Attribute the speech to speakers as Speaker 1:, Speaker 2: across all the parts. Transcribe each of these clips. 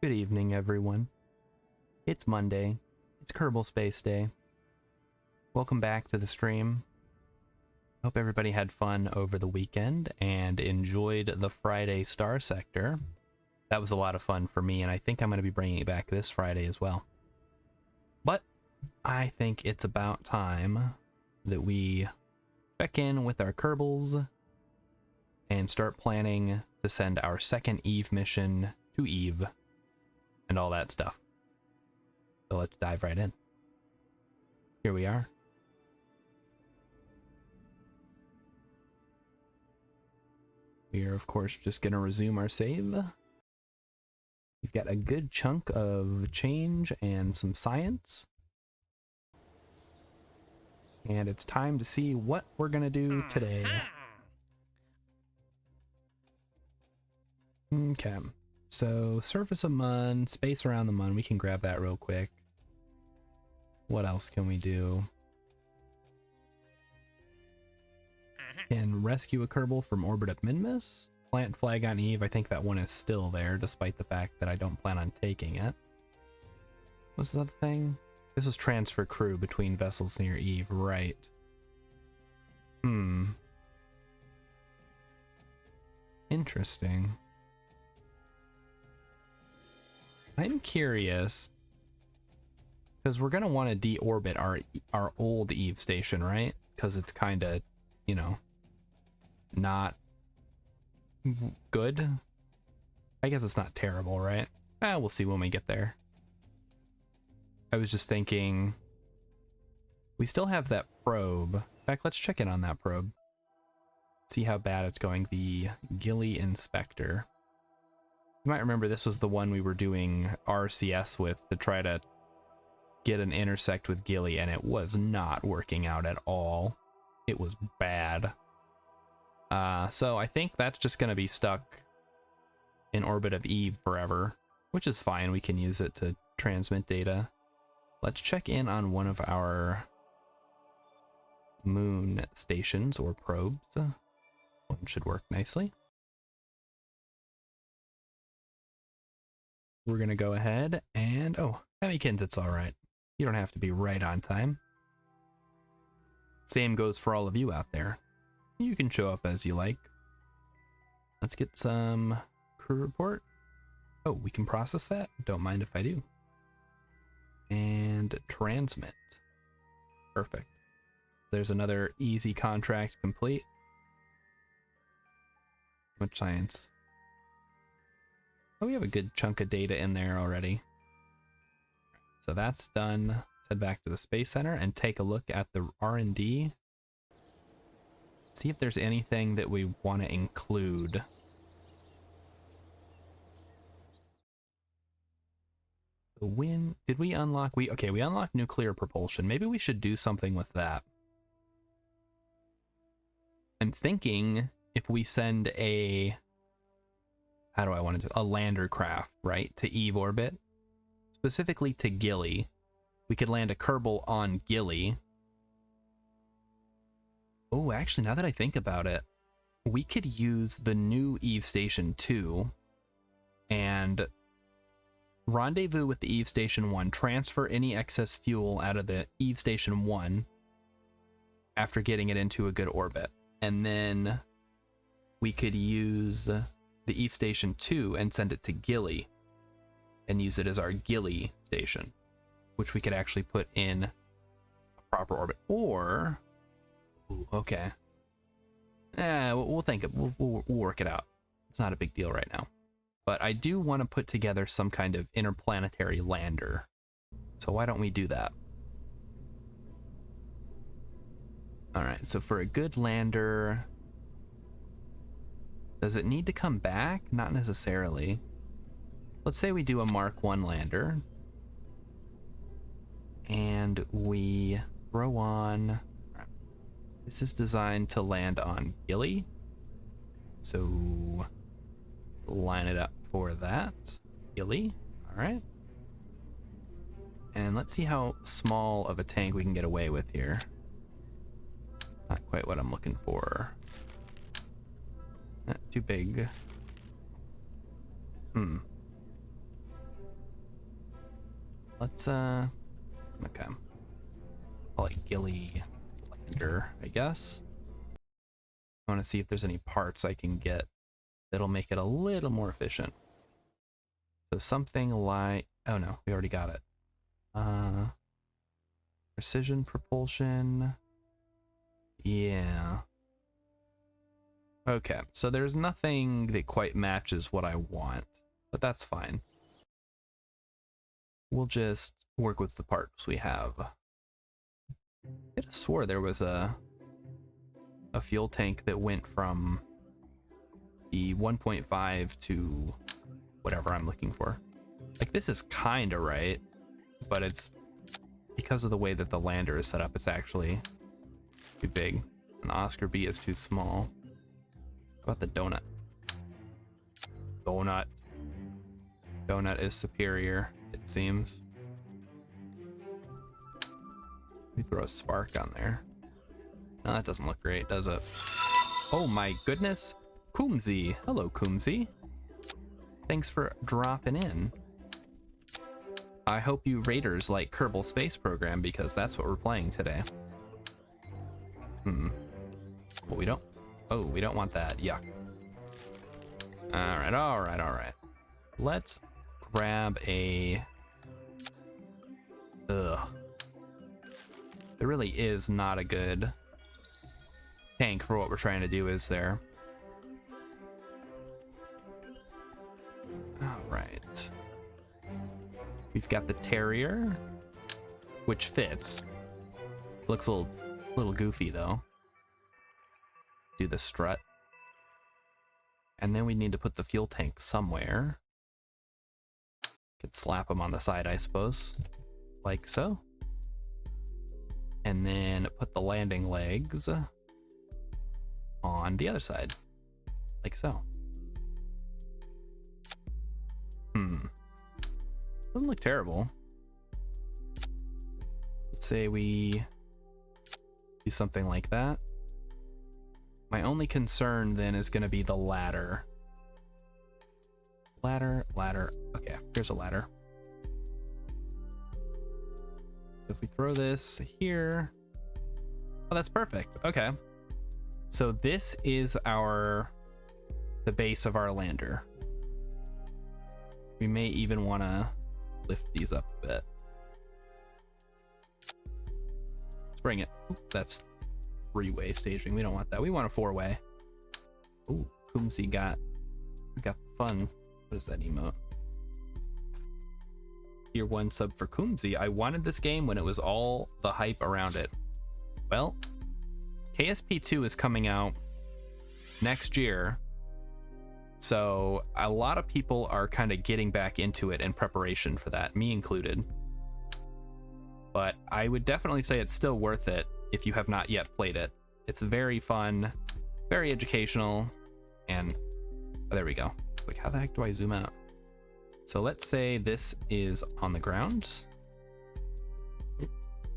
Speaker 1: Good evening, everyone. It's Monday. It's Kerbal Space Day. Welcome back to the stream. Hope everybody had fun over the weekend and enjoyed the Friday Star Sector. That was a lot of fun for me, and I think I'm going to be bringing it back this Friday as well. But I think it's about time that we check in with our Kerbals and start planning to send our second Eve mission to Eve and all that stuff. So let's dive right in. Here we are. We are, of course, just going to resume our save. We've got a good chunk of change and some science. And it's time to see what we're going to do today. Okay. So, surface of Mun, space around the Mun. We can grab that real quick. What else can we do? Can rescue a Kerbal from orbit of Minmus. Plant flag on Eve. I think that one is still there, despite the fact that I don't plan on taking it. What's the other thing? This is transfer crew between vessels near Eve, right? Interesting. I'm curious, because we're going to want to deorbit our old Eve station, right? Because it's kind of, you know, not good. I guess it's not terrible, right? We'll see when we get there. I was just thinking, we still have that probe. In fact, let's check in on that probe. See how bad it's going. The Gilly Inspector. You might remember this was the one we were doing RCS with to try to get an intersect with Gilly, and it was not working out at all. It was bad. So I think that's just going to be stuck in orbit of Eve forever, which is fine. We can use it to transmit data. Let's check in on one of our moon stations or probes. One should work nicely. We're going to go ahead and, oh, Hemmykins, it's all right. You don't have to be right on time. Same goes for all of you out there. You can show up as you like. Let's get some crew report. Oh, we can process that? Don't mind if I do. And transmit. Perfect. There's another easy contract complete. Much science. Oh, we have a good chunk of data in there already. So that's done. Let's head back to the Space Center and take a look at the R&D. See if there's anything that we want to include. The wind, did we unlock? We unlocked nuclear propulsion. Maybe we should do something with that. I'm thinking if we send a, how do I want to do, a lander craft, right, to Eve orbit, specifically to Gilly. We could land a Kerbal on Gilly. Oh, actually, now that I think about it, we could use the new Eve Station 2 and rendezvous with the Eve Station 1, transfer any excess fuel out of the Eve Station 1 after getting it into a good orbit. And then we could use the Eve Station 2 and send it to Gilly and use it as our Gilly station, which we could actually put in a proper orbit. Or, ooh, okay, we'll think of, we'll work it out. It's not a big deal right now, but I do want to put together some kind of interplanetary lander. So why don't we do that? All right, so for a good lander, does it need to come back? Not necessarily. Let's say we do a Mark 1 lander and we throw on, this is designed to land on Gilly, so line it up for that. Gilly, all right. And let's see how small of a tank we can get away with here. Not quite what I'm looking for. Not too big. Let's okay. Call it Gilly Lander, I guess. I want to see if there's any parts I can get that'll make it a little more efficient. So something like, oh no, we already got it. Precision propulsion. Yeah. Okay, so there's nothing that quite matches what I want, but that's fine. We'll just work with the parts we have. I could have swore there was a fuel tank that went from the 1.5 to whatever I'm looking for. Like, this is kind of right, but it's because of the way that the lander is set up, it's actually too big. And Oscar B is too small. How about the donut? Donut is superior, it seems. We throw a spark on there. No, that doesn't look great, does it? Oh my goodness. Kumzi. Hello, Kumzi. Thanks for dropping in. I hope you raiders like Kerbal Space Program, because that's what we're playing today. Well, we don't... Oh, we don't want that. Yuck. Alright. Let's grab a... Ugh. There really is not a good tank for what we're trying to do, is there? Alright. We've got the Terrier, which fits. Looks a little goofy, though. Do the strut. And then we need to put the fuel tank somewhere. Could slap them on the side, I suppose. Like so. And then put the landing legs on the other side. Like so. Doesn't look terrible. Let's say we do something like that. My only concern then is going to be the ladder. Ladder. Okay, here's a ladder. So if we throw this here. Oh, that's perfect. Okay. So this is the base of our lander. We may even want to lift these up a bit. Let's bring it. Oop, that's 3-way staging. We don't want that. We want a 4-way. Ooh, Kumsi got the fun. What is that emote? Tier 1 sub for Kumsi. I wanted this game when it was all the hype around it. Well, KSP2 is coming out next year. So a lot of people are kind of getting back into it in preparation for that, me included. But I would definitely say it's still worth it if you have not yet played it. It's very fun, very educational, and oh, there we go. Like, how the heck do I zoom out? So let's say this is on the ground.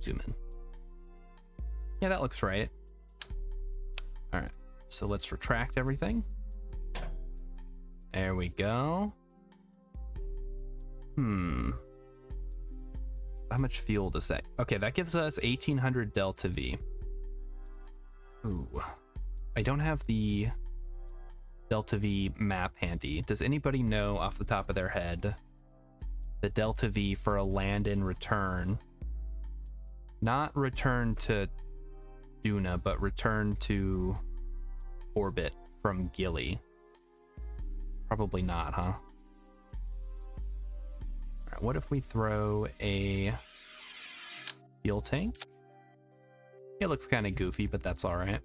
Speaker 1: Zoom in. Yeah, that looks right. All right, so let's retract everything. There we go. How much fuel does that? Okay, that gives us 1800 delta V. Ooh, I don't have the delta V map handy. Does anybody know off the top of their head the delta V for a land and return? Not return to Duna, but return to orbit from Gilly. Probably not, huh? All right, what if we throw a fuel tank? It looks kind of goofy, but that's all right.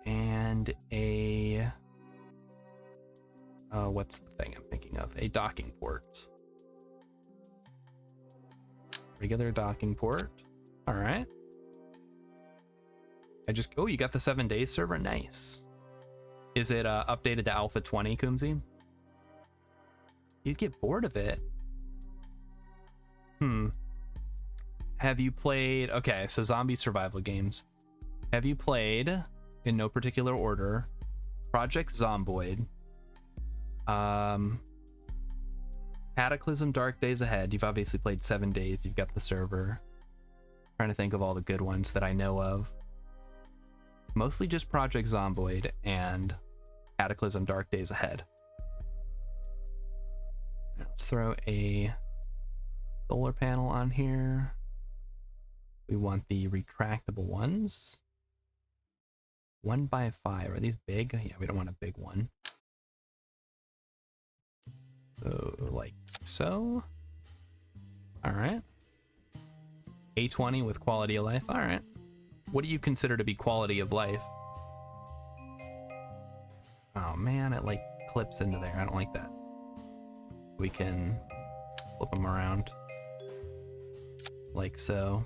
Speaker 1: And a what's the thing I'm thinking of? A docking port. Regular docking port. All right. Oh, you got the 7 days server. Nice. Is it updated to Alpha 20, Kumzi? You'd get bored of it. Have you played... Okay, so zombie survival games. Have you played, in no particular order, Project Zomboid, Cataclysm Dark Days Ahead. You've obviously played 7 days. You've got the server. Trying to think of all the good ones that I know of. Mostly just Project Zomboid and Cataclysm Dark Days Ahead. Let's throw a solar panel on here. We want the retractable ones. 1x5. Are these big? Yeah, we don't want a big one. So, like so. All right. A20 with quality of life. All right. What do you consider to be quality of life? Oh man, it like clips into there. I don't like that. We can flip them around like so.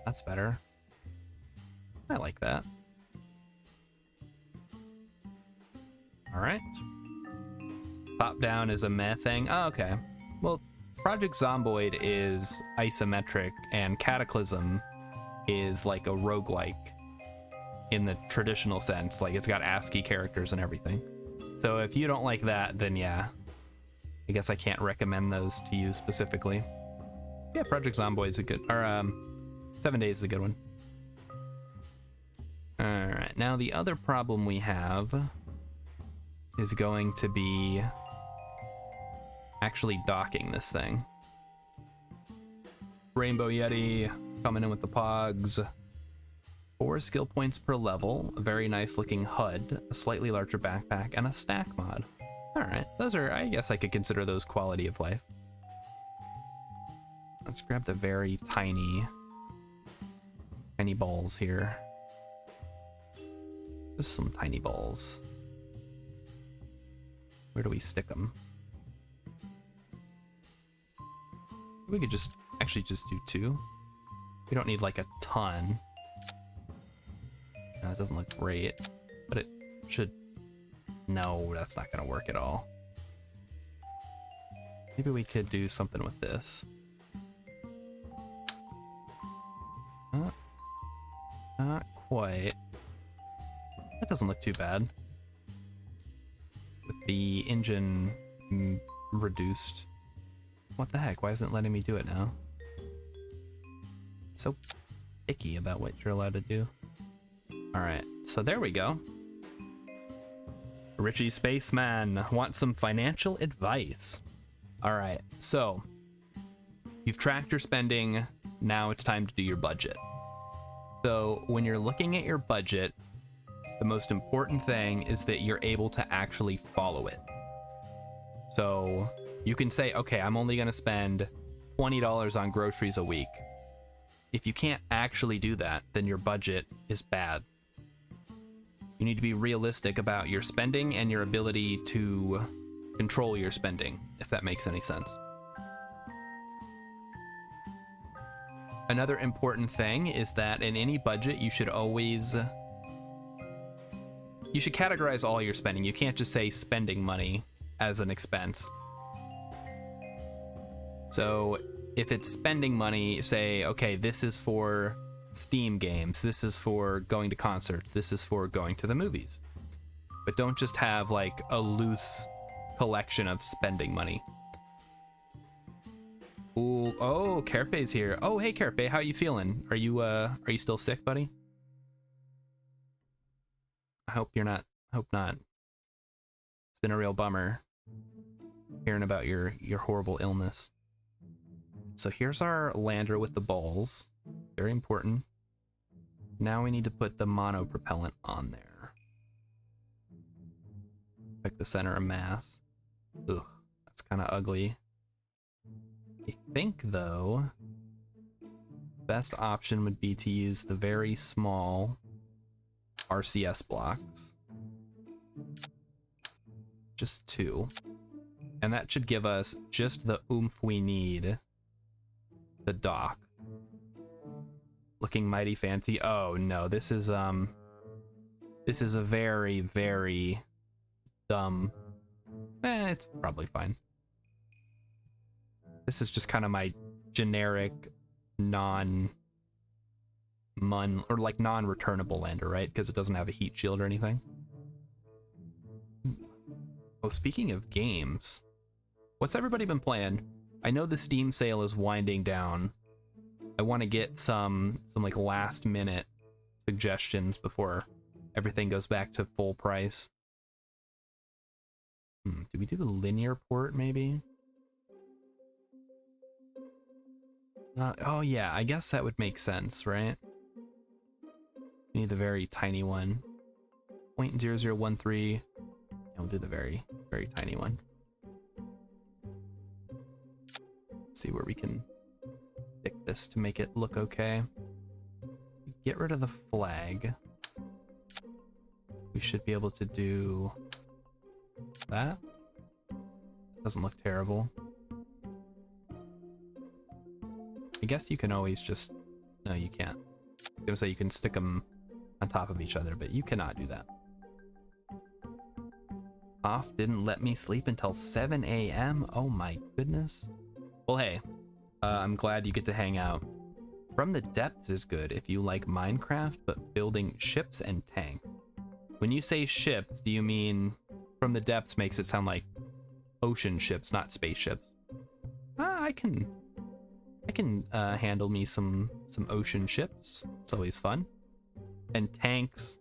Speaker 1: That's better. I like that. All right. Top down is a meh thing. Oh, okay. Well, Project Zomboid is isometric and Cataclysm is like a roguelike in the traditional sense. Like it's got ASCII characters and everything. So if you don't like that, then yeah, I guess I can't recommend those to you specifically. Yeah, Project Zomboid is a good, or 7 Days is a good one. All right, now the other problem we have is going to be actually docking this thing. Rainbow Yeti coming in with the pogs. 4 skill points per level, a very nice looking HUD, a slightly larger backpack, and a stack mod. All right, those are, I guess I could consider those quality of life. Let's grab the very tiny balls here. Just some tiny balls. Where do we stick them? We could just actually just do 2. We don't need like a ton. It doesn't look great, but it should. No, that's not gonna work at all. Maybe we could do something with this. Not quite. That doesn't look too bad. With the engine reduced. What the heck? Why isn't it letting me do it now? It's so picky about what you're allowed to do. All right, so there we go. Richie Spaceman wants some financial advice. All right, so you've tracked your spending. Now it's time to do your budget. So when you're looking at your budget, the most important thing is that you're able to actually follow it. So you can say, okay, I'm only going to spend $20 on groceries a week. If you can't actually do that, then your budget is bad. You need to be realistic about your spending and your ability to control your spending, if that makes any sense. Another important thing is that in any budget, you should categorize all your spending. You can't just say spending money as an expense. So if it's spending money, say, okay, this is for Steam games, this is for going to concerts, this is for going to the movies. But don't just have like a loose collection of spending money. Ooh, oh, Kerpe's here. Oh, hey Kerpe, how you feeling? Are you still sick, buddy? I hope you're not. Hope not. It's been a real bummer hearing about your horrible illness. So here's our lander with the balls. Very important. Now we need to put the mono propellant on there. Pick the center of mass. Ugh, that's kind of ugly. I think, though, best option would be to use the very small RCS blocks. Just 2. And that should give us just the oomph we need to dock. Looking mighty fancy. Oh no, this is a very, very dumb. It's probably fine. This is just kind of my generic non-returnable lander, right? Because it doesn't have a heat shield or anything. Oh, speaking of games, What's everybody been playing? I know the Steam sale is winding down. I want to get some like last minute suggestions before everything goes back to full price. Do we do the linear port maybe? Oh yeah, I guess that would make sense, right? We need the very tiny one. 0.0013. We'll do the very, very tiny one. See where we can pick this to make it look okay. Get rid of the flag. We should be able to do that. Doesn't look terrible. I guess you can always just... No, you can't. I'm gonna say you can stick them on top of each other, but you cannot do that. Off didn't let me sleep until 7 a.m. Oh my goodness. Well, hey, I'm glad you get to hang out. From the Depths is good if you like Minecraft, but building ships and tanks. When you say ships, do you mean From the Depths makes it sound like ocean ships, not spaceships? I can handle me some ocean ships. It's always fun. And tanks,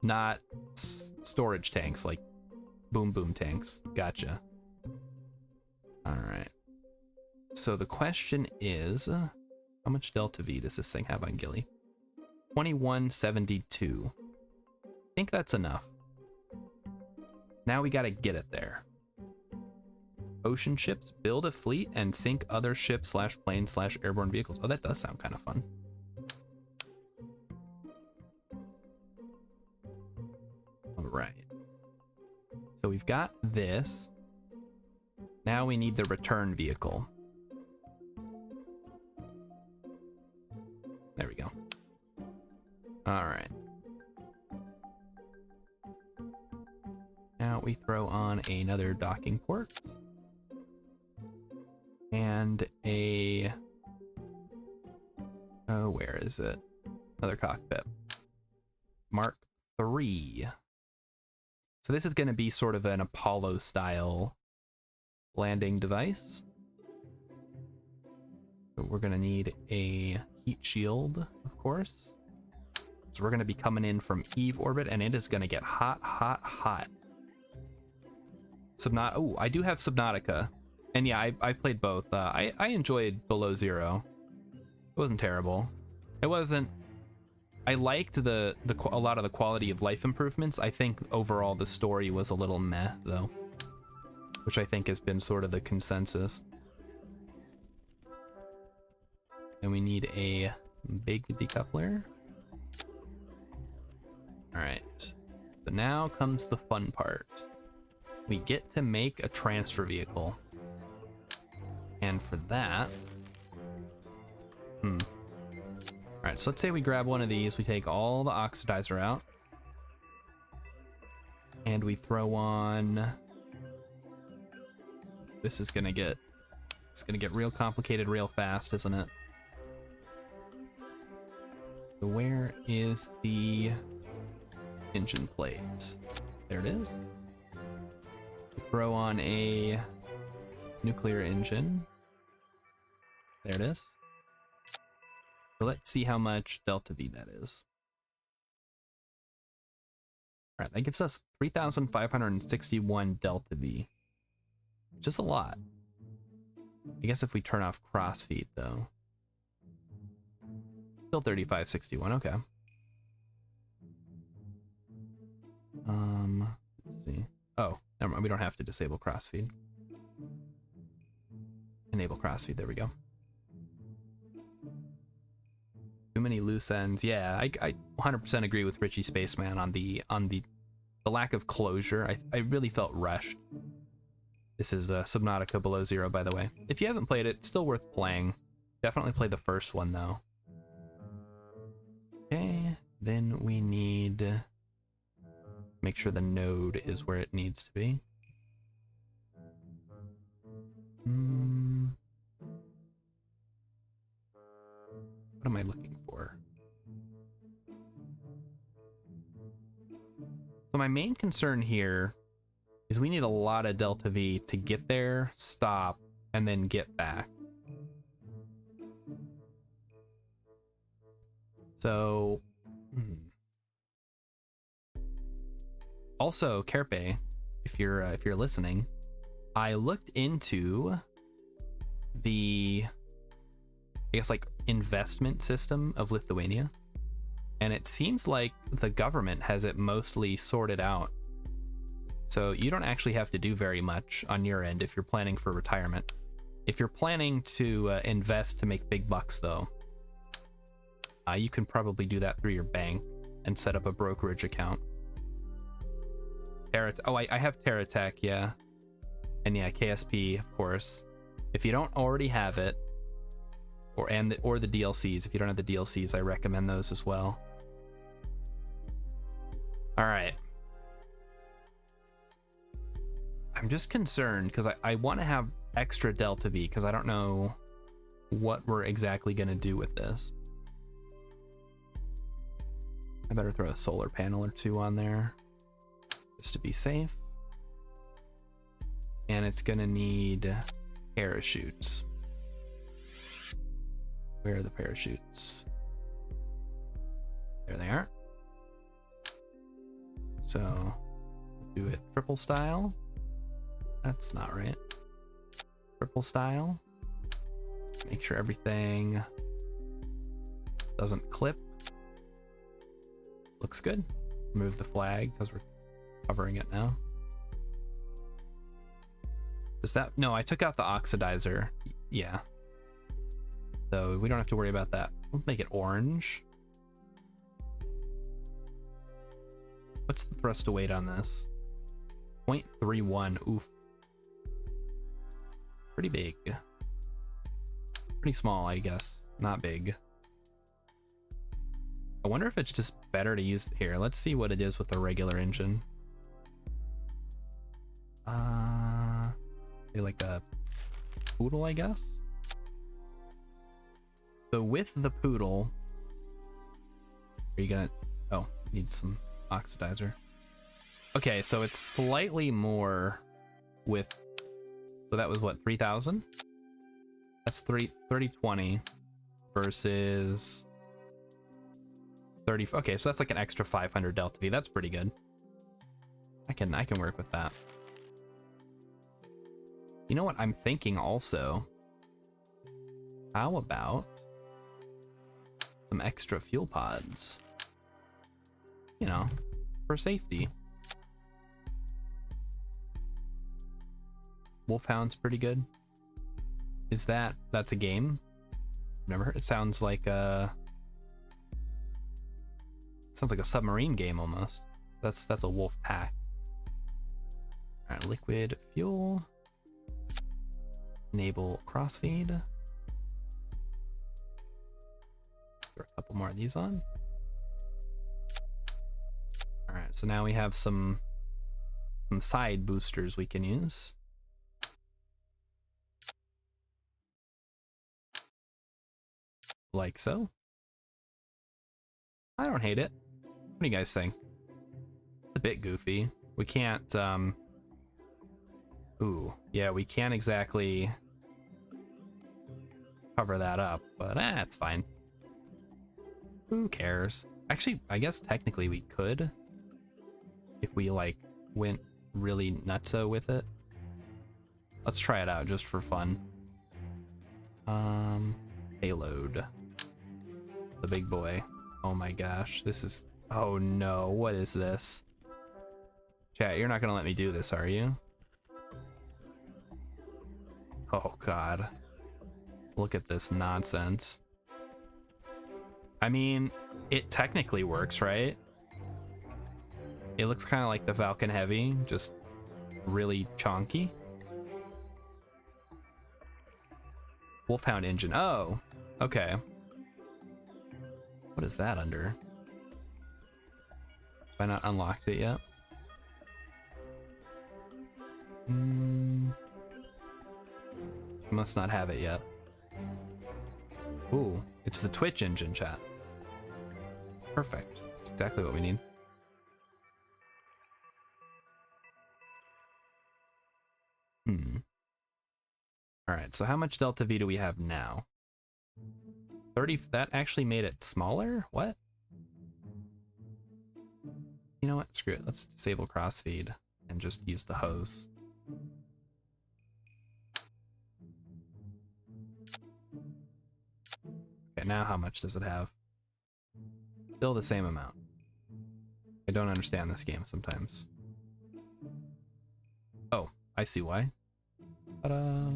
Speaker 1: not storage tanks, like boom boom tanks. Gotcha. All right. So the question is, how much Delta V does this thing have on Gilly? 2172. I think that's enough. Now we gotta get it there. Ocean ships, build a fleet, and sink other ships / planes / airborne vehicles. Oh, that does sound kind of fun. All right. So we've got this. Now we need the return vehicle. There we go. All right. Now we throw on another docking port. And a... Oh, where is it? Another cockpit. Mark III. So this is going to be sort of an Apollo-style landing device. So we're going to need a heat shield, of course. So we're going to be coming in from Eve orbit, and it is going to get hot, hot, hot. Oh, I do have Subnautica. And yeah, I played both. I enjoyed Below Zero. It wasn't terrible. It wasn't... I liked a lot of the quality of life improvements. I think overall the story was a little meh, though. Which I think has been sort of the consensus. And we need a big decoupler. Alright. So now comes the fun part. We get to make a transfer vehicle. And for that... Alright, so let's say we grab one of these, we take all the oxidizer out. And we throw on... This is gonna get... It's gonna get real complicated real fast, isn't it? So where is the engine plate? There it is. Throw on a nuclear engine. There it is. So let's see how much Delta V that is. All right, that gives us 3,561 Delta V, which is a lot. I guess if we turn off crossfeed, though. Still 3,561, okay. Let's see. Oh, never mind, we don't have to disable crossfeed. Enable crossfeed, there we go. Too many loose ends. Yeah, I 100% agree with Richie Spaceman on the lack of closure. I really felt rushed. This is Subnautica Below Zero, by the way. If you haven't played it, it's still worth playing. Definitely play the first one, though. Okay, then we need... Make sure the node is where it needs to be. What am I looking for? So my main concern here is we need a lot of delta V to get there, stop, and then get back. So, also Kerpe, if you're listening, I looked into the, I guess, like, investment system of Lithuania, and it seems like the government has it mostly sorted out. So you don't actually have to do very much on your end if you're planning for retirement. If you're planning to invest to make big bucks, though, you can probably do that through your bank and set up a brokerage account. I have TerraTech, yeah. And yeah, KSP, of course. If you don't already have it, or the DLCs, if you don't have the DLCs, I recommend those as well. All right. I'm just concerned because I want to have extra delta V because I don't know what we're exactly going to do with this. I better throw a solar panel or two on there just to be safe. And it's going to need parachutes. Where are the parachutes? There they are. So do it triple style. That's not right. Triple style. Make sure everything doesn't clip. Looks good. Remove the flag because we're covering it now. Does that? No, I took out the oxidizer. Yeah. So we don't have to worry about that. Let's make it orange. What's the thrust to weight on this? 0.31. Oof. Pretty big. Pretty small, I guess. Not big. I wonder if it's just better to use here. Let's see what it is with a regular engine. Like a poodle, I guess. So with the poodle, are you gonna? Oh, need some oxidizer. Okay, so it's slightly more with. So that was what, 3,000? That's 3020 versus 30. Okay, so that's like an extra 500 delta V. That's pretty good. I can work with that. You know what I'm thinking also? How about some extra fuel pods? You know, for safety. Wolfhound's pretty good. Is that's a game? Never heard. It sounds like a submarine game almost. That's a wolf pack. All right, liquid fuel. Enable crossfeed. Throw a couple more of these on. All right, so now we have some side boosters we can use. Like so. I don't hate it. What do you guys think? It's a bit goofy. We can't, ooh, yeah, we can't exactly cover that up, but it's fine. Who cares? Actually, I guess technically we could if we like went really nutso with it. Let's try it out just for fun. Payload. The big boy. Oh my gosh, this is, oh no, what is this? Chat, you're not gonna let me do this, are you? Oh god. Look at this nonsense. I mean, it technically works, right? It looks kind of like the Falcon Heavy, just really chonky. Wolfhound engine. Oh, okay. What is that under? Have I not unlocked it yet? I must not have it yet. Ooh, it's the Twitch engine, chat. Perfect. That's exactly what we need. All right, so how much delta V do we have now? 30, that actually made it smaller? What? You know what? Screw it. Let's disable crossfeed and just use the hose. Okay, now how much does it have? Still the same amount. I don't understand this game sometimes. Oh, I see why. Ta-da.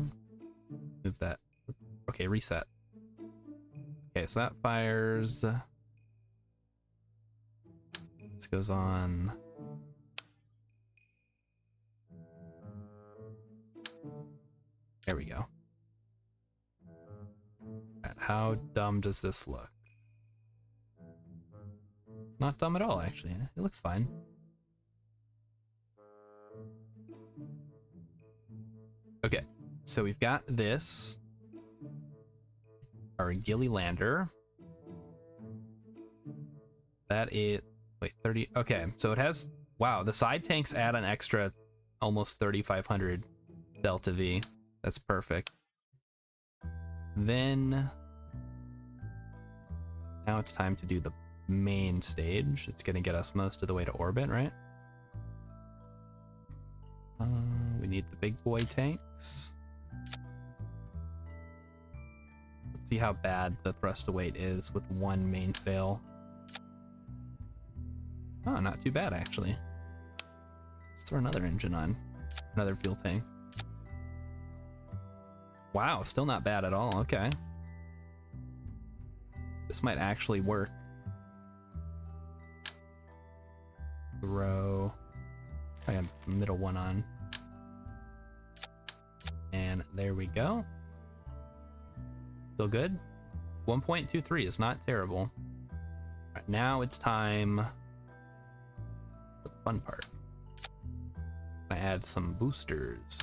Speaker 1: Move that. Okay, reset. Okay, so that fires. This goes on. There we go. Right, how dumb does this look? Not dumb at all, actually. It looks fine. Okay, so we've got this. Our Gilly Lander. That is... Wait, 30... Okay, so it has... Wow, the side tanks add an extra almost 3,500 delta V. That's perfect. Then... Now it's time to do the main stage. It's going to get us most of the way to orbit, right? We need the big boy tanks. Let's see how bad the thrust to weight is with one mainsail. Oh, not too bad, actually. Let's throw another engine on. Another fuel tank. Wow, still not bad at all. Okay. This might actually work. Throw... I got the middle one on. And there we go. Still good. 1.23 is not terrible. Right, now it's time for the fun part. I add some boosters.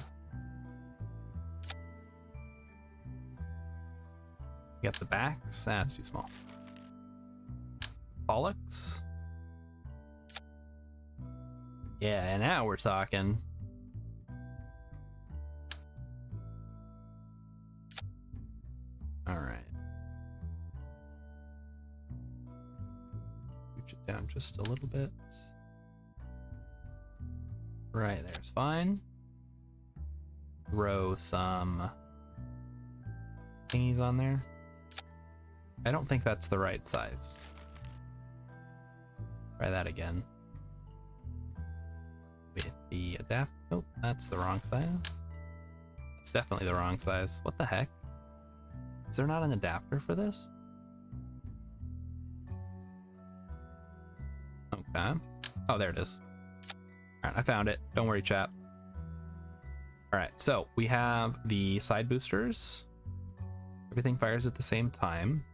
Speaker 1: We got the backs. That's too small. Pollux. Yeah, and now we're talking. All right. Scooch it down just a little bit. Right there's fine. Throw some thingies on there. I don't think that's the right size. Try that again. With the adapt. Oh, that's the wrong size. It's definitely the wrong size. What the heck? Is there not an adapter for this? Okay. Oh, there it is. All right, I found it. Don't worry, chap. All right, so we have the side boosters. Everything fires at the same time.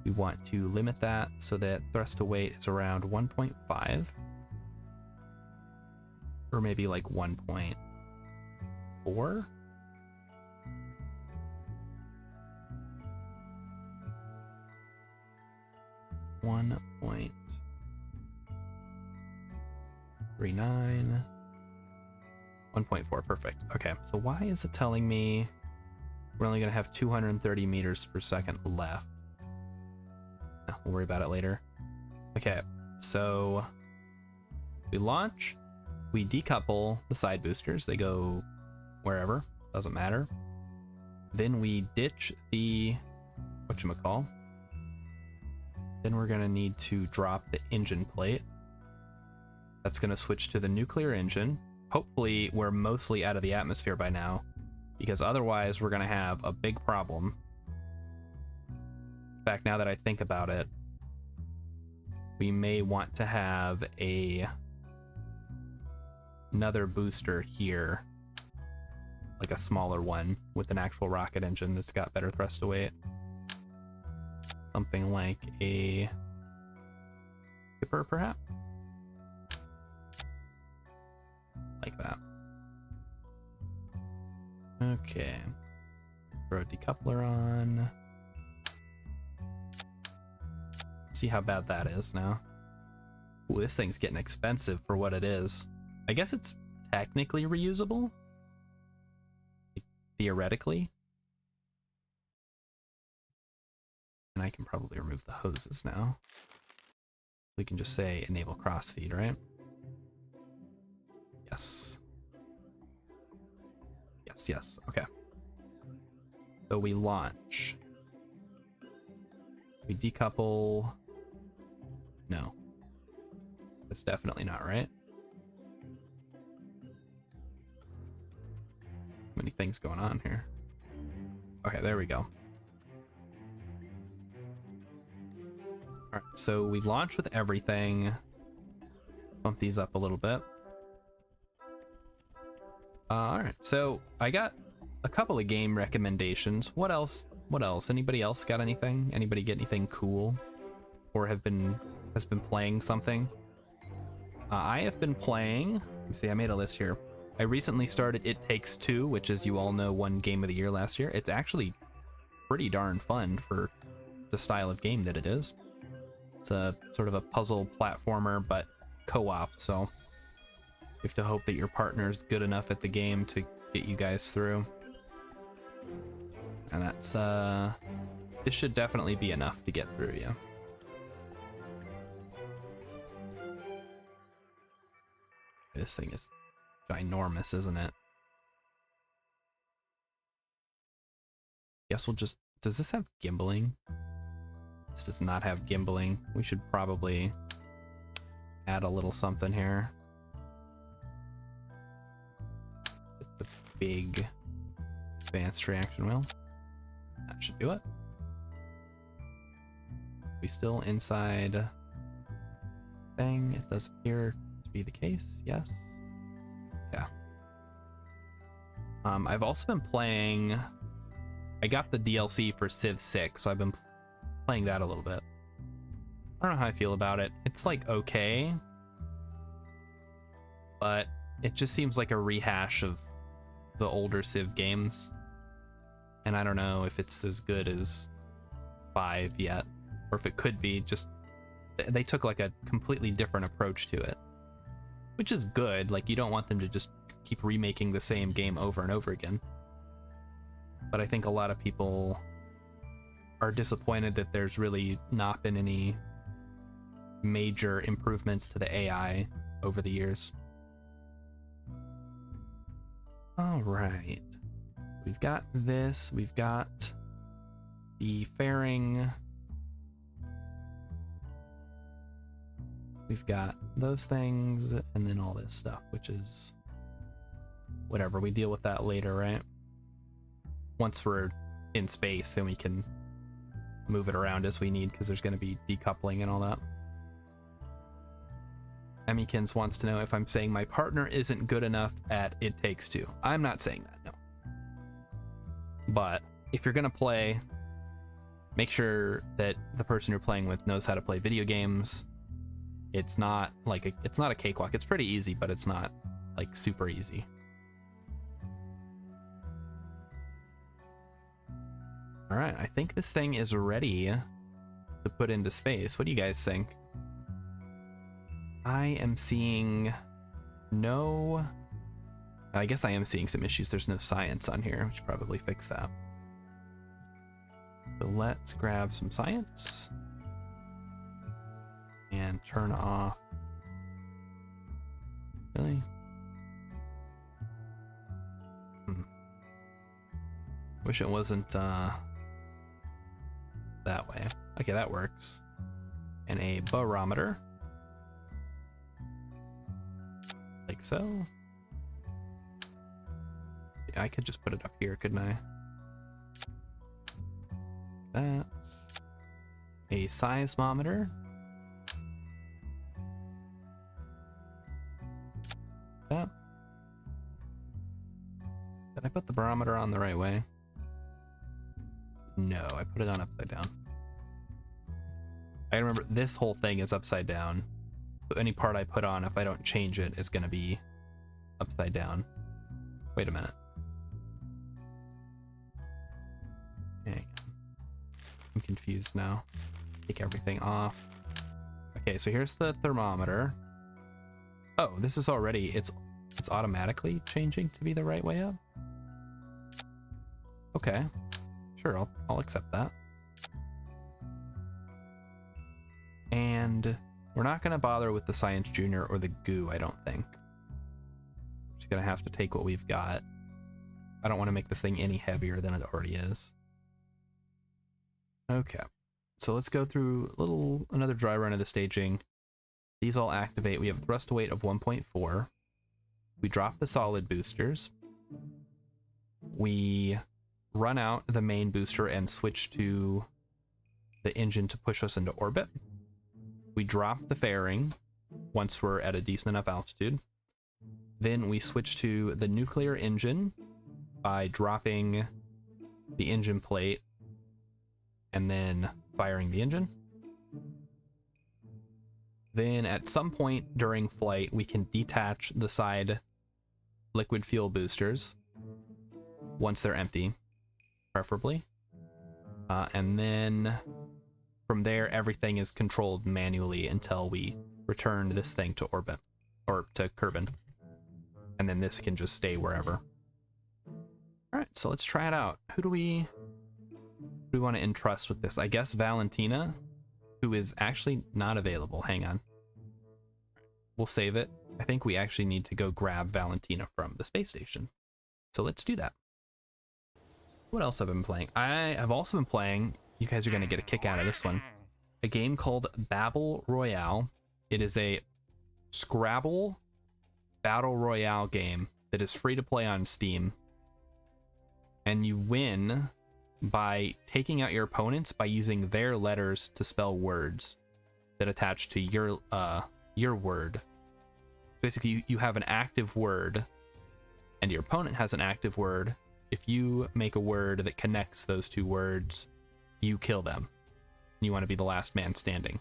Speaker 1: We want to limit that so that thrust to weight is around 1.5. Or maybe like 1.4. One point 39. 1.4, perfect. Okay, so why is it telling me we're only gonna have 230 meters per second left? No, we'll worry about it later. Okay, so we launch, we decouple the side boosters, they go wherever, doesn't matter. Then we ditch the whatchamacall. Then we're gonna need to drop the engine plate. That's gonna switch to the nuclear engine. Hopefully we're mostly out of the atmosphere by now, because otherwise we're gonna have a big problem. In fact, now that I think about it, we may want to have another booster here, like a smaller one with an actual rocket engine that's got better thrust to weight. Something like a skipper, perhaps? Like that. Okay. Throw a decoupler on. See how bad that is now. Ooh, this thing's getting expensive for what it is. I guess it's technically reusable. theoretically. And I can probably remove the hoses now. We can just say enable crossfeed, right? Yes. Yes, yes, okay. So we launch. We decouple. No. That's definitely not right. Many things going on here. Okay, there we go. All right, so we launch with everything. Bump these up a little bit. All right, so I got a couple of game recommendations. What else? What else? Anybody else got anything? Anybody get anything cool, or has been playing something? I have been playing. Let me see. I made a list here. I recently started It Takes Two, which, as you all know, won Game of the Year last year. It's actually pretty darn fun for the style of game that it is. It's a sort of a puzzle platformer, but co-op, so you have to hope that your partner's good enough at the game to get you guys through. And that's, this should definitely be enough to get through, yeah. This thing is ginormous, isn't it? Guess we'll just, does this have gimbaling? This does not have gimbaling. We should probably add a little something here. Get the big advanced reaction wheel. That should do it. We still inside thing. It does appear to be the case. Yes. Yeah. I've also been playing. I got the DLC for Civ 6, so I've been playing that a little bit. I don't know how I feel about it. It's like okay, but it just seems like a rehash of the older Civ games. And I don't know if it's as good as 5 yet, or if it could be. Just they took like a completely different approach to it, which is good. Like, you don't want them to just keep remaking the same game over and over again. But I think a lot of people are disappointed that there's really not been any major improvements to the AI over the years. All right. We've got this. We've got the fairing. We've got those things, and then all this stuff, which is whatever. We deal with that later, right? Once we're in space, then we can move it around as we need, because there's going to be decoupling and all that. Emmykins wants to know if I'm saying my partner isn't good enough at It Takes Two. I'm not saying that, no. But if you're going to play, make sure that the person you're playing with knows how to play video games. It's not like it's not a cakewalk. It's pretty easy, but it's not like super easy. All right, I think this thing is ready to put into space. What do you guys think? I am seeing no... I guess I am seeing some issues. There's no science on here. We should probably fix that. So let's grab some science and turn off. Really? Wish it wasn't that way. Okay, that works. And a barometer. Like so. Yeah, I could just put it up here, couldn't I? That's a seismometer. That. Did I put the barometer on the right way? No, I put it on upside down. I remember this whole thing is upside down. So any part I put on, if I don't change it, is going to be upside down. Wait a minute. Hang on. I'm confused now. Take everything off. Okay, so here's the thermometer. Oh, this is already, it's automatically changing to be the right way up. Okay. Sure, I'll accept that. And we're not going to bother with the Science Junior or the goo, I don't think. We're just going to have to take what we've got. I don't want to make this thing any heavier than it already is. Okay. So let's go through another dry run of the staging. These all activate. We have a thrust weight of 1.4. We drop the solid boosters. We run out the main booster and switch to the engine to push us into orbit. We drop the fairing once we're at a decent enough altitude. Then we switch to the nuclear engine by dropping the engine plate and then firing the engine. Then at some point during flight, we can detach the side liquid fuel boosters once they're empty, preferably. And then from there, everything is controlled manually until we return this thing to orbit, or to Kerbal. And then this can just stay wherever. All right, so let's try it out. Who do we want to entrust with this? I guess Valentina, who is actually not available. Hang on. We'll save it. I think we actually need to go grab Valentina from the space station. So let's do that. What else have I been playing? I have also been playing, you guys are going to get a kick out of this one, a game called Babel Royale. It is a Scrabble Battle Royale game that is free to play on Steam. And you win by taking out your opponents by using their letters to spell words that attach to your word. Basically, you have an active word and your opponent has an active word. If you make a word that connects those two words, you kill them. You want to be the last man standing.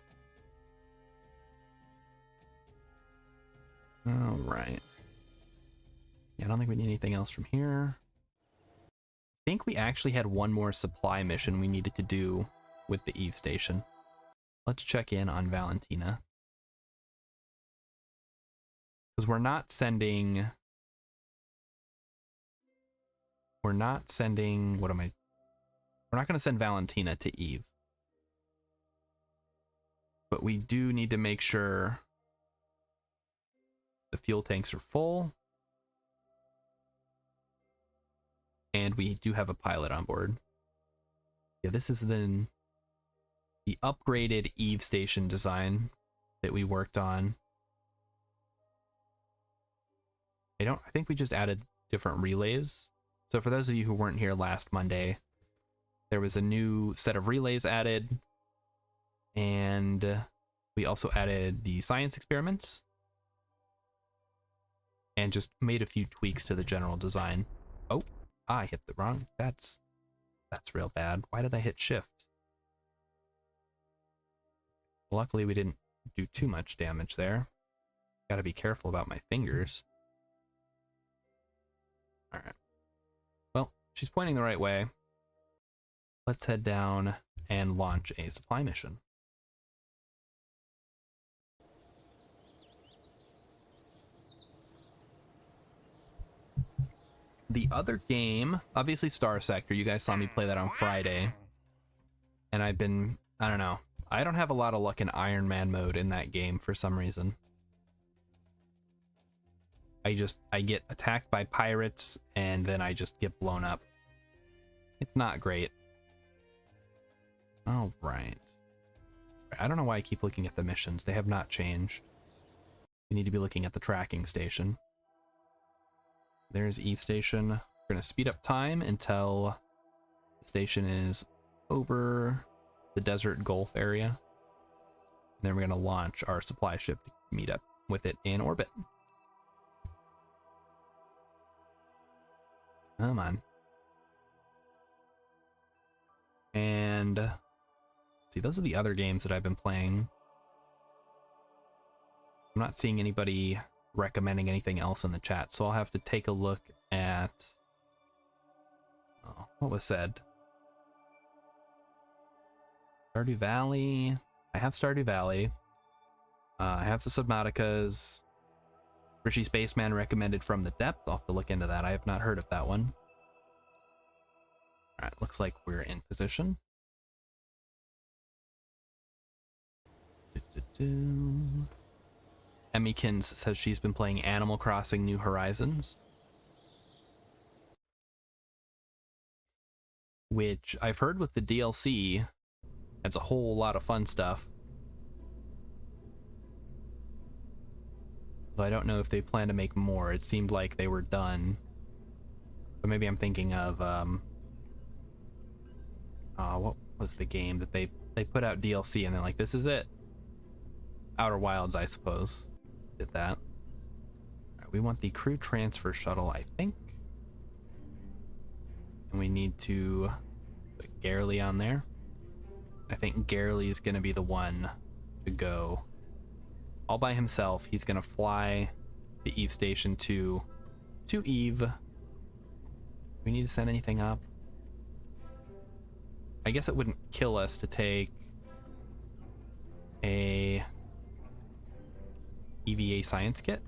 Speaker 1: All right. Yeah, I don't think we need anything else from here. I think we actually had one more supply mission we needed to do with the Eve station. Let's check in on Valentina. Because we're not sending, we're not going to send Valentina to Eve. But we do need to make sure the fuel tanks are full. And we do have a pilot on board. Yeah, this is then the upgraded Eve station design that we worked on. I think we just added different relays. So for those of you who weren't here last Monday, there was a new set of relays added, and we also added the science experiments and just made a few tweaks to the general design. Oh, I hit the wrong. That's real bad. Why did I hit shift? Luckily we didn't do too much damage there. Gotta be careful about my fingers. All right. Well, she's pointing the right way. Let's head down and launch a supply mission. The other game, obviously Star Sector, you guys saw me play that on Friday. And I don't know. I don't have a lot of luck in Iron Man mode in that game for some reason. I get attacked by pirates and then I just get blown up. It's not great. All right. I don't know why I keep looking at the missions. They have not changed. We need to be looking at the tracking station. There's Eve station. We're going to speed up time until the station is over the desert Gulf area. And then we're going to launch our supply ship to meet up with it in orbit. Come on. And see, those are the other games that I've been playing. I'm not seeing anybody recommending anything else in the chat, so I'll have to take a look at what was said. Stardew Valley. I have Stardew Valley. I have the Subnauticas. Richie Spaceman recommended From the Depth. I'll have to look into that. I have not heard of that one. All right, looks like we're in position. Emmykins says she's been playing Animal Crossing New Horizons, which I've heard with the DLC, it's a whole lot of fun stuff. But I don't know if they plan to make more. It seemed like they were done. But maybe I'm thinking of, what was the game that they put out DLC and they're like, this is it. Outer Wilds, I suppose, did that. All right, we want the crew transfer shuttle, I think. And we need to put Garely on there. I think Garely is going to be the one to go. All by himself, he's going to fly the Eve station to Eve. Do we need to send anything up? I guess it wouldn't kill us to take a EVA science kit.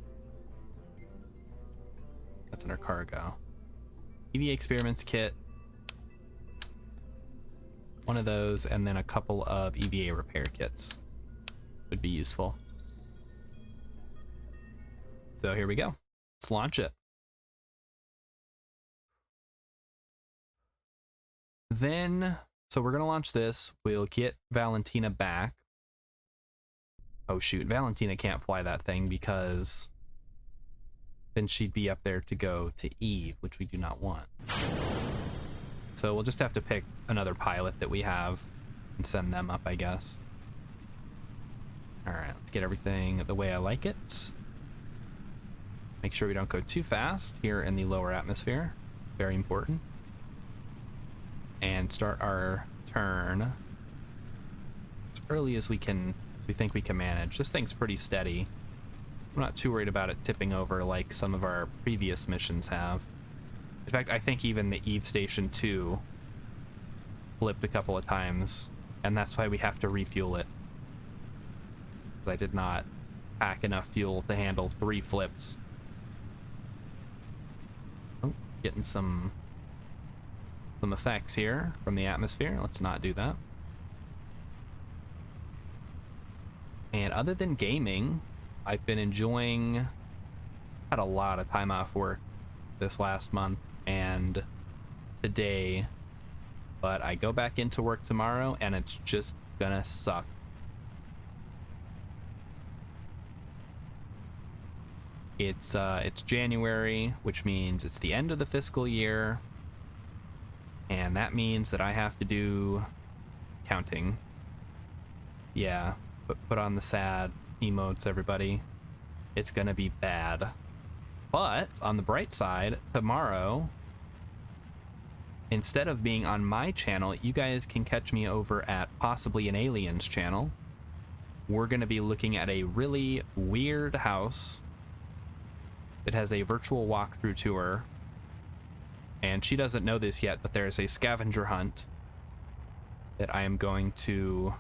Speaker 1: That's under cargo. EVA experiments kit. One of those, and then a couple of EVA repair kits would be useful. So here we go. Let's launch it. Then, so we're gonna launch this. We'll get Valentina back. Oh shoot, Valentina can't fly that thing because then she'd be up there to go to Eve, which we do not want. So we'll just have to pick another pilot that we have and send them up, I guess. All right, let's get everything the way I like it. Make sure we don't go too fast here in the lower atmosphere. Very important. And start our turn as early as we can, as we think we can manage. This thing's pretty steady. I'm not too worried about it tipping over like some of our previous missions have. In fact, I think even the Eve Station 2 flipped a couple of times, and that's why we have to refuel it. Because I did not pack enough fuel to handle 3 flips. Oh, getting some effects here from the atmosphere. Let's not do that. And other than gaming, I've been enjoying, had a lot of time off work this last month and today, but I go back into work tomorrow and it's just gonna suck. It's January, which means it's the end of the fiscal year. And that means that I have to do counting. Yeah, put on the sad emotes, everybody. It's gonna be bad. But on the bright side, tomorrow, instead of being on my channel, you guys can catch me over at Possibly an Alien's channel. We're gonna be looking at a really weird house. It has a virtual walkthrough tour. And she doesn't know this yet, but there is a scavenger hunt that I am going to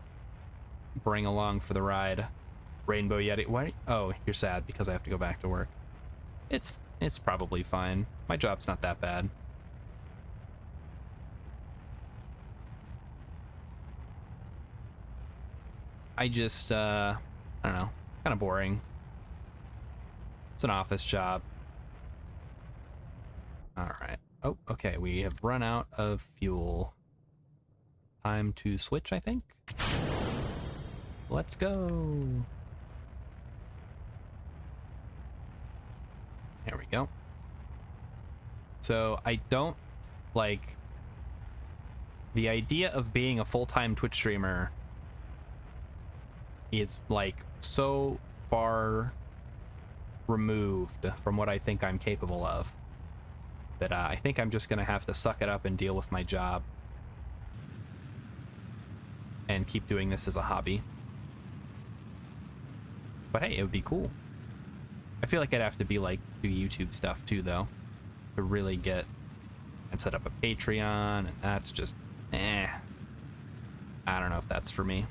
Speaker 1: bring along for the ride. Rainbow Yeti. Why? Oh, you're sad because I have to go back to work. It's probably fine. My job's not that bad. I just, I don't know, kind of boring. It's an office job. All right. Oh, okay, we have run out of fuel. Time to switch, I think. Let's go. There we go. So I don't like the idea of being a full-time Twitch streamer is like so far removed from what I think I'm capable of that I think I'm just gonna have to suck it up and deal with my job and keep doing this as a hobby. But hey, it would be cool. I feel like I'd have to be like do YouTube stuff too though to really get and set up a Patreon, and that's just I don't know if that's for me.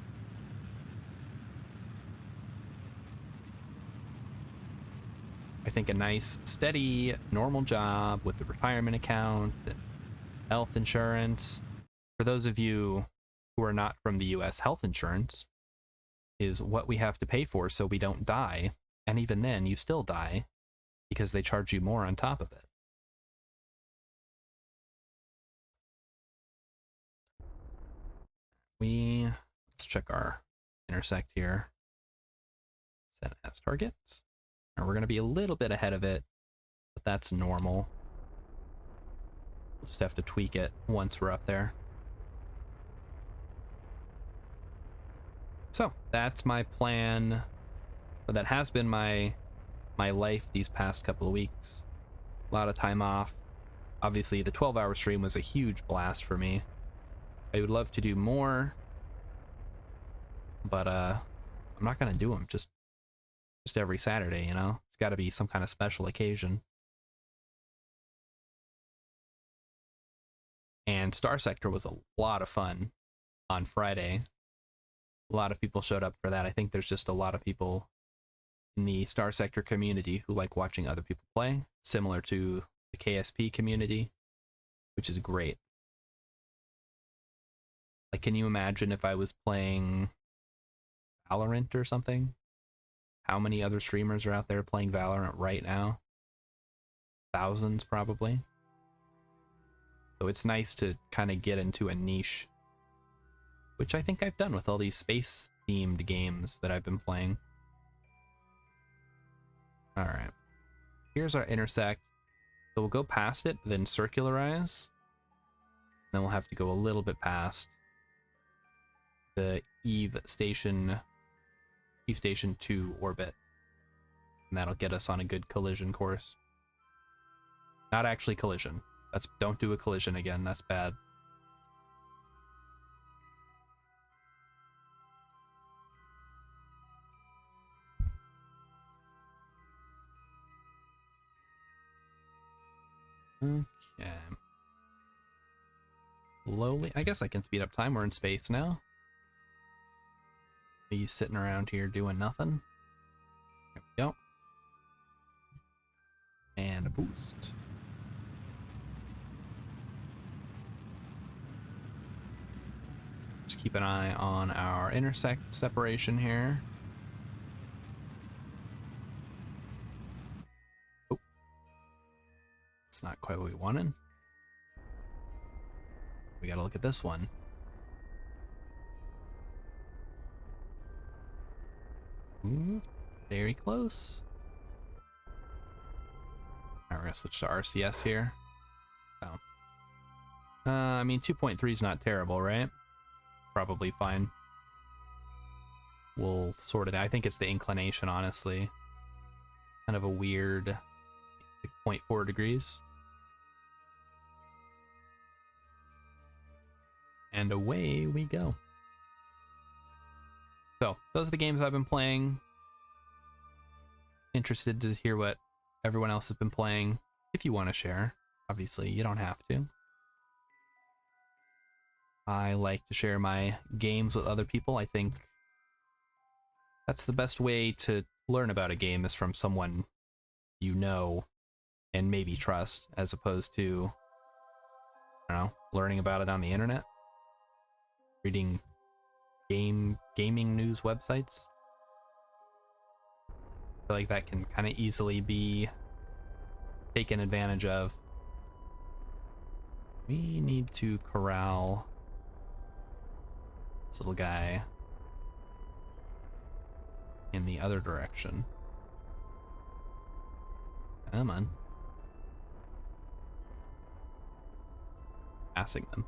Speaker 1: I think a nice, steady, normal job with a retirement account, Health insurance. For those of you who are not from the US, health insurance is what we have to pay for so we don't die. And even then, you still die because they charge you more on top of it. Let's check our intersect here. Set as target. And we're going to be a little bit ahead of it, but that's normal. We'll just have to tweak it once we're up there. So that's my plan. But that has been my life these past couple of weeks. A lot of time off. Obviously, the 12-hour stream was a huge blast for me. I would love to do more, but I'm not gonna do them just every Saturday, you know? It's got to be some kind of special occasion. And Star Sector was a lot of fun on Friday. A lot of people showed up for that. I think there's just a lot of people in the Star Sector community who like watching other people play, similar to the KSP community, which is great. Like, can you imagine if I was playing Valorant or something? How many other streamers are out there playing Valorant right now? Thousands, probably. So it's nice to kind of get into a niche, which I think I've done with all these space-themed games that I've been playing. All right, here's our intersect. So we'll go past it, then circularize. Then we'll have to go a little bit past the Eve Station 2 orbit. And that'll get us on a good collision course. Not actually collision. Don't do a collision again, that's bad. Okay. Slowly. I guess I can speed up time. We're in space now. Are you sitting around here doing nothing? There we go. And a boost. Just keep an eye on our intersect separation here. Oh. It's not quite what we wanted. We gotta look at this one. Ooh, very close. Alright, we're gonna switch to RCS here. So, I mean, 2.3 is not terrible, right? Probably fine. We'll sort it out. I think it's the inclination, honestly. Kind of a weird, like 0.4 degrees. And away we go. So, those are the games I've been playing. Interested to hear what everyone else has been playing. If you want to share, obviously, you don't have to. I like to share my games with other people. I think that's the best way to learn about a game, is from someone you know and maybe trust, as opposed to, I don't know, learning about it on the internet. Reading gaming news websites. I feel like that can kind of easily be taken advantage of. We need to corral this little guy in the other direction. Come on. Passing them.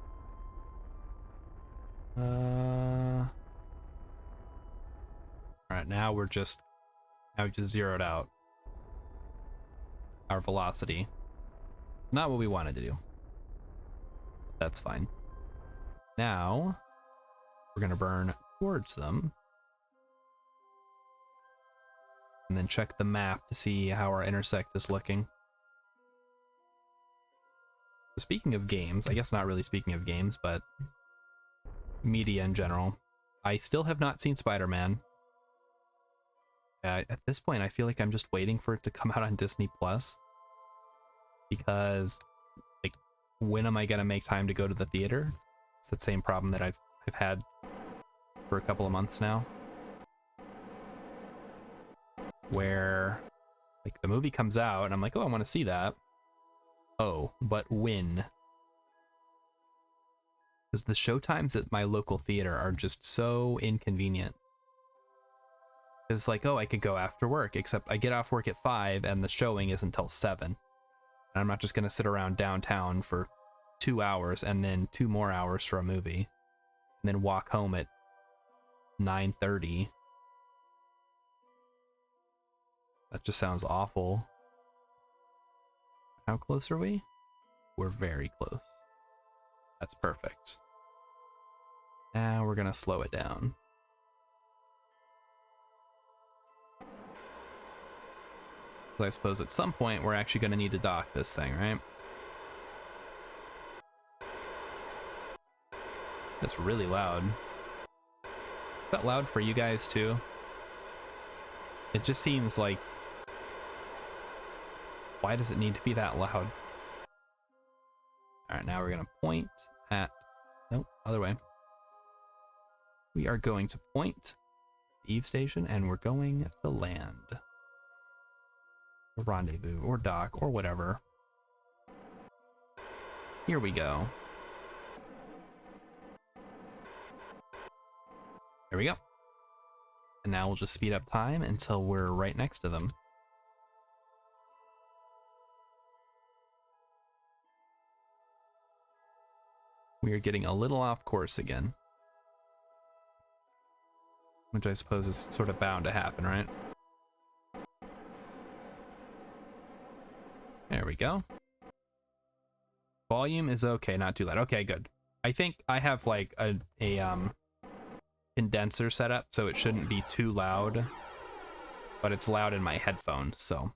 Speaker 1: Alright, now we just zeroed out our velocity. Not what we wanted to do. That's fine. Now we're gonna burn towards them. And then check the map to see how our intersect is looking. Speaking of games, I guess not really speaking of games, but media in general, I still have not seen Spider-Man. At this point, I feel like I'm just waiting for it to come out on Disney Plus, because like when am I gonna make time to go to the theater? It's the same problem that I've had for a couple of months now, where like the movie comes out and I'm like, oh, I want to see that. Oh, but when? Because the show times at my local theater are just so inconvenient. It's like, oh, I could go after work, except I get off work at 5 and the showing is until 7. And I'm not just going to sit around downtown for 2 hours and then 2 more hours for a movie and then walk home at 9:30. That just sounds awful. How close are we? We're very close. That's perfect. Now we're going to slow it down. So I suppose at some point we're actually going to need to dock this thing, right? It's really loud. Is that loud for you guys too? It just seems like, why does it need to be that loud? All right, now we're going to point at, nope, other way. We are going to point Eve Station and we're going to land. Or rendezvous or dock or whatever. Here we go. There we go. And now we'll just speed up time until we're right next to them. We are getting a little off course again. Which I suppose is sort of bound to happen, right? There we go. Volume is okay, not too loud. Okay, good. I think I have like a condenser set up, so it shouldn't be too loud, but it's loud in my headphones, so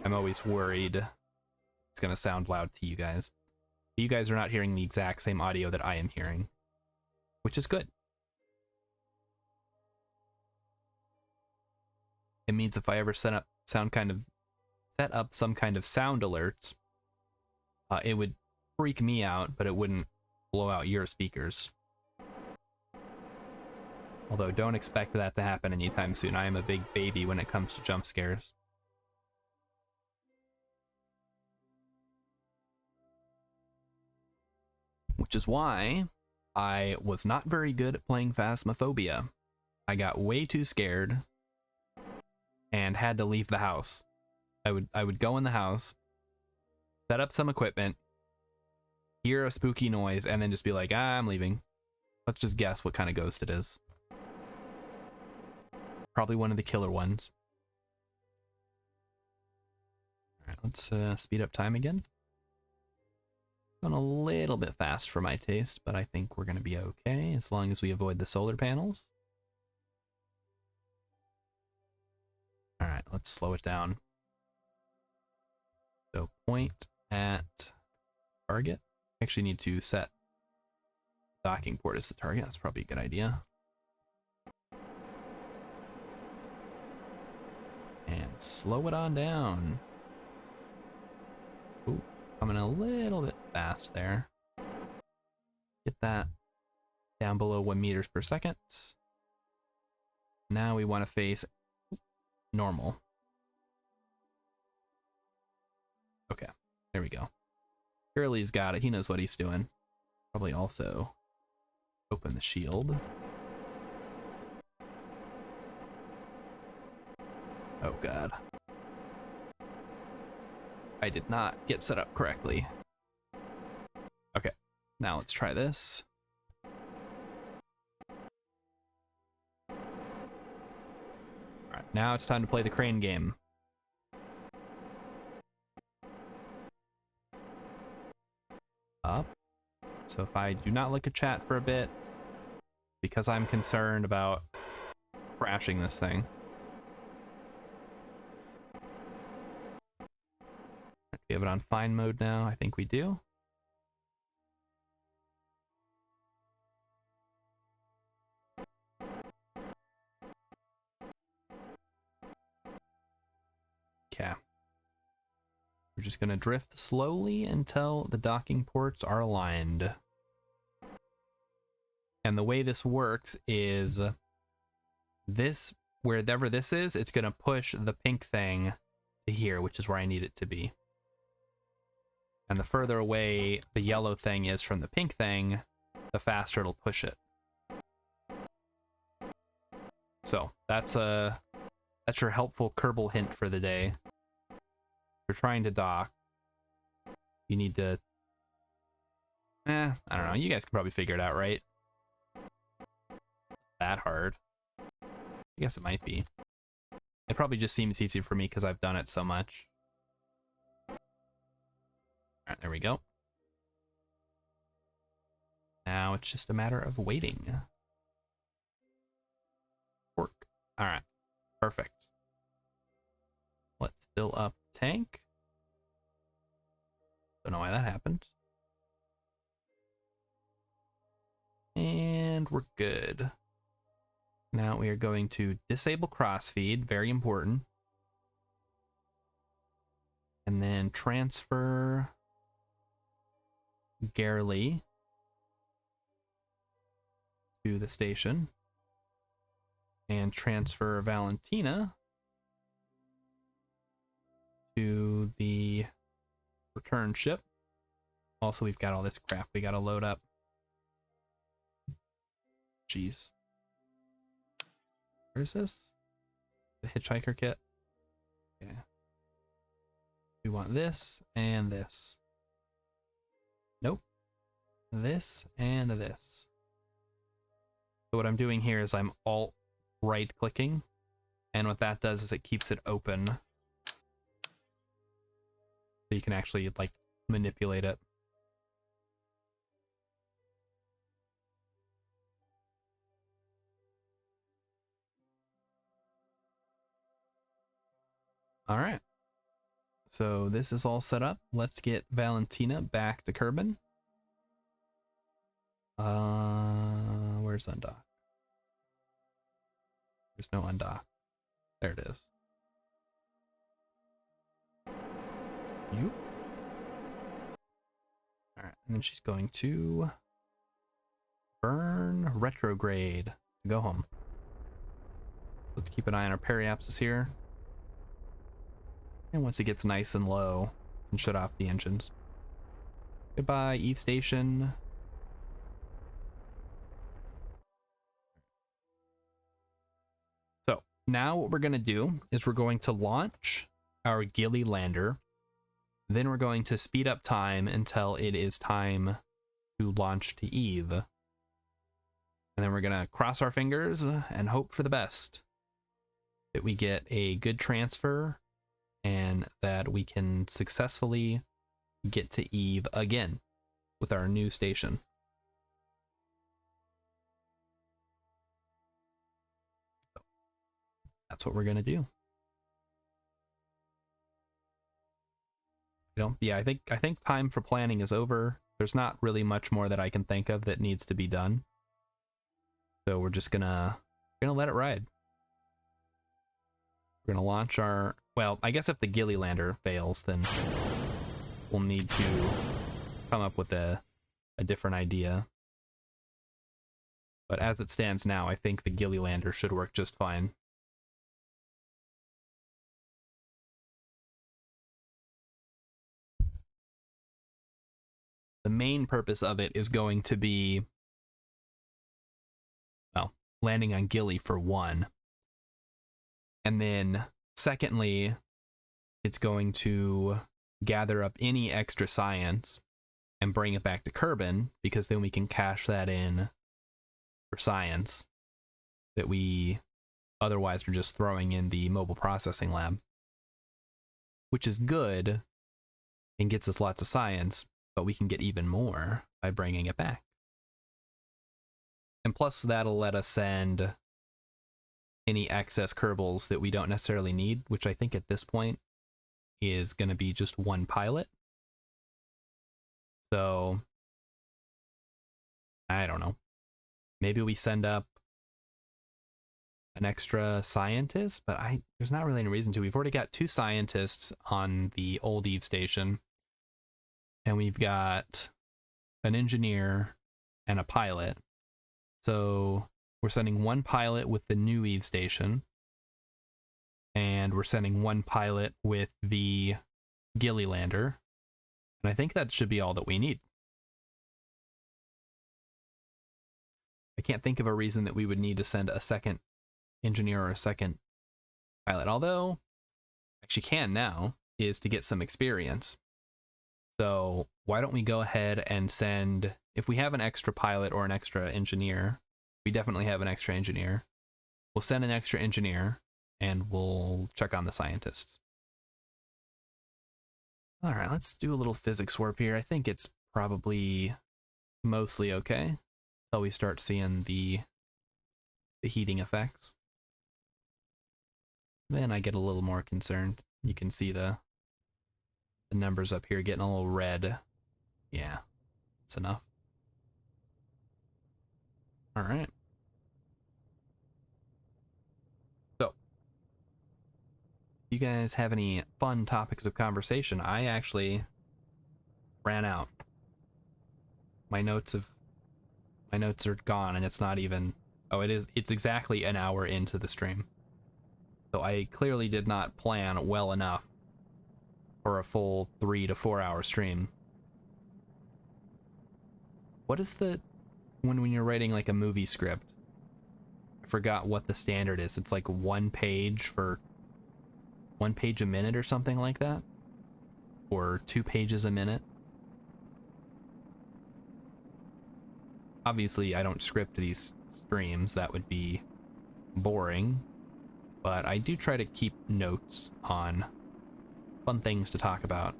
Speaker 1: I'm always worried it's gonna sound loud to you guys. You guys are not hearing the exact same audio that I am hearing, which is good. It means if I ever set up some kind of sound alerts, it would freak me out, but it wouldn't blow out your speakers. Although don't expect that to happen anytime soon. I am a big baby when it comes to jump scares. Which is why I was not very good at playing Phasmophobia. I got way too scared and had to leave the house. I would go in the house, set up some equipment, hear a spooky noise, and then just be like, I'm leaving. Let's just guess what kind of ghost it is. Probably one of the killer ones. All right, let's speed up time again. Going a little bit fast for my taste, but I think we're going to be okay as long as we avoid the solar panels. All right, let's slow it down. So point at target. Actually need to set docking port as the target. That's probably a good idea. And slow it on down. Ooh, coming a little bit fast there. Get that down below 1 meters per second. Now we want to face normal. Okay, there we go. Curly's got it. He knows what he's doing. Probably also open the shield. Oh god. I did not get set up correctly. Okay, now let's try this. Alright, now it's time to play the crane game. Up. So if I do not look at chat for a bit, because I'm concerned about crashing this thing. We have it on fine mode now. I think we do. Okay. We're just going to drift slowly until the docking ports are aligned. And the way this works is this, wherever this is, it's going to push the pink thing to here, which is where I need it to be. And the further away the yellow thing is from the pink thing, the faster it'll push it. So that's your helpful Kerbal hint for the day. If you're trying to dock, you need to, I don't know, you guys can probably figure it out, right? That hard. I guess it might be. It probably just seems easier for me because I've done it so much. Alright, there we go. Now it's just a matter of waiting. Work. Alright, perfect. Let's fill up the tank. Don't know why that happened. And we're good. Now we are going to disable crossfeed, very important. And then transfer Kerbal to the station. And transfer Valentina to the return ship. Also, we've got all this crap we gotta load up. Jeez. Where is this? The hitchhiker kit? Yeah. We want this and this. Nope. This and this. So what I'm doing here is I'm alt right clicking, and what that does is it keeps it open. So you can actually like manipulate it. All right. So this is all set up. Let's get Valentina back to Kerbal. Where's undock? There's no undock. There it is. You. All right, and then she's going to burn retrograde. Go home. Let's keep an eye on our periapsis here. And once it gets nice and low, we can shut off the engines. Goodbye, Eve Station. So now what we're going to do is we're going to launch our Gilly lander. Then we're going to speed up time until it is time to launch to Eve. And then we're going to cross our fingers and hope for the best. That we get a good transfer and that we can successfully get to Eve again with our new station. So that's what we're going to do. I think time for planning is over. There's not really much more that I can think of that needs to be done. So we're just gonna let it ride. We're gonna launch our, well, I guess if the Gilly lander fails, then we'll need to come up with a different idea. But as it stands now, I think the Gilly lander should work just fine. The main purpose of it is going to be, well, landing on Gilly for one. And then secondly, it's going to gather up any extra science and bring it back to Kerbal, because then we can cash that in for science that we otherwise are just throwing in the mobile processing lab, which is good and gets us lots of science, but we can get even more by bringing it back. And plus that'll let us send any excess Kerbals that we don't necessarily need, which I think at this point is going to be just one pilot. So I don't know. Maybe we send up an extra scientist, but there's not really any reason to. We've already got 2 scientists on the old Eve station, and we've got an engineer and a pilot. So we're sending 1 pilot with the new Eve station, and we're sending 1 pilot with the Gilly lander, and I think that should be all that we need. I can't think of a reason that we would need to send a second engineer or a second pilot, although actually can now, is to get some experience. So why don't we go ahead and send, if we have an extra pilot or an extra engineer, we definitely have an extra engineer, we'll send an extra engineer and we'll check on the scientists. All right, let's do a little physics warp here. I think it's probably mostly okay until we start seeing the heating effects. Then I get a little more concerned. You can see the numbers up here getting a little red. Yeah, that's enough. All right. So, you guys have any fun topics of conversation? I actually ran out. My notes are gone, and it's not even, it's exactly an hour into the stream. So I clearly did not plan well enough for a full 3 to 4 hour stream. What is when you're writing like a movie script? I forgot what the standard is. It's like 1 page a minute or something like that? Or 2 pages a minute? Obviously, I don't script these streams. That would be boring. But I do try to keep notes on fun things to talk about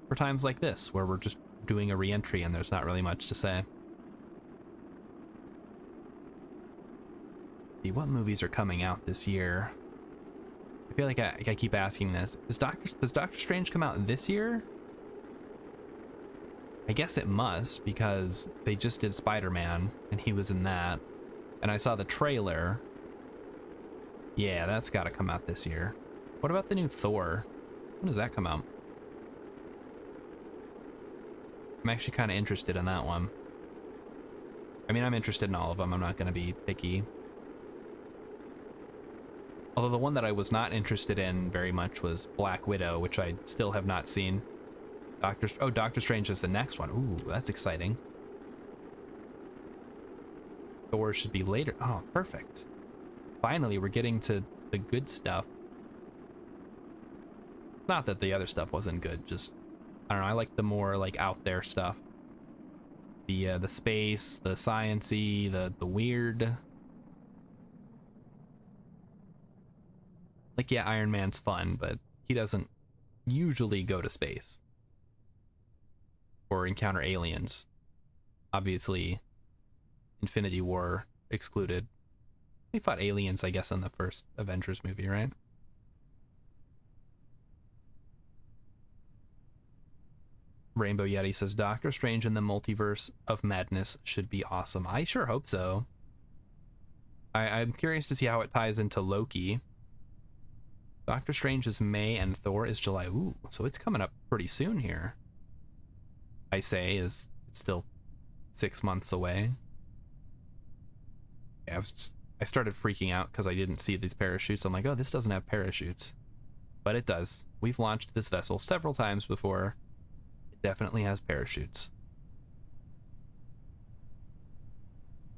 Speaker 1: for times like this, where we're just doing a re-entry and there's not really much to say. Let's see, what movies are coming out this year? I feel like I keep asking this. Does Doctor Strange come out this year? I guess it must, because they just did Spider-Man, and he was in that. And I saw the trailer. Yeah, that's got to come out this year. What about the new Thor? When does that come out? I'm actually kind of interested in that one. I mean, I'm interested in all of them. I'm not going to be picky. Although the one that I was not interested in very much was Black Widow, which I still have not seen. Doctor Strange is the next one. Ooh, that's exciting. Thor should be later. Oh, perfect. Finally, we're getting to the good stuff. Not that the other stuff wasn't good, just, I don't know, I like the more like out there stuff. The space, the science-y, the weird. Like, yeah, Iron Man's fun, but he doesn't usually go to space or encounter aliens. Obviously, Infinity War excluded. They fought aliens, I guess, in the first Avengers movie, right? Rainbow Yeti says, Doctor Strange in the Multiverse of Madness should be awesome. I sure hope so. I'm curious to see how it ties into Loki. Doctor Strange is May and Thor is July. Ooh, so it's coming up pretty soon here. I say, it's still 6 months away. Yeah, I started freaking out because I didn't see these parachutes. I'm like, oh, this doesn't have parachutes. But it does. We've launched this vessel several times before. It definitely has parachutes.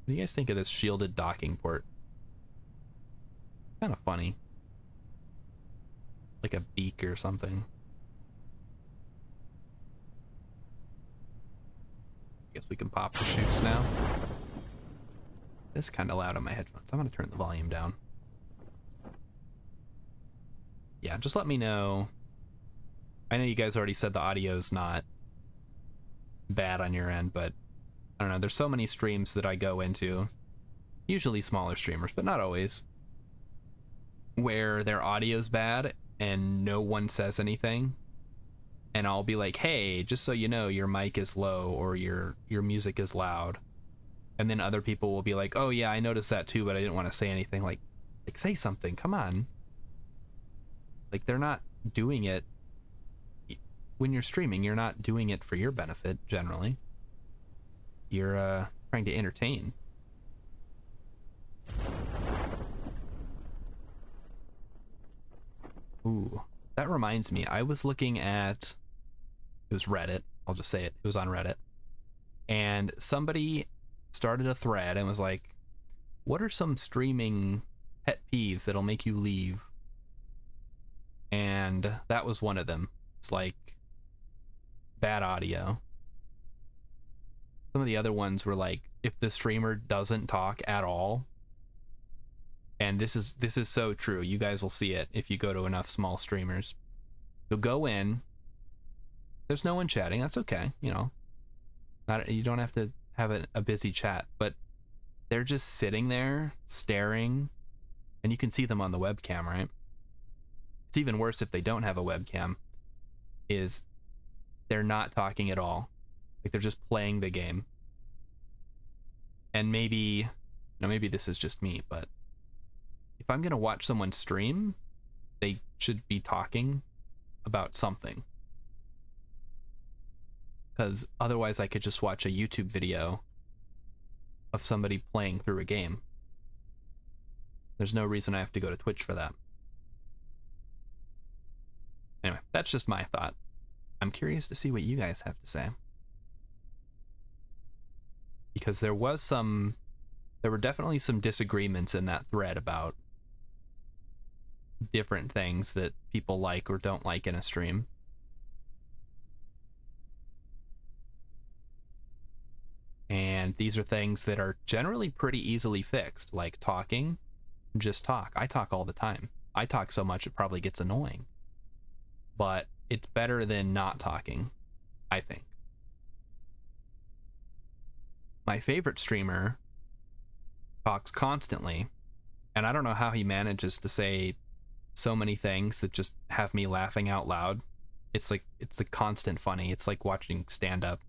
Speaker 1: What do you guys think of this shielded docking port? Kind of funny. Like a beak or something. Guess we can pop the chutes now. This kind of loud on my headphones. I'm going to turn the volume down. Yeah, just let me know. I know you guys already said the audio's not bad on your end, but I don't know. There's so many streams that I go into, usually smaller streamers, but not always, where their audio's bad and no one says anything. And I'll be like, hey, just so you know, your mic is low or your music is loud. And then other people will be like, oh yeah, I noticed that too, but I didn't want to say anything. Like, Like, say something, come on. Like, they're not doing it. When you're streaming, you're not doing it for your benefit, generally. You're trying to entertain. Ooh, that reminds me. I was looking at, it was Reddit. I'll just say it. It was on Reddit. And somebody started a thread and was like, what are some streaming pet peeves that'll make you leave? And that was one of them. It's like bad audio. Some of the other ones were like, if the streamer doesn't talk at all. And this is so true. You guys will see it if you go to enough small streamers. You'll go in. There's no one chatting. That's okay. You know, you don't have to have a busy chat, but they're just sitting there staring, and you can see them on the webcam, right? It's even worse if they don't have a webcam, is they're not talking at all. Like, they're just playing the game. And maybe this is just me, but if I'm gonna watch someone stream, they should be talking about something. Because otherwise I could just watch a YouTube video of somebody playing through a game. There's no reason I have to go to Twitch for that. Anyway, that's just my thought. I'm curious to see what you guys have to say. Because there were definitely some disagreements in that thread about different things that people like or don't like in a stream. And these are things that are generally pretty easily fixed, like talking. Just talk. I talk all the time. I talk so much it probably gets annoying. But it's better than not talking, I think. My favorite streamer talks constantly, and I don't know how he manages to say so many things that just have me laughing out loud. It's a constant funny. It's like watching stand-up.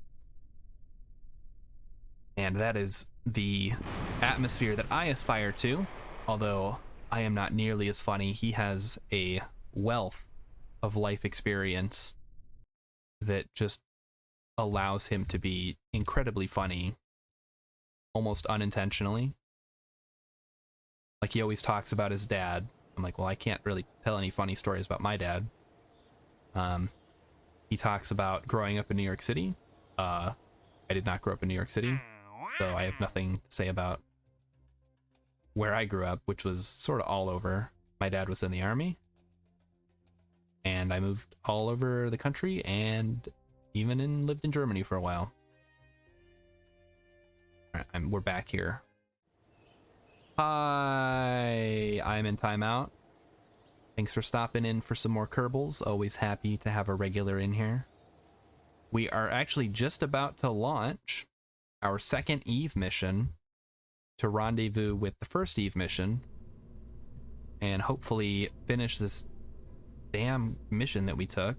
Speaker 1: And that is the atmosphere that I aspire to, although I am not nearly as funny. He has a wealth of life experience that just allows him to be incredibly funny, almost unintentionally. Like, he always talks about his dad. I'm like, well, I can't really tell any funny stories about my dad. He talks about growing up in New York City. I did not grow up in New York City, so I have nothing to say about where I grew up, which was sort of all over. My dad was in the army, and I moved all over the country, and even lived in Germany for a while. All right, we're back here. Hi, I'm in timeout. Thanks for stopping in for some more Kerbals. Always happy to have a regular in here. We are actually just about to launch our second Eve mission to rendezvous with the first Eve mission and hopefully finish this damn mission that we took,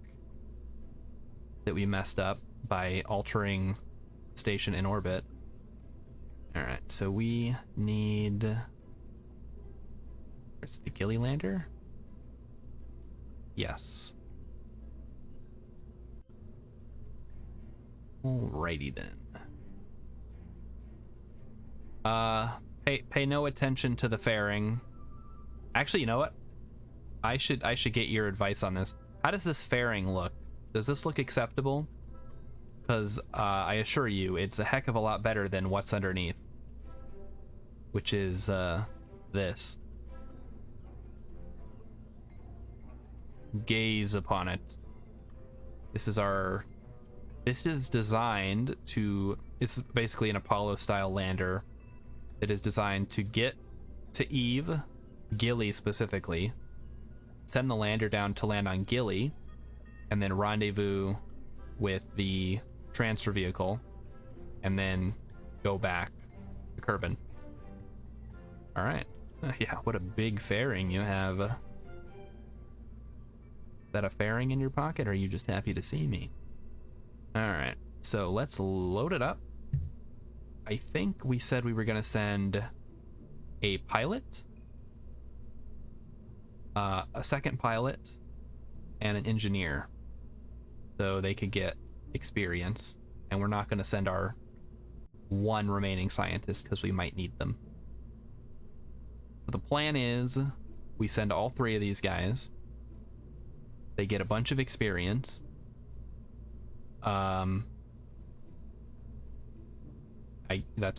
Speaker 1: that we messed up by altering station in orbit. Alright, so we need... Where's the Gilly lander? Yes. Alrighty then. Pay no attention to the fairing. Actually, you know what? I should get your advice on this. How does this fairing look? Does this look acceptable? Because I assure you, it's a heck of a lot better than what's underneath, which is this. Gaze upon it. This is designed to, it's basically an Apollo style lander that is designed to get to Eve, Gilly specifically, send the lander down to land on Gilly, and then rendezvous with the transfer vehicle, and then go back to Kerbal. All right. Yeah, what a big fairing you have. Is that a fairing in your pocket, or are you just happy to see me? All right, so let's load it up. I think we said we were gonna send a pilot a second pilot, and an engineer, so they could get experience. And we're not going to send our one remaining scientist because we might need them. So the plan is we send all 3 of these guys. They get a bunch of experience. That's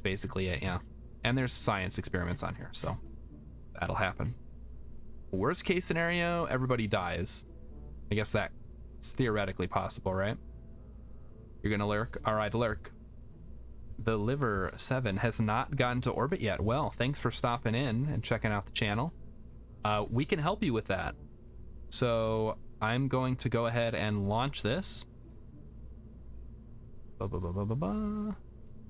Speaker 1: basically it, yeah. And there's science experiments on here, so that'll happen. Worst case scenario, everybody dies. I guess that's theoretically possible, right? You're gonna lurk? All right, lurk. The Liver 7 has not gotten to orbit yet. Well, thanks for stopping in and checking out the channel. We can help you with that. So I'm going to go ahead and launch this.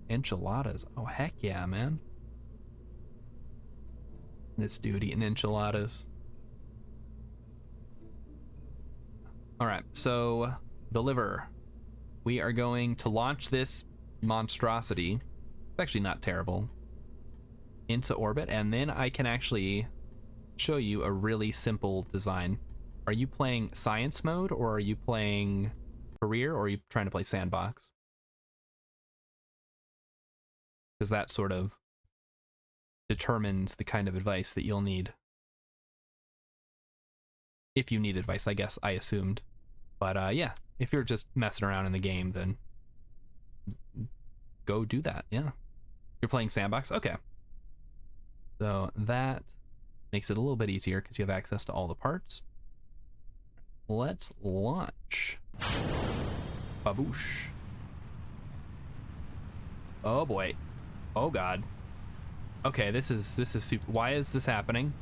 Speaker 1: Enchiladas. Oh, heck yeah, man. This dude eating enchiladas. All right, so the Liver. We are going to launch this monstrosity. It's actually not terrible. Into orbit, and then I can actually show you a really simple design. Are you playing science mode, or are you playing career, or are you trying to play sandbox? Because that sort of determines the kind of advice that you'll need. If you need advice, I guess, I assumed. But yeah, if you're just messing around in the game, then go do that, yeah. You're playing sandbox? Okay. So that makes it a little bit easier because you have access to all the parts. Let's launch. Baboosh. Oh boy. Oh god. Okay, this is super. Why is this happening?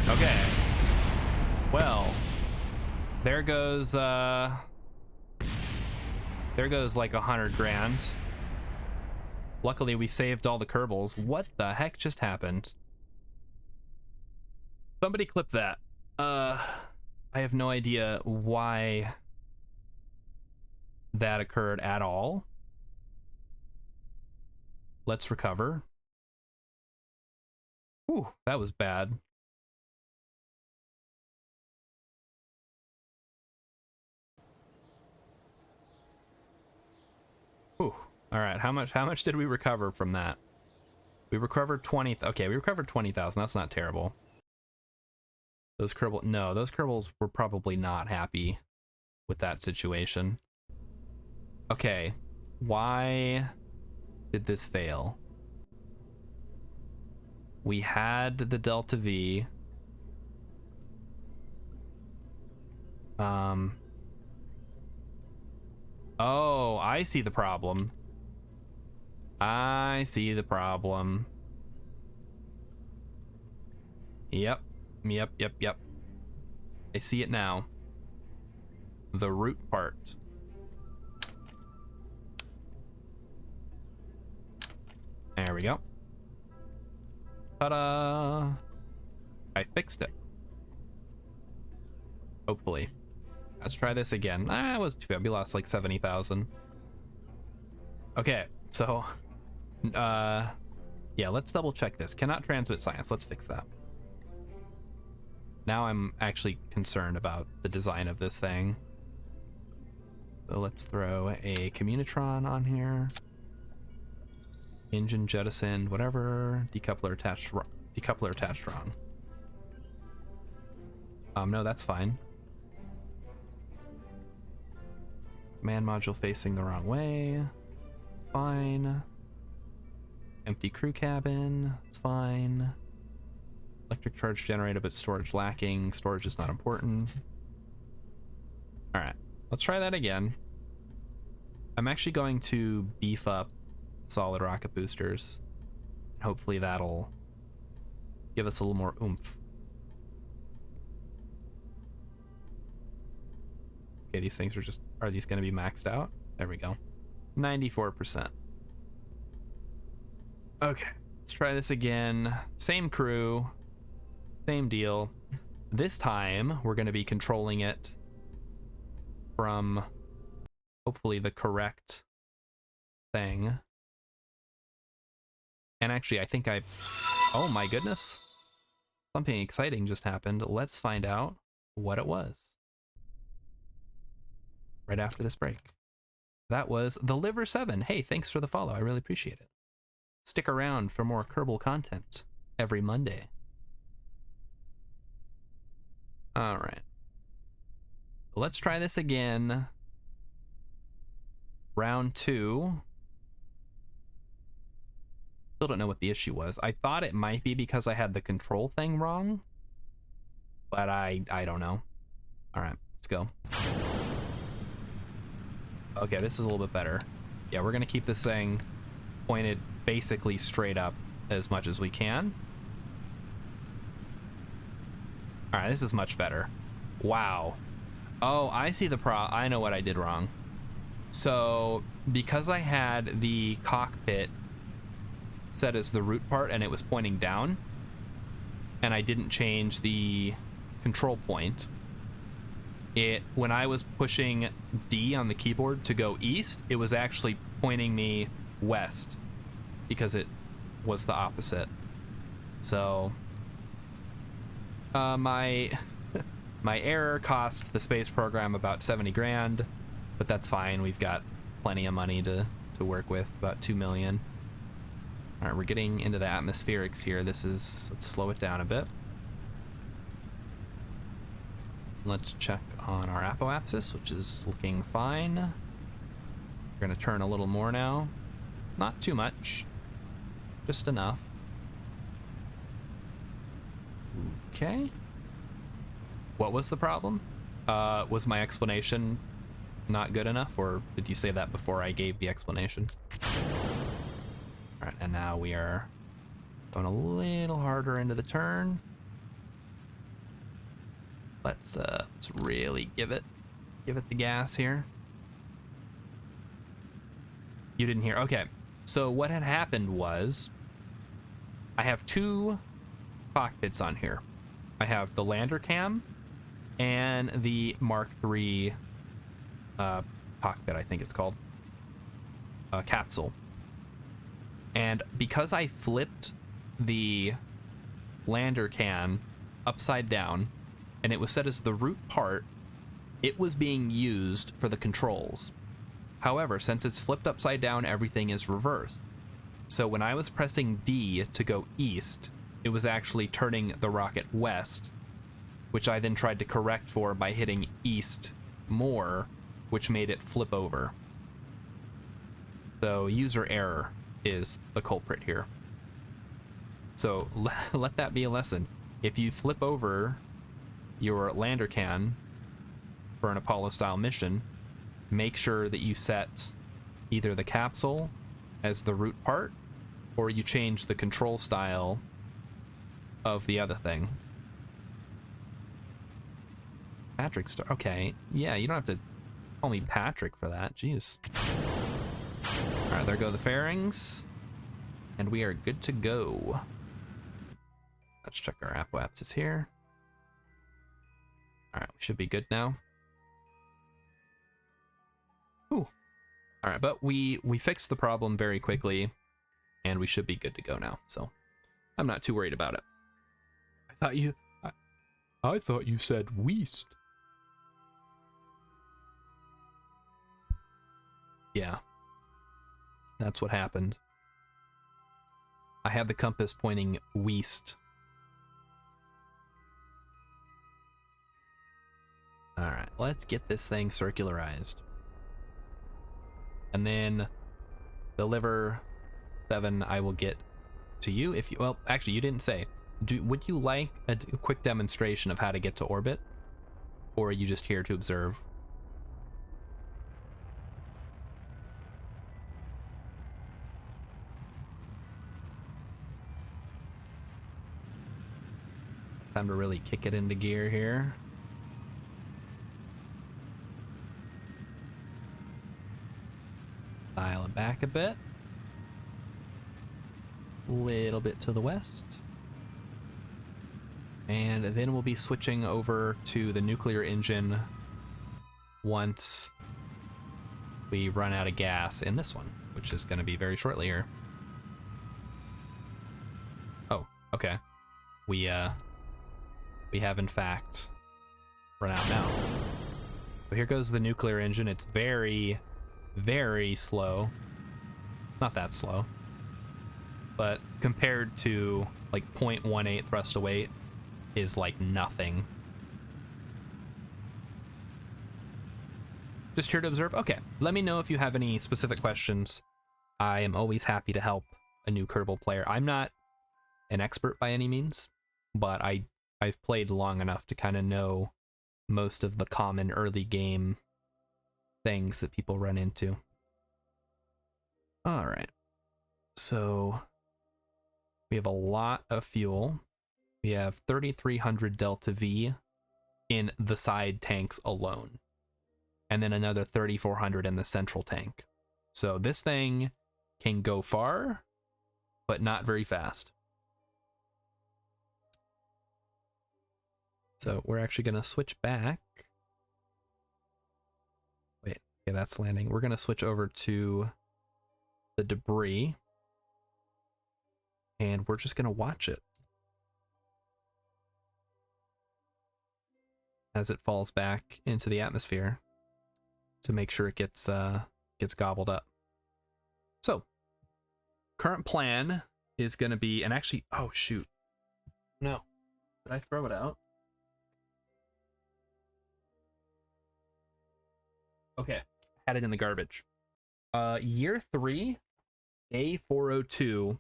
Speaker 1: Okay. Well, there goes like 100 grand. Luckily we saved all the Kerbals. What the heck just happened? Somebody clip that. I have no idea why that occurred at all. Let's recover. Whew, that was bad. Whew. All right, how much did we recover from that? We recovered 20. Okay, we recovered 20,000. That's not terrible. Those Kerbals were probably not happy with that situation. Okay, why did this fail? We had the Delta V. Oh, I see the problem. I see the problem. Yep. I see it now. The root part. There we go. Ta-da! I fixed it. Hopefully. Let's try this again. It was too bad. We lost like 70,000. Okay, so yeah, let's double check this. Cannot transmit science. Let's fix that. Now I'm actually concerned about the design of this thing. So let's throw a communitron on here. Engine jettisoned, whatever. Decoupler attached wrong. No, that's fine. Command module facing the wrong way. Fine. Empty crew cabin. It's fine. Electric charge generated, but storage lacking. Storage is not important. All right, let's try that again. I'm actually going to beef up solid rocket boosters. Hopefully that'll give us a little more oomph. Okay, these things are these going to be maxed out? There we go. 94%. Okay, let's try this again. Same crew, same deal. This time we're going to be controlling it from hopefully the correct thing. And actually, I think oh my goodness. Something exciting just happened. Let's find out what it was. Right after this break. That was the Liver 7. Hey, thanks for the follow. I really appreciate it. Stick around for more Kerbal content every Monday. All right. Let's try this again. Round 2. Still don't know what the issue was. I thought it might be because I had the control thing wrong, but I don't know. All right, let's go. Okay, this is a little bit better. Yeah, we're gonna keep this thing pointed basically straight up as much as we can. All right, this is much better. Wow. Oh, I see the I know what I did wrong. So because I had the cockpit set as the root part and it was pointing down, and I didn't change the control point, when I was pushing D on the keyboard to go east, it was actually pointing me west because it was the opposite. So my error cost the space program about 70 grand, but that's fine. We've got plenty of money to work with, about 2 million. All right, we're getting into the atmospherics here. Let's slow it down a bit. Let's check on our apoapsis, which is looking fine. We're gonna turn a little more now. Not too much, just enough. Okay. What was the problem? Was my explanation not good enough, or did you say that before I gave the explanation? All right, and now we are going a little harder into the turn. Let's really give it the gas here. You didn't hear? Okay. So what had happened was I have 2 cockpits on here. I have the lander cam and the Mark III cockpit, I think it's called, capsule. And because I flipped the lander cam upside down and it was set as the root part, it was being used for the controls. However, since it's flipped upside down, everything is reversed. So when I was pressing D to go east, it was actually turning the rocket west, which I then tried to correct for by hitting east more, which made it flip over. So user error is the culprit here. So let that be a lesson. If you flip over your lander can for an Apollo style mission, make sure that you set either the capsule as the root part or you change the control style of the other thing. Patrick Star. Okay. Yeah, you don't have to call me Patrick for that. Jeez. All right, there go the fairings. And we are good to go. Let's check our apoapsis here. All right, we should be good now. Ooh. All right, but we fixed the problem very quickly, and we should be good to go now. So I'm not too worried about it. I thought you said Weast. Yeah, that's what happened. I had the compass pointing Weast. All right, let's get this thing circularized. And then the Liver 7 I will get to you if you, well, actually you didn't say. Would you like a quick demonstration of how to get to orbit? Or are you just here to observe? Time to really kick it into gear here. Dial it back a bit. Little bit to the west. And then we'll be switching over to the nuclear engine once we run out of gas in this one, which is going to be very shortly here. Oh, okay. We have in fact run out now. So here goes the nuclear engine. It's very, very slow. Not that slow, but compared to like 0.18 thrust to weight is like nothing. Just here to observe? Okay, let me know if you have any specific questions. I am always happy to help a new Kerbal player. I'm not an expert by any means, but I've played long enough to kind of know most of the common early game things that people run into. All right, so we have a lot of fuel. We have 3,300 Delta V in the side tanks alone, and then another 3,400 in the central tank. So this thing can go far, but not very fast. So we're actually going to switch back. Wait, okay, that's landing. We're going to switch over to the debris, and we're just going to watch it as it falls back into the atmosphere to make sure it gets gobbled up. So current plan is going to be, and actually, oh shoot, no, did I throw it out? Okay, had it in the garbage. Year 3, day 402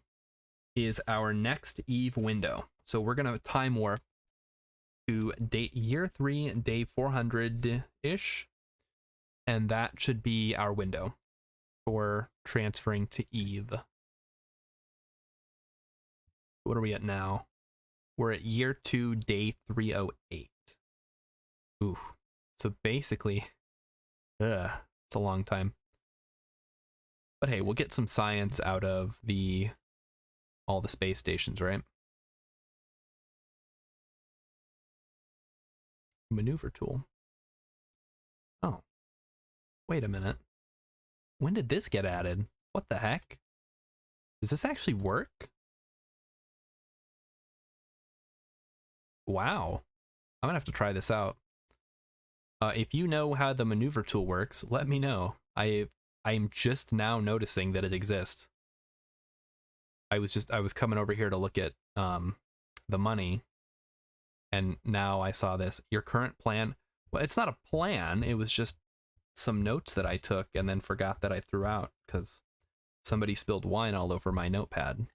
Speaker 1: is our next Eve window. So we're gonna time warp to year 3, day 400-ish, and that should be our window for transferring to Eve. What are we at now? We're at year 2, day 308. Ooh, so basically, it's a long time. But hey, we'll get some science out of all the space stations, right? Maneuver tool. Oh, wait a minute. When did this get added? What the heck? Does this actually work? Wow. I'm gonna have to try this out. If you know how the maneuver tool works, let me know. I'm just now noticing that it exists. I was coming over here to look at the money, and now I saw this. Your current plan. Well, it's not a plan. It was just some notes that I took and then forgot that I threw out because somebody spilled wine all over my notepad.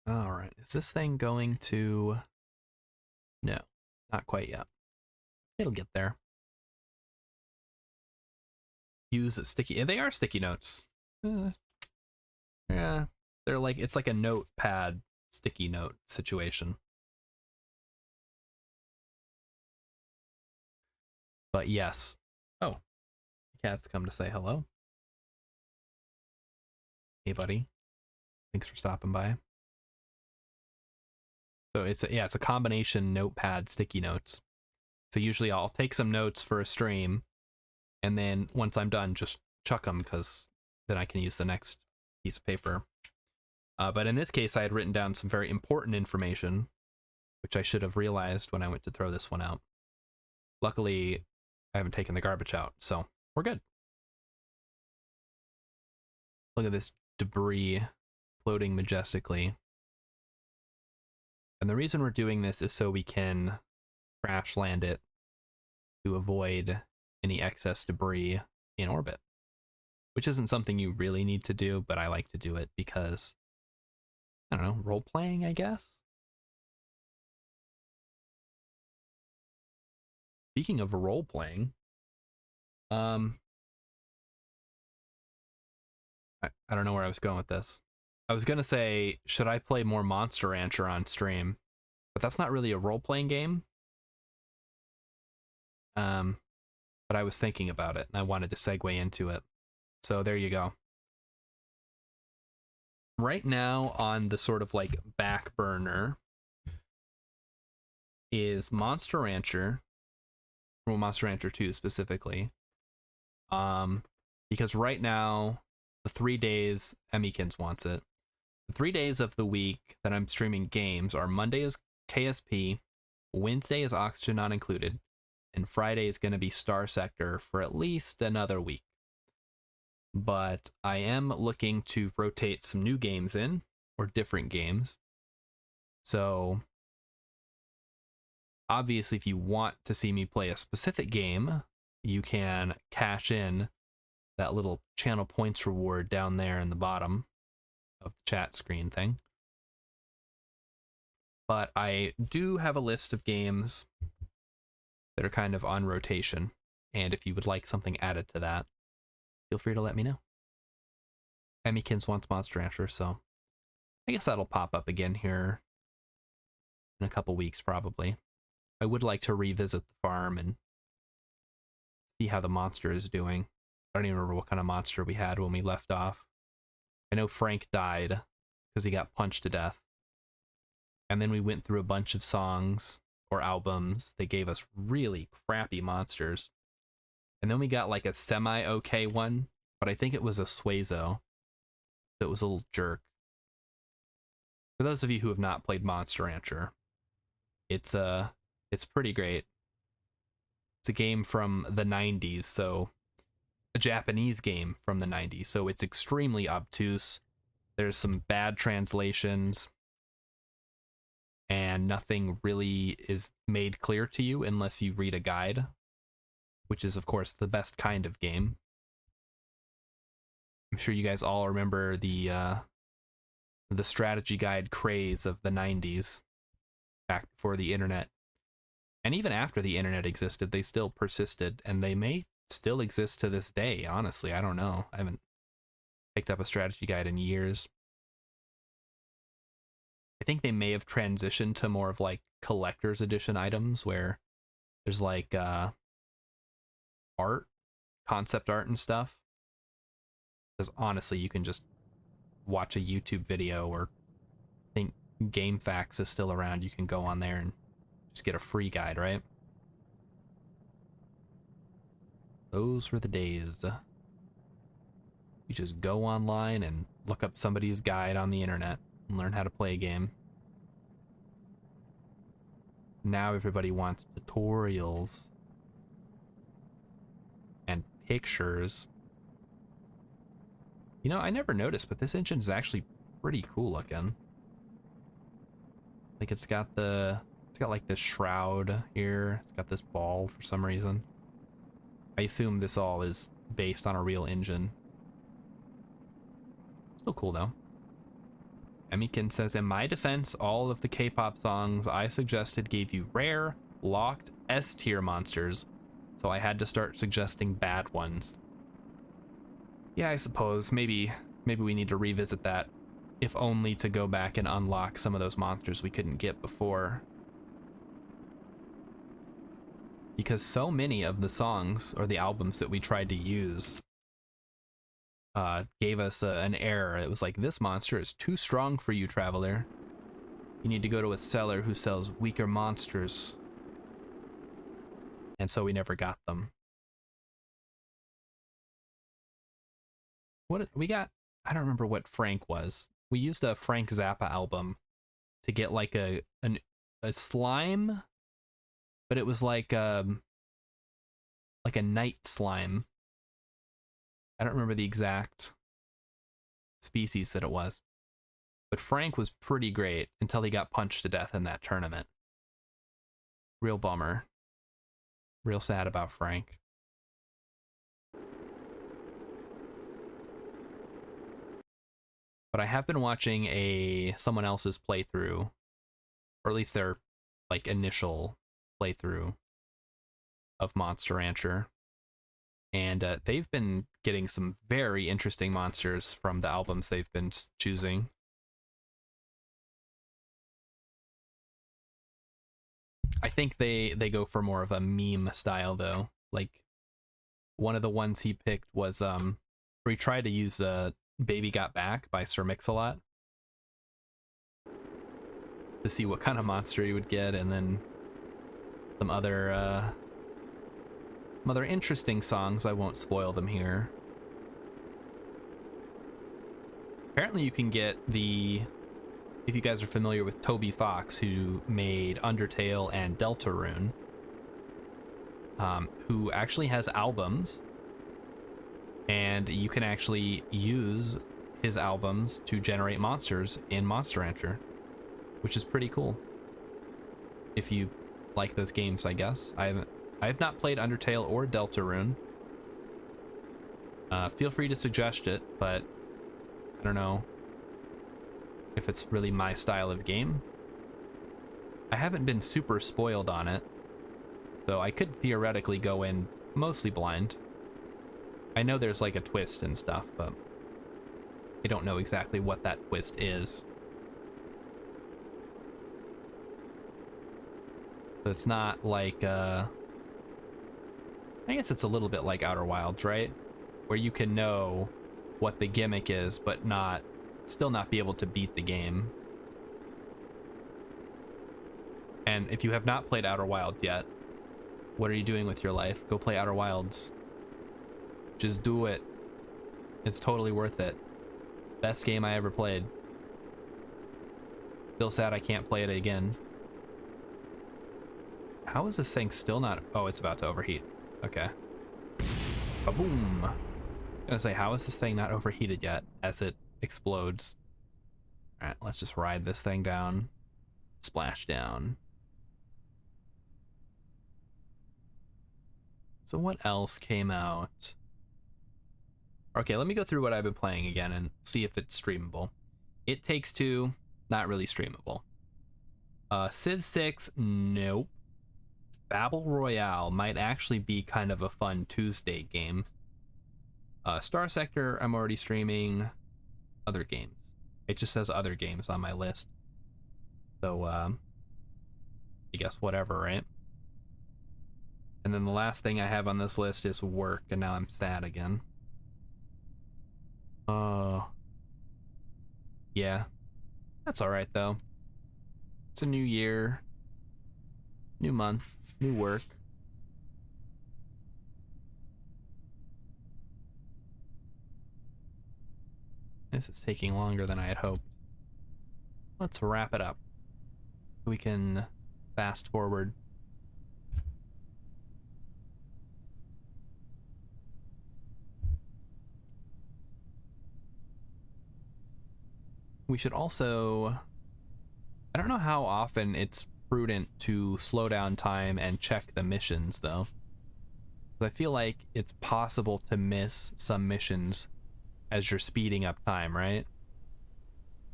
Speaker 1: All right, is this thing going to... No, not quite yet. It'll get there. Use sticky... They are sticky notes. Yeah, they're like... It's like a notepad sticky note situation. But yes. Oh, cat's come to say hello. Hey, buddy. Thanks for stopping by. So it's a combination notepad sticky notes. So usually I'll take some notes for a stream, and then once I'm done, just chuck them because then I can use the next piece of paper. But in this case, I had written down some very important information, which I should have realized when I went to throw this one out. Luckily, I haven't taken the garbage out, so we're good. Look at this debris floating majestically. And the reason we're doing this is so we can crash land it to avoid any excess debris in orbit, which isn't something you really need to do, but I like to do it because, I don't know, role-playing, I guess? Speaking of role-playing, I don't know where I was going with this. I was gonna say, should I play more Monster Rancher on stream? But that's not really a role-playing game. But I was thinking about it, and I wanted to segue into it. So there you go. right now on the sort of like back burner is Monster Rancher, well, Monster Rancher 2 specifically. Because right now, the 3 days Emmykins wants it. The 3 days of the week that I'm streaming games are Monday is KSP, Wednesday is Oxygen Not Included, and Friday is going to be Star Sector for at least another week. But I am looking to rotate some new games in, or different games. So, obviously, if you want to see me play a specific game, you can cash in that little channel points reward down there in the bottom of the chat screen thing. But I do have a list of games that are kind of on rotation, and if you would like something added to that, feel free to let me know. Emmykins wants Monster Rancher, so I guess that'll pop up again here in a couple weeks, probably. I would like to revisit the farm and see how the monster is doing. I don't even remember what kind of monster we had when we left off. I know Frank died because he got punched to death. And then we went through a bunch of songs or albums. They gave us really crappy monsters. And then we got like a semi-okay one, but I think it was a Suezo that was a little jerk. For those of you who have not played Monster Rancher, it's pretty great. It's a game from the 90s, so a Japanese game from the 90s, so it's extremely obtuse. There's some bad translations, and nothing really is made clear to you unless you read a guide, which is, of course, the best kind of game. I'm sure you guys all remember the strategy guide craze of the 90s, back before the internet. And even after the internet existed, they still persisted, and they may still exist to this day, honestly. I don't know. I haven't picked up a strategy guide in years. I think they may have transitioned to more of like collector's edition items where there's like art, concept art and stuff. Because honestly, you can just watch a YouTube video, or I think GameFAQs is still around. You can go on there and just get a free guide, right? Those were the days. You just go online and look up somebody's guide on the internet and learn how to play a game. Now everybody wants tutorials and pictures. You know, I never noticed, but this engine is actually pretty cool looking. Like it's got like this shroud here. It's got this ball for some reason. I assume this all is based on a real engine. Still cool though. Emmykin says, in my defense, all of the K-pop songs I suggested gave you rare, locked S-tier monsters, so I had to start suggesting bad ones. Yeah, I suppose maybe we need to revisit that, if only to go back and unlock some of those monsters we couldn't get before. Because so many of the songs or the albums that we tried to use gave us an error. It was like, this monster is too strong for you, traveler. You need to go to a seller who sells weaker monsters. And so we never got them. What we got? I don't remember what Frank was. We used a Frank Zappa album to get like a slime, but it was like a night slime. I don't remember the exact species that it was. But Frank was pretty great until he got punched to death in that tournament. Real bummer. Real sad about Frank. But I have been watching someone else's playthrough, or at least their like initial playthrough of Monster Rancher. And they've been getting some very interesting monsters from the albums they've been choosing. I think they go for more of a meme style though. Like one of the ones he picked was where he tried to use Baby Got Back by Sir Mix-a-Lot. to see what kind of monster you would get, and then some other interesting songs. I won't spoil them here. Apparently you can get the, if you guys are familiar with Toby Fox, who made Undertale and Deltarune, who actually has albums, and you can actually use his albums to generate monsters in Monster Rancher, which is pretty cool. If you like those games, I guess. I have not played Undertale or Deltarune. Feel free to suggest it, but I don't know if it's really my style of game. I haven't been super spoiled on it, so I could theoretically go in mostly blind. I know there's like a twist and stuff, but I don't know exactly what that twist is. So it's not like, I guess it's a little bit like Outer Wilds, right? Where you can know what the gimmick is, but still not be able to beat the game. And if you have not played Outer Wilds yet, what are you doing with your life? Go play Outer Wilds. Just do it. It's totally worth it. Best game I ever played. Still sad I can't play it again. How is this thing still not... Oh, it's about to overheat. Okay. Ba-boom. I'm gonna say, how is this thing not overheated yet as it explodes? All right, let's just ride this thing down. Splash down. So what else came out? Okay, let me go through what I've been playing again and see if it's streamable. It Takes Two, not really streamable. Civ 6, nope. Battle Royale might actually be kind of a fun Tuesday game. Star Sector, I'm already streaming. Other games. It just says other games on my list. So, I guess whatever, right? And then the last thing I have on this list is work, and now I'm sad again. Yeah. That's alright, though. It's a new year. New month. New work. This is taking longer than I had hoped. Let's wrap it up. We can fast forward. We should also... I don't know how often it's prudent to slow down time and check the missions, though. I feel like it's possible to miss some missions as you're speeding up time, right?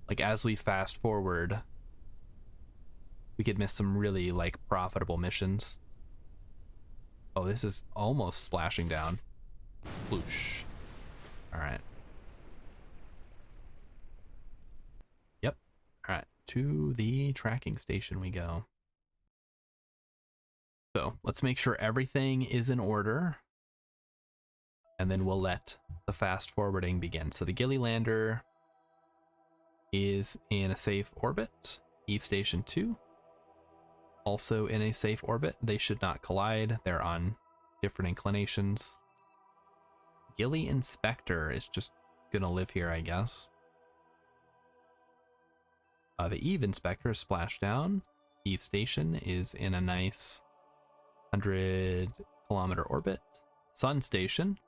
Speaker 1: Like, as we fast forward, we could miss some really, like, profitable missions. Oh, this is almost splashing down. Whoosh. Alright. Yep. Alright. To the tracking station we go. So, let's make sure everything is in order. And then we'll let the fast forwarding begin. So the Gilly Lander is in a safe orbit. Eve Station 2 also in a safe orbit. They should not collide. They're on different inclinations. Gilly Inspector is just gonna live here, I guess. The Eve Inspector is splashed down. Eve Station is in a nice 100-kilometer orbit. Sun Station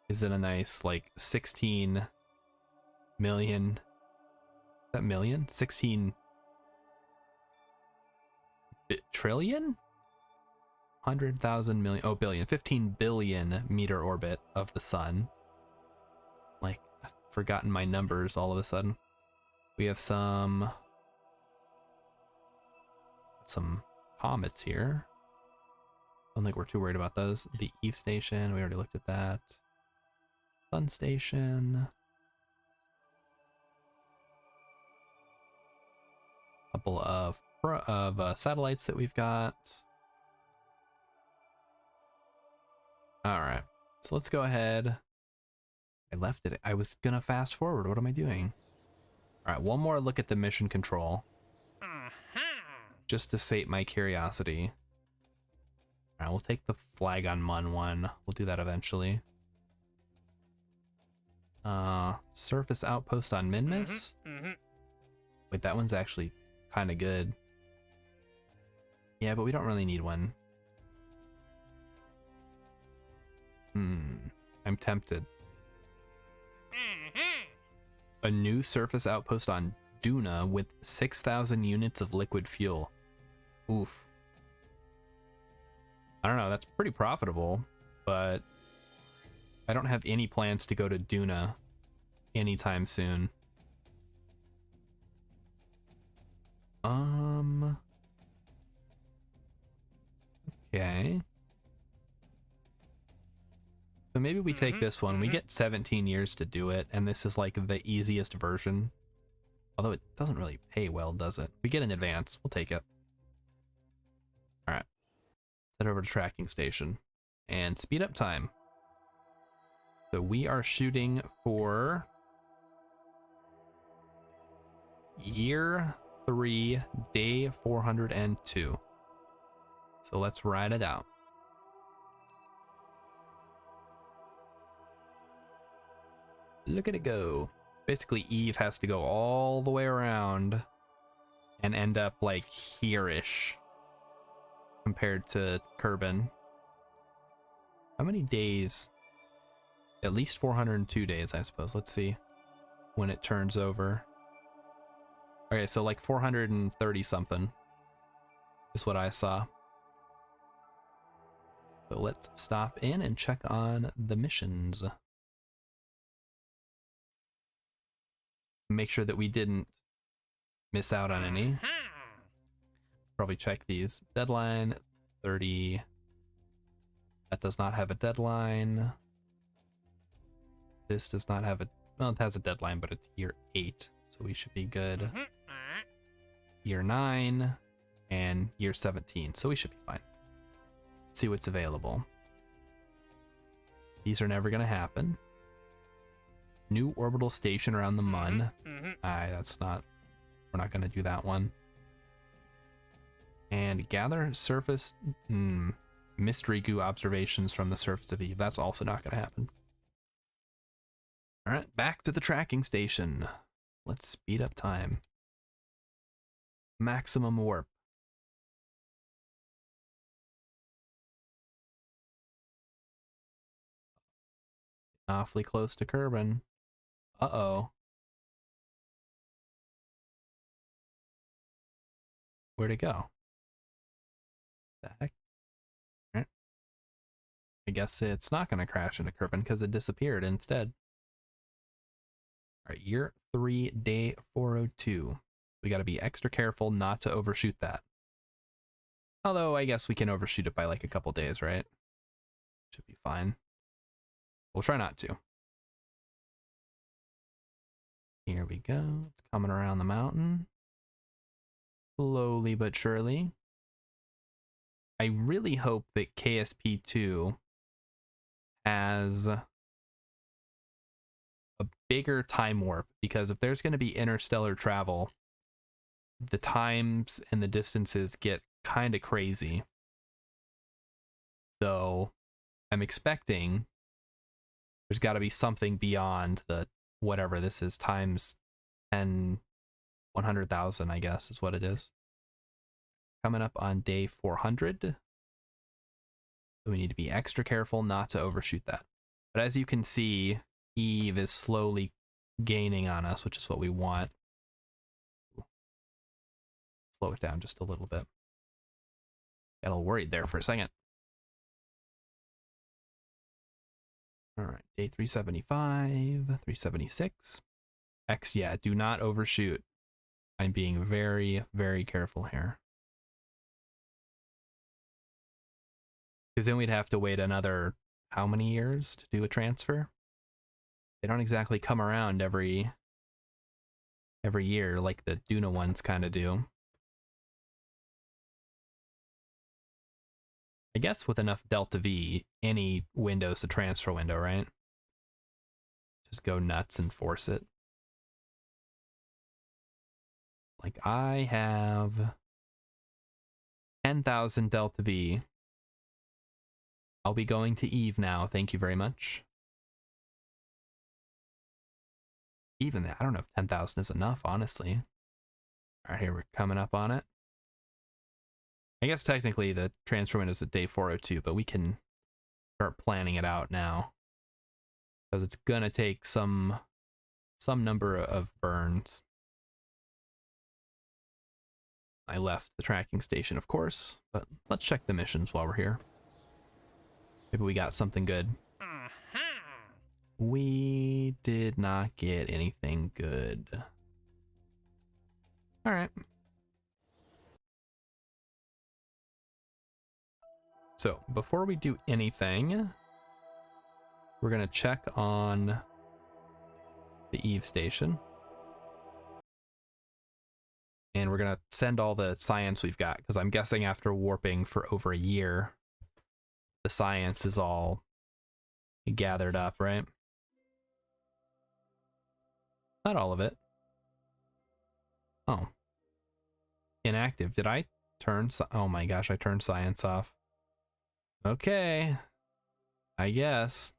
Speaker 1: is in a nice, like, 16 million... Is that million? 16 trillion? 100,000 million... Oh, billion. 15 billion meter orbit of the sun. Like, I've forgotten my numbers all of a sudden. We have some comets here. I don't think we're too worried about those. The Eve Station, we already looked at that. Sun Station. Couple of satellites that we've got. All right, so let's go ahead. I left it. I was gonna fast forward. What am I doing? All right, one more look at the mission control. just to sate my curiosity. All right, we'll take the flag on Mun one. We'll do that eventually. Surface outpost on Minmus. Wait, that one's actually kind of good. Yeah, but we don't really need one. I'm tempted. A new surface outpost on Duna with 6,000 units of liquid fuel. Oof. I don't know, that's pretty profitable, but I don't have any plans to go to Duna anytime soon. Okay. So maybe we take this one. We get 17 years to do it, and this is like the easiest version. Although it doesn't really pay well, does it? We get an advance. We'll take it. All right. Let's head over to tracking station and speed up time. So we are shooting for year 3, day 402. So let's ride it out. Look at it go. Basically, Eve has to go all the way around and end up like here-ish compared to Kerbin. How many days? At least 402 days, I suppose. Let's see when it turns over. Okay, so like 430 something is what I saw. So let's stop in and check on the missions. Make sure that we didn't miss out on any. Probably check these. Deadline 30. That does not have a deadline. This does not have a, well, it has a deadline, but it's year 8, so we should be good. Year 9 and year 17, so we should be fine. Let's see what's available. These are never gonna happen. New orbital station around the Mun. That's not, we're not gonna do that one. And gather surface mystery goo observations from the surface of Eve. That's also not gonna happen. All right, back to the tracking station. Let's speed up time. Maximum warp. Awfully close to Kerbin. Uh-oh. Where'd it go? The heck? All right. I guess it's not going to crash into Kerbin because it disappeared instead. All right, year 3, day 402. We got to be extra careful not to overshoot that. Although I guess we can overshoot it by like a couple days, right? Should be fine. We'll try not to. Here we go. It's coming around the mountain. Slowly but surely. I really hope that KSP2 has a bigger time warp, because if there's going to be interstellar travel, the times and the distances get kind of crazy. So I'm expecting there's got to be something beyond the whatever this is times 10, 100,000, I guess is what it is. Coming up on day 400. So we need to be extra careful not to overshoot that. But as you can see, Eve is slowly gaining on us, which is what we want. Slow it down just a little bit. Got a little worried there for a second. All right, day 375, 376. X, yeah, do not overshoot. I'm being very, very careful here. Because then we'd have to wait another, how many years to do a transfer? They don't exactly come around every year like the Duna ones kind of do. I guess with enough delta V, any window's a transfer window, right? Just go nuts and force it. Like I have 10,000 Delta V. I'll be going to Eve now. Thank you very much. Even that, I don't know if 10,000 is enough, honestly. All right, here we're coming up on it. I guess technically the transfer window is at day 402, but we can start planning it out now. Because it's gonna take some number of burns. I left the tracking station, of course, but let's check the missions while we're here. Maybe we got something good. We did not get anything good. All right. So before we do anything, we're gonna check on the Eve station. And we're gonna send all the science we've got, because I'm guessing after warping for over a year, the science is all gathered up, right? Not all of it. Oh. Inactive. Did I turn... Oh my gosh, I turned science off. Okay. I guess.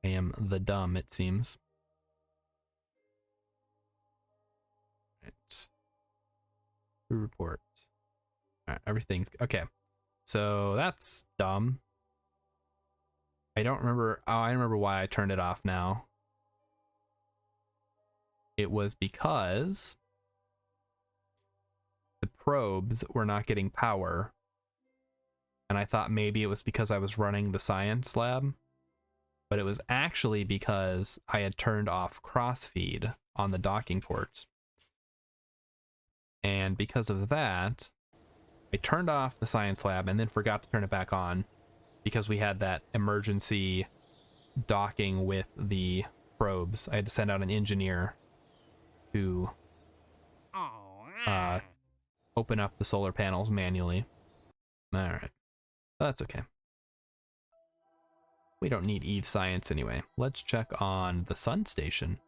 Speaker 1: I am the dumb, it seems. Right. Report. Alright, everything's... Okay. So that's dumb. I don't remember... Oh, I remember why I turned it off now. It was because the probes were not getting power. And I thought maybe it was because I was running the science lab. But it was actually because I had turned off crossfeed on the docking ports. And because of that, I turned off the science lab and then forgot to turn it back on because we had that emergency docking with the probes. I had to send out an engineer to open up the solar panels manually. All right, that's okay. We don't need Eve science anyway. Let's check on the sun station,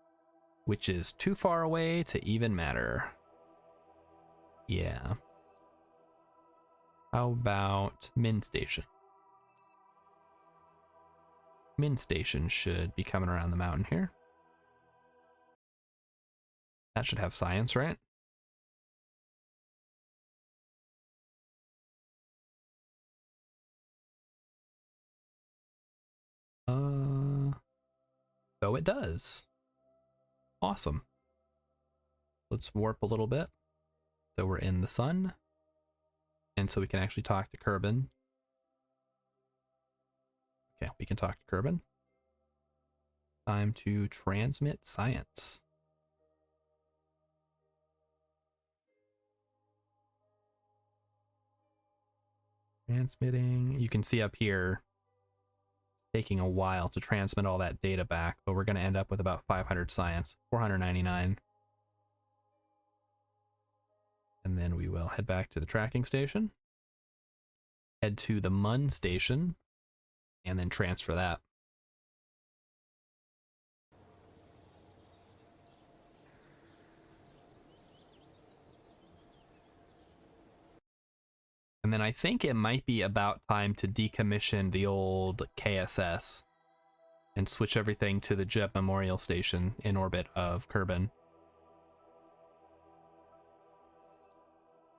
Speaker 1: which is too far away to even matter. Yeah. How about Min Station? Min Station should be coming around the mountain here. That should have science, right? So it does. Awesome. Let's warp a little bit. So we're in the sun. And so we can actually talk to Kerbal. Okay, we can talk to Kerbal. Time to transmit science. Transmitting. You can see up here, it's taking a while to transmit all that data back, but we're going to end up with about 500 science, 499. And then we will head back to the tracking station, head to the Mun station, and then transfer that. And then I think it might be about time to decommission the old KSS and switch everything to the Jet Memorial Station in orbit of Kerbal.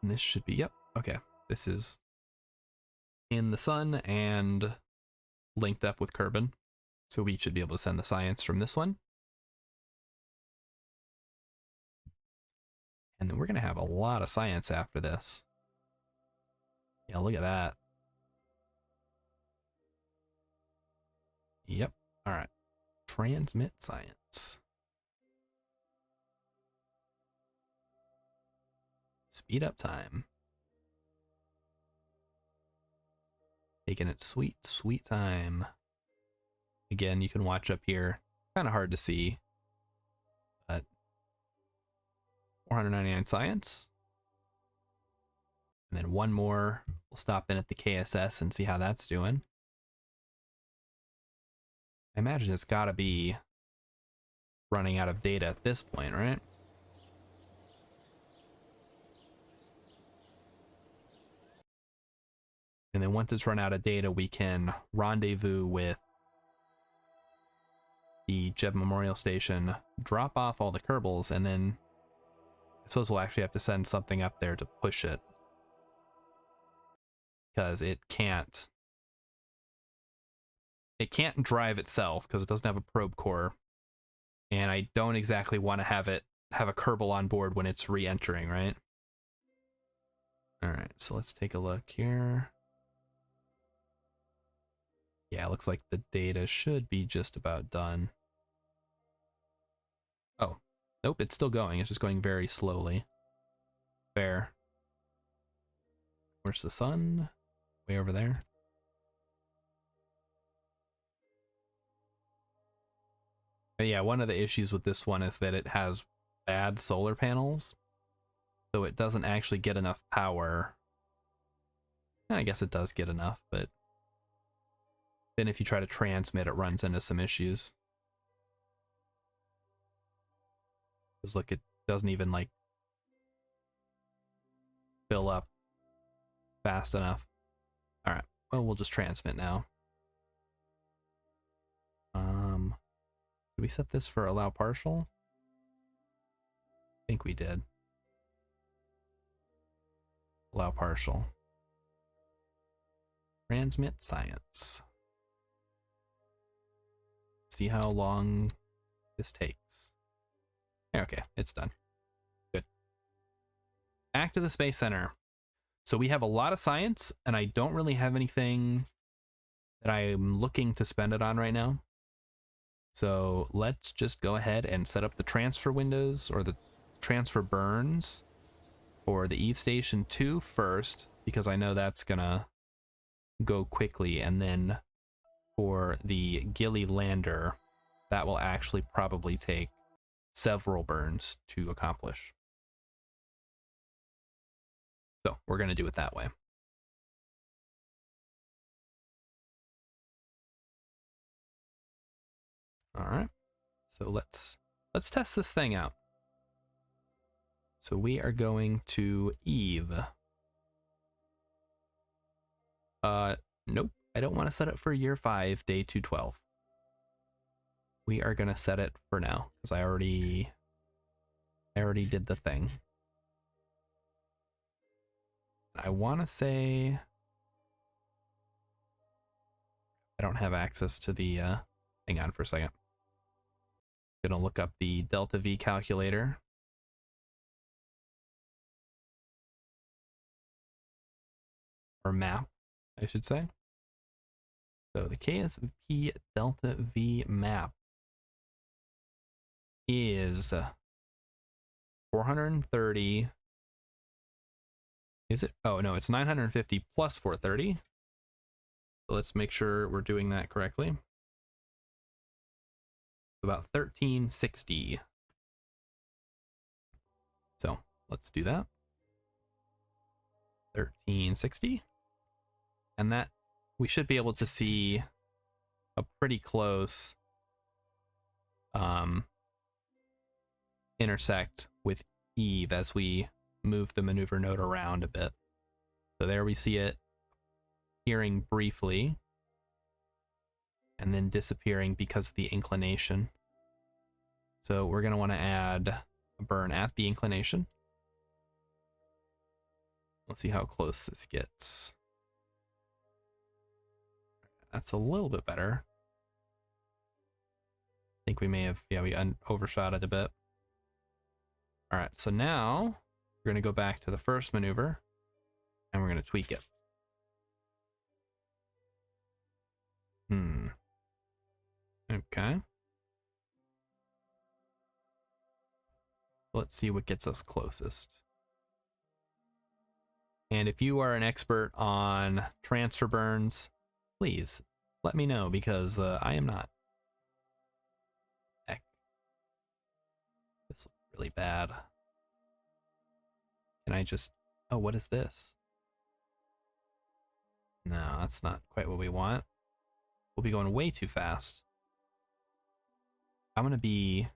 Speaker 1: And this should be, yep, okay. This is in the sun and linked up with Kerbal. So we should be able to send the science from this one. And then we're going to have a lot of science after this. Yeah, look at that. Yep. All right. Transmit science. Speed up time. Taking it sweet, sweet time. Again, you can watch up here. Kind of hard to see. But 499 science. And then one more. We'll stop in at the KSS and see how that's doing. I imagine it's got to be running out of data at this point, right? And then once it's run out of data, we can rendezvous with the Jeb Memorial Station, drop off all the Kerbals, and then I suppose we'll actually have to send something up there to push it. Because it can't drive itself because it doesn't have a probe core. And I don't exactly want to have a Kerbal on board when it's re-entering, right? Alright, so let's take a look here. Yeah, it looks like the data should be just about done. Oh, nope, it's still going. It's just going very slowly. Fair. Where's the sun? Way over there. But yeah, one of the issues with this one is that it has bad solar panels. So it doesn't actually get enough power. I guess it does get enough, but then if you try to transmit, it runs into some issues. Because look, it doesn't even like fill up fast enough. All right, well, we'll just transmit now. Did we set this for allow partial? I think we did. Allow partial. Transmit science. See how long this takes. Okay, it's done. Good. Back to the Space Center. So we have a lot of science, and I don't really have anything that I'm looking to spend it on right now. So let's just go ahead and set up the transfer windows, or the transfer burns, for the Eve Station 2 first, because I know that's gonna go quickly, and then for the Gilly lander, that will actually probably take several burns to accomplish. So we're gonna do it that way. All right, so let's test this thing out. So we are going to Eve. Nope, I don't want to set it for year 5, day 212. We are gonna set it for now because I already did the thing. I want to say I don't have access to the. Hang on for a second. Gonna look up the delta V calculator. Or map, I should say. So the KSP delta V map is 430. Is it? Oh no, it's 950 plus 430. So let's make sure we're doing that correctly. About 1360. So let's do that. 1360. And that we should be able to see a pretty close intersect with Eve as we move the maneuver node around a bit. So there we see it appearing briefly and then disappearing because of the inclination. So we're going to want to add a burn at the inclination. Let's see how close this gets. That's a little bit better. I think we may have, yeah, we overshot it a bit. All right, so now we're going to go back to the first maneuver and we're going to tweak it. Okay. Let's see what gets us closest. And if you are an expert on transfer burns, please let me know because I am not. Heck. This looks really bad. Can I just... Oh, what is this? No, that's not quite what we want. We'll be going way too fast. I'm going to be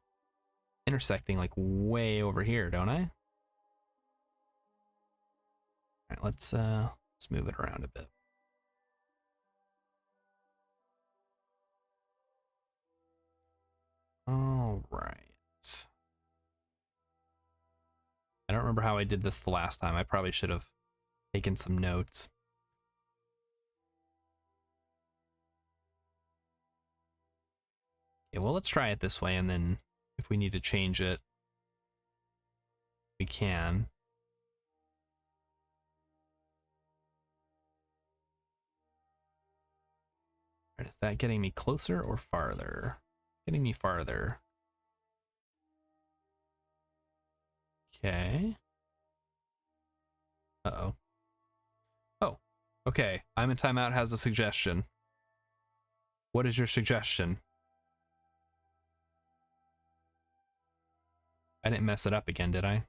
Speaker 1: intersecting like way over here, don't I? All right, let's move it around a bit. All right. I don't remember how I did this the last time. I probably should have taken some notes. Okay, well, let's try it this way, and then if we need to change it, we can. All right, is that getting me closer or farther? Getting me farther. Okay. Uh-oh. Oh, okay. I'm in timeout has a suggestion. What is your suggestion? I didn't mess it up again, did I?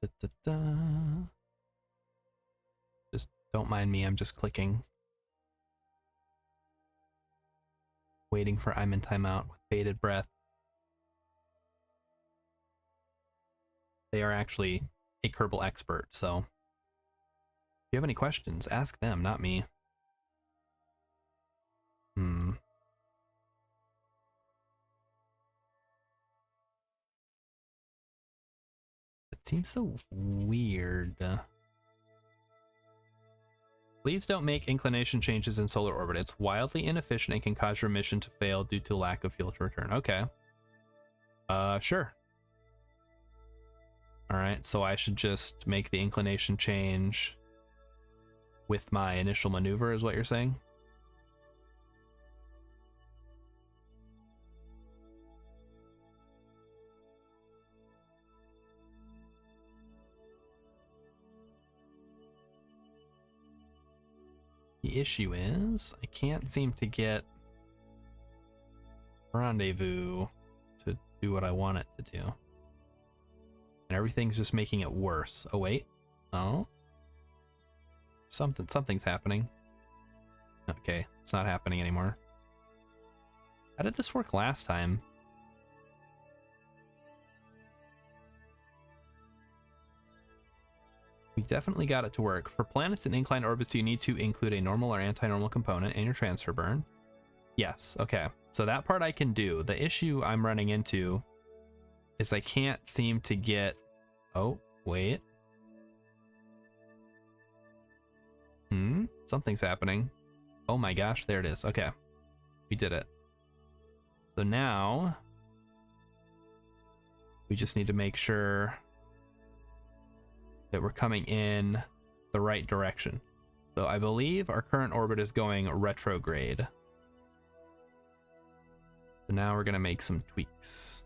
Speaker 1: Da, da, da. Just don't mind me, I'm just clicking. Waiting for I'm in timeout with bated breath. They are actually a Kerbal expert, so if you have any questions, ask them, not me. It seems so weird. Please don't make inclination changes in solar orbit. It's wildly inefficient and can cause your mission to fail due to lack of fuel to return. Okay. Sure. All right, so I should just make the inclination change with my initial maneuver, is what you're saying? The issue is I can't seem to get rendezvous to do what I want it to do. And everything's just making it worse. Oh, wait. Oh. Something's happening. Okay, it's not happening anymore. How did this work last time? We definitely got it to work. For planets in inclined orbits, you need to include a normal or anti-normal component in your transfer burn. Yes, okay. So that part I can do. The issue I'm running into is I can't seem to get... Oh, wait. Something's happening. Oh my gosh, there it is. Okay. We did it. So now we just need to make sure that we're coming in the right direction. So I believe our current orbit is going retrograde. So now we're going to make some tweaks.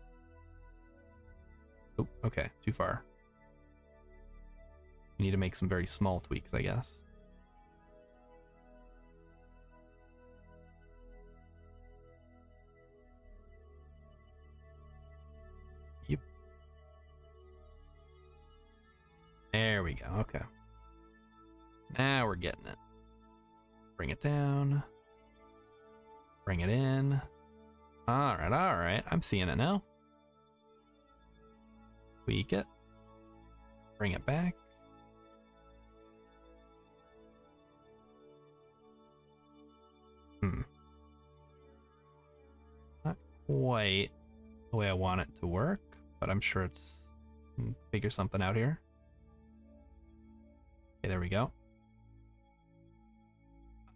Speaker 1: Oh, okay, too far. We need to make some very small tweaks, I guess. Yep. There we go, okay. Now we're getting it. Bring it down. Bring it in. All right. I'm seeing it now. Tweak it. Bring it back. Not quite the way I want it to work, but I'm sure it's... Figure something out here. Okay, there we go.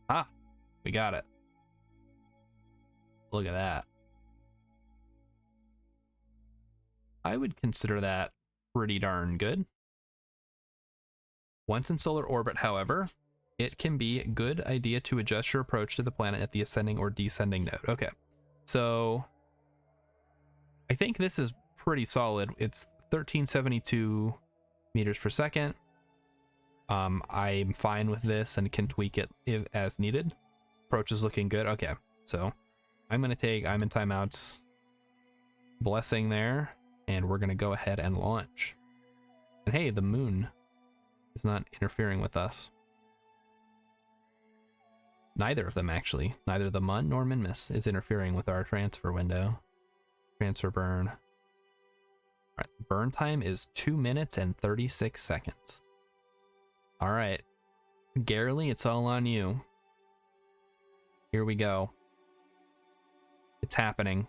Speaker 1: Ah, we got it. Look at that. I would consider that pretty darn good. Once in solar orbit, however, it can be a good idea to adjust your approach to the planet at the ascending or descending node. Okay, so I think this is pretty solid. It's 1372 meters per second. I'm fine with this and can tweak it as needed. Approach is looking good. Okay, so I'm going to take I'm in timeouts blessing there, and we're going to go ahead and launch. And hey, the moon is not interfering with us. Neither of them, actually. Neither the Mun nor Minmus is interfering with our transfer window. Transfer burn. All right, burn time is 2 minutes and 36 seconds. All right. Garrely, it's all on you. Here we go. It's happening.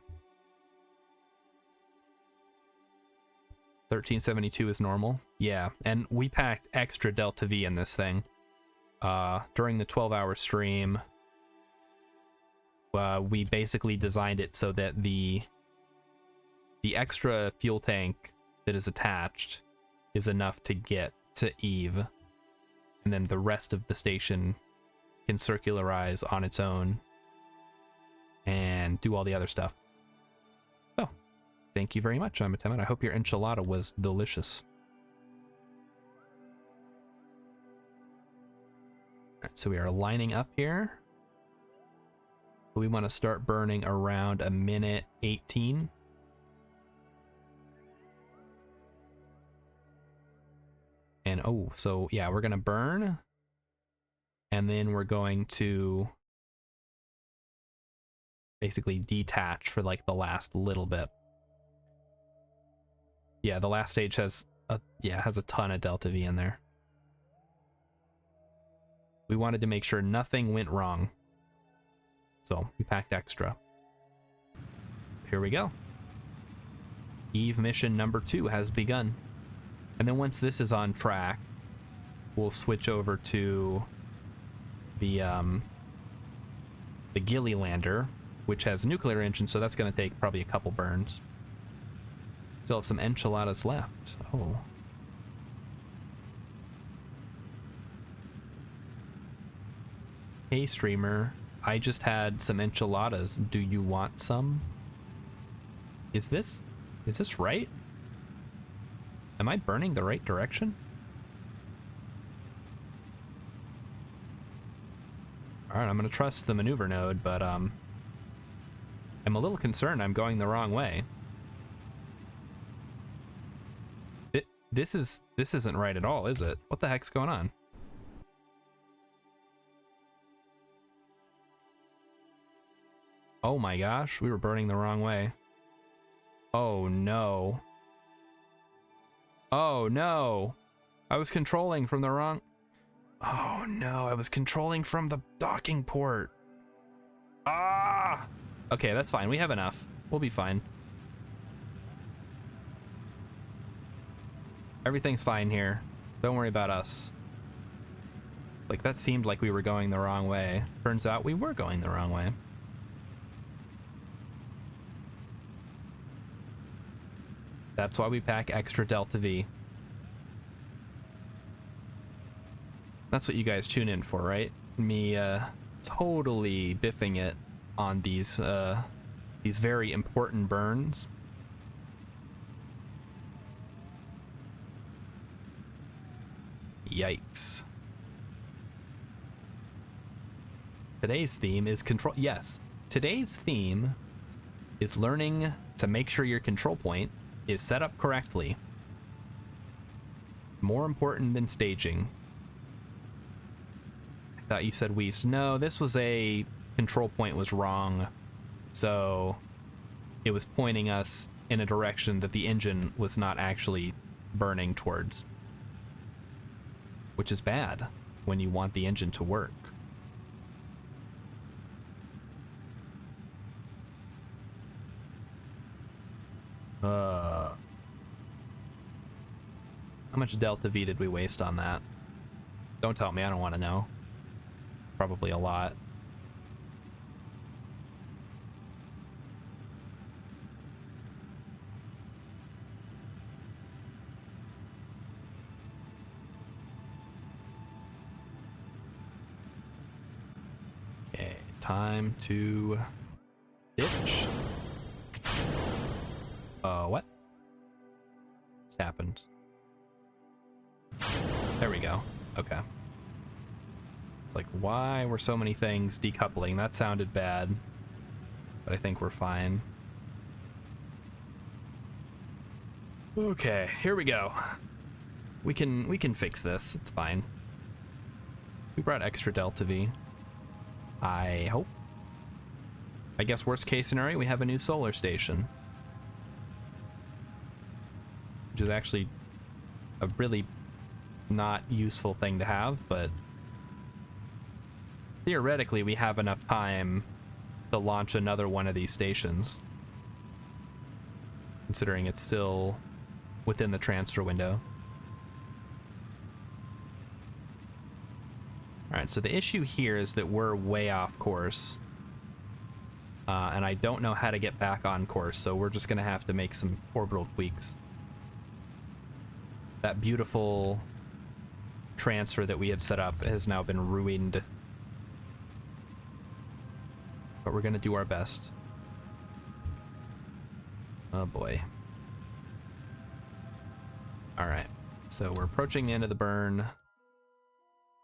Speaker 1: 1372 is normal. Yeah, and we packed extra Delta V in this thing. During the 12-hour stream, we basically designed it so that the extra fuel tank that is attached is enough to get to Eve, and then the rest of the station can circularize on its own and do all the other stuff. So, thank you very much, Amatemet. I hope your enchilada was delicious. Alright, so we are lining up here. We want to start burning around a minute 18. And oh, so yeah, we're gonna burn, and then we're going to basically detach for like the last little bit. Yeah, the last stage has a ton of Delta V in there. We wanted to make sure nothing went wrong, so we packed extra. Here we go. Eve mission number 2 has begun. And then once this is on track, we'll switch over to the Gilly lander, which has a nuclear engine, so that's going to take probably a couple burns. Still have some enchiladas left. Oh. Hey streamer, I just had some enchiladas. Do you want some? Is this right? Am I burning the right direction? Alright, I'm gonna trust the maneuver node, but I'm a little concerned I'm going the wrong way. This isn't right at all, is it? What the heck's going on? Oh my gosh, we were burning the wrong way. Oh no. Oh no. I was controlling from the wrong... Oh no, I was controlling from the docking port. Ah! Okay, that's fine. We have enough. We'll be fine. Everything's fine here. Don't worry about us. Like, that seemed like we were going the wrong way. Turns out we were going the wrong way. That's why we pack extra Delta V. That's what you guys tune in for, right? Me totally biffing it on these very important burns. Yikes. Today's theme is control. Yes, today's theme is learning to make sure your control point is set up correctly. More important than staging. I thought you said Weast. No, this was a control point was wrong. So it was pointing us in a direction that the engine was not actually burning towards. Which is bad when you want the engine to work. How much Delta V did we waste on that? Don't tell me, I don't want to know. Probably a lot. Okay, time to ditch. What? What's happened? There we go. Okay. It's like, why were so many things decoupling? That sounded bad, but I think we're fine. Okay, here we go. We can fix this. It's fine. We brought extra Delta V. I hope. I guess worst case scenario, we have a new solar station. Which is actually a really not useful thing to have, but theoretically we have enough time to launch another one of these stations, considering it's still within the transfer window. All right, so the issue here is that we're way off course, and I don't know how to get back on course, so we're just gonna have to make some orbital tweaks. That beautiful transfer that we had set up has now been ruined, but we're gonna do our best. Oh boy. All right, so we're approaching the end of the burn.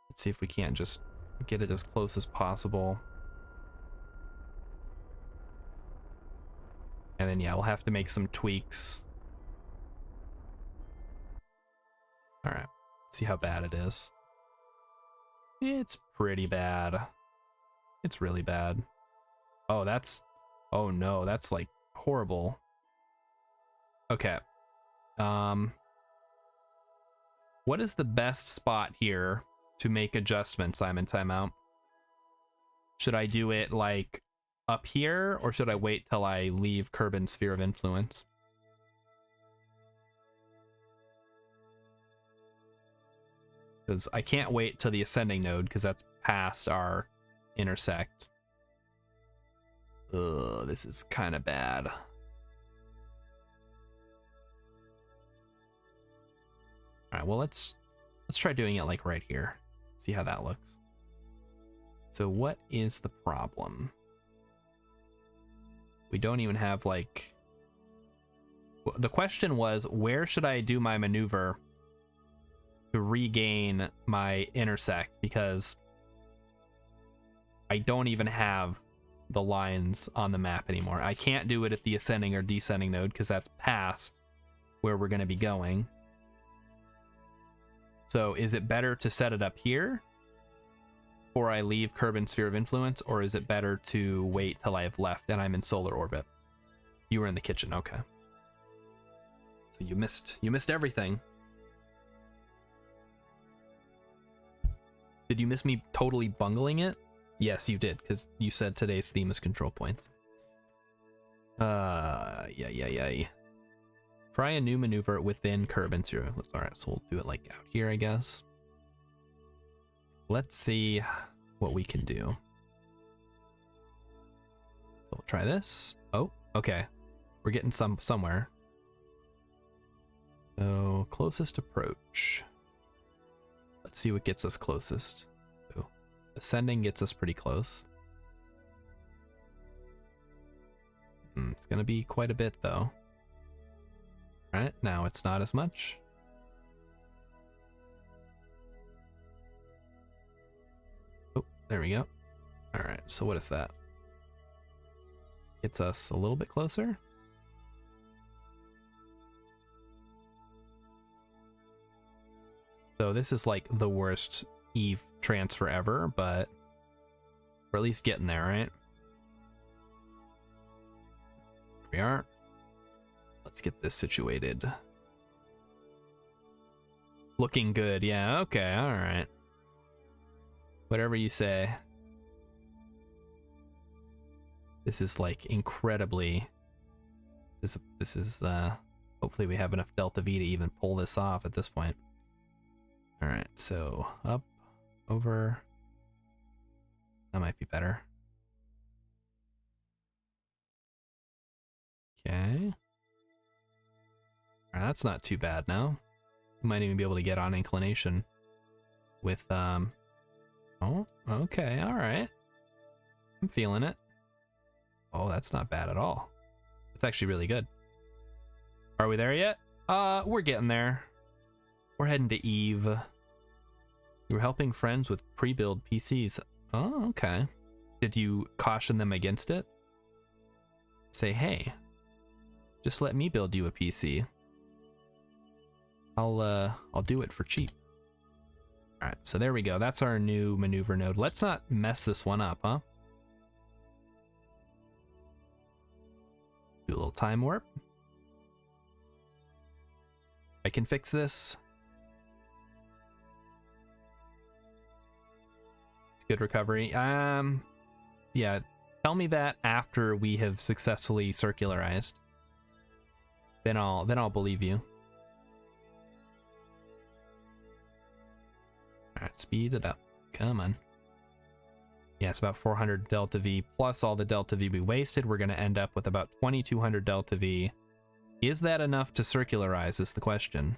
Speaker 1: Let's see if we can't just get it as close as possible. And then, yeah, we'll have to make some tweaks. All right, see how bad it is. It's pretty bad. It's really bad. Oh, oh no, that's like horrible. Okay. What is the best spot here to make adjustments? I'm in timeout. Should I do it like up here, or should I wait till I leave Kerbin's sphere of influence? Because I can't wait till the ascending node, because that's past our intersect. Ugh, this is kind of bad. All right, well, let's try doing it like right here. See how that looks. So what is the problem? We don't even have like... The question was, where should I do my maneuver to regain my intersect? Because I don't even have the lines on the map anymore. I can't do it at the ascending or descending node because that's past where we're going to be going. So is it better to set it up here before I leave Kerbin's sphere of influence, or is it better to wait till I've left and I'm in solar orbit? You were in the kitchen, okay. So you missed everything. Did you miss me totally bungling it? Yes, you did, because you said today's theme is control points. Yeah. Try a new maneuver within Kerbin's sphere of influence. All right, so we'll do it like out here, I guess. Let's see what we can do. So we'll try this. Oh, okay. We're getting somewhere. So closest approach. Let's see what gets us closest. Oh, ascending gets us pretty close. It's gonna be quite a bit though. All right, now it's not as much. Oh, there we go. All right, so what is that? Gets us a little bit closer. So this is like the worst Eve transfer ever, but we're at least getting there, right? Here we are. Let's get this situated. Looking good, yeah, okay, all right. Whatever you say. This is like incredibly... This is hopefully we have enough Delta V to even pull this off at this point. All right, so up, over. That might be better. Okay. All right, that's not too bad now. We might even be able to get on inclination with, oh, okay, all right. I'm feeling it. Oh, that's not bad at all. It's actually really good. Are we there yet? We're getting there. We're heading to Eve. You were helping friends with pre-build PCs. Oh, okay. Did you caution them against it? Say, hey, just let me build you a PC. I'll do it for cheap. All right, so there we go. That's our new maneuver node. Let's not mess this one up, huh? Do a little time warp. I can fix this. Good recovery. Yeah. Tell me that after we have successfully circularized. Then I'll believe you. All right, speed it up. Come on. Yeah, it's about 400 delta V plus all the delta V we wasted. We're going to end up with about 2200 delta V. Is that enough to circularize is the question.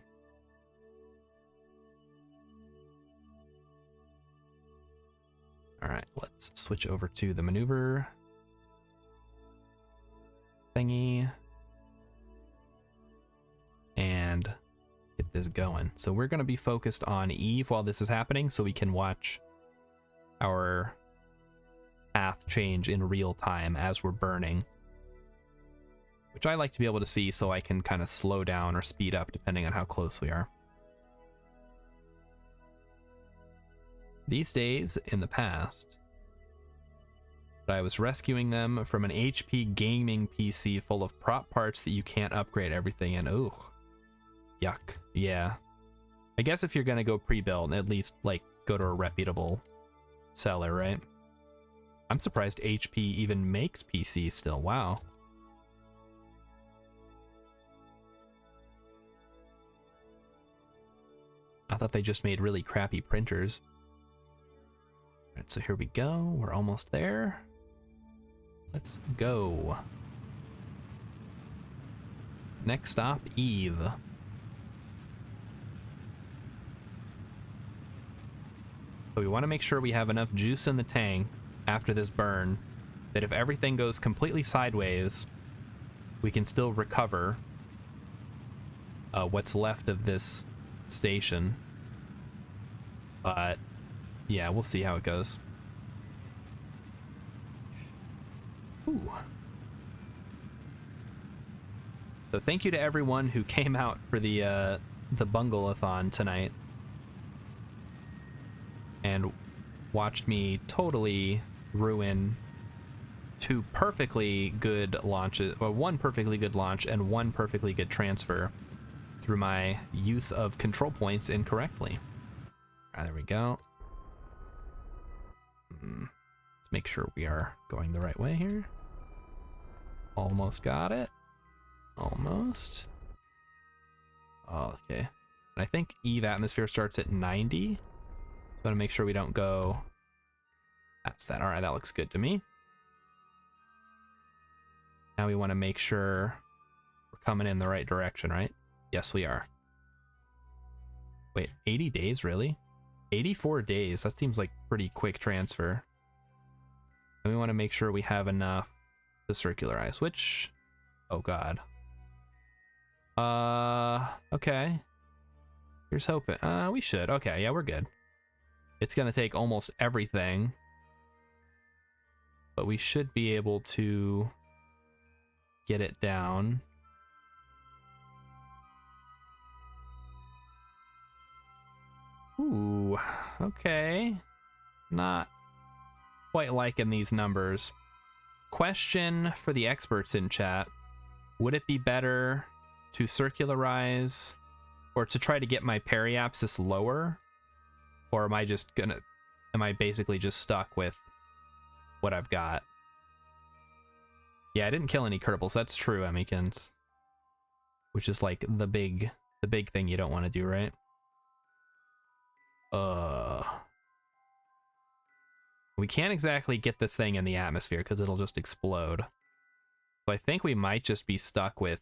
Speaker 1: All right, let's switch over to the maneuver thingy and get this going. So we're going to be focused on Eve while this is happening so we can watch our path change in real time as we're burning, which I like to be able to see so I can kind of slow down or speed up depending on how close we are. These days in the past, I was rescuing them from an HP gaming PC full of prop parts that you can't upgrade everything in. Ooh, yuck. Yeah, I guess if you're gonna go pre-built, at least like go to a reputable seller, right? I'm surprised HP even makes PCs still. Wow. I thought they just made really crappy printers. All right, so here we go. We're almost there. Let's go. Next stop, Eve. So we want to make sure we have enough juice in the tank after this burn that if everything goes completely sideways, we can still recover what's left of this station. But yeah, we'll see how it goes. Ooh. So thank you to everyone who came out for the Bungalow-a-thon tonight and watched me totally ruin two perfectly good launches, or one perfectly good launch and one perfectly good transfer through my use of control points incorrectly. All right, there we go. Let's make sure we are going the right way here. Almost got it. Almost. Oh, okay. And I think Eve atmosphere starts at 90. So I want to make sure we don't go. That's that. All right, that looks good to me. Now we want to make sure we're coming in the right direction, right? Yes, we are. Wait, 80 days, really? 84 days. That seems like pretty quick transfer. And we want to make sure we have enough to circularize, which, oh God. Okay. Here's hoping. We should. Okay, yeah, we're good. It's gonna take almost everything, but we should be able to get it down. Ooh, okay. Not quite liking these numbers. Question for the experts in chat. Would it be better to circularize or to try to get my periapsis lower? Or am I basically just stuck with what I've got? Yeah, I didn't kill any Kerbals. That's true, Emmykins. Which is like the big thing you don't want to do, right? We can't exactly get this thing in the atmosphere because it'll just explode. So I think we might just be stuck with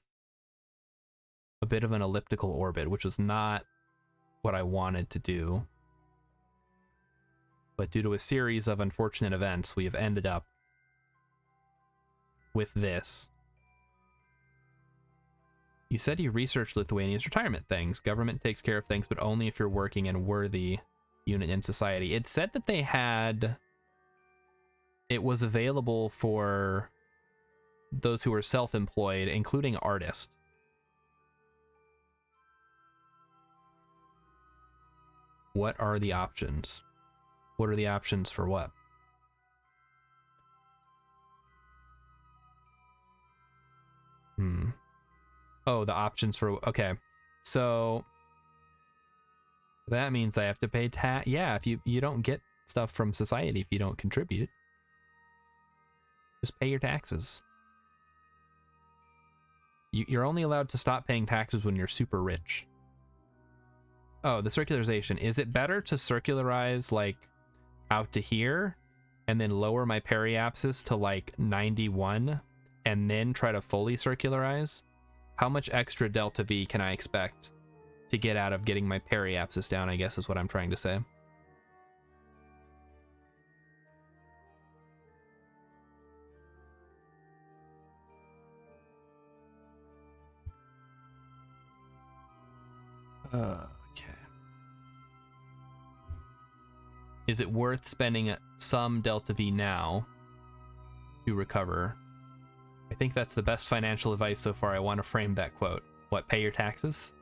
Speaker 1: a bit of an elliptical orbit, which was not what I wanted to do. But due to a series of unfortunate events, we have ended up with this. You said you researched Lithuania's retirement things. Government takes care of things, but only if you're working in a worthy unit in society. It said that they had... It was available for those who were self-employed, including artists. What are the options? What are the options for what? Oh, the options for... Okay. So... that means I have to pay tax. Yeah, if you don't get stuff from society if you don't contribute. Just pay your taxes. You're only allowed to stop paying taxes when you're super rich. Oh, the circularization. Is it better to circularize like out to here and then lower my periapsis to like 91 and then try to fully circularize? How much extra delta V can I expect to get out of getting my periapsis down, I guess is what I'm trying to say. Okay. Is it worth spending some delta V now to recover? I think that's the best financial advice so far. I want to frame that quote. What, pay your taxes?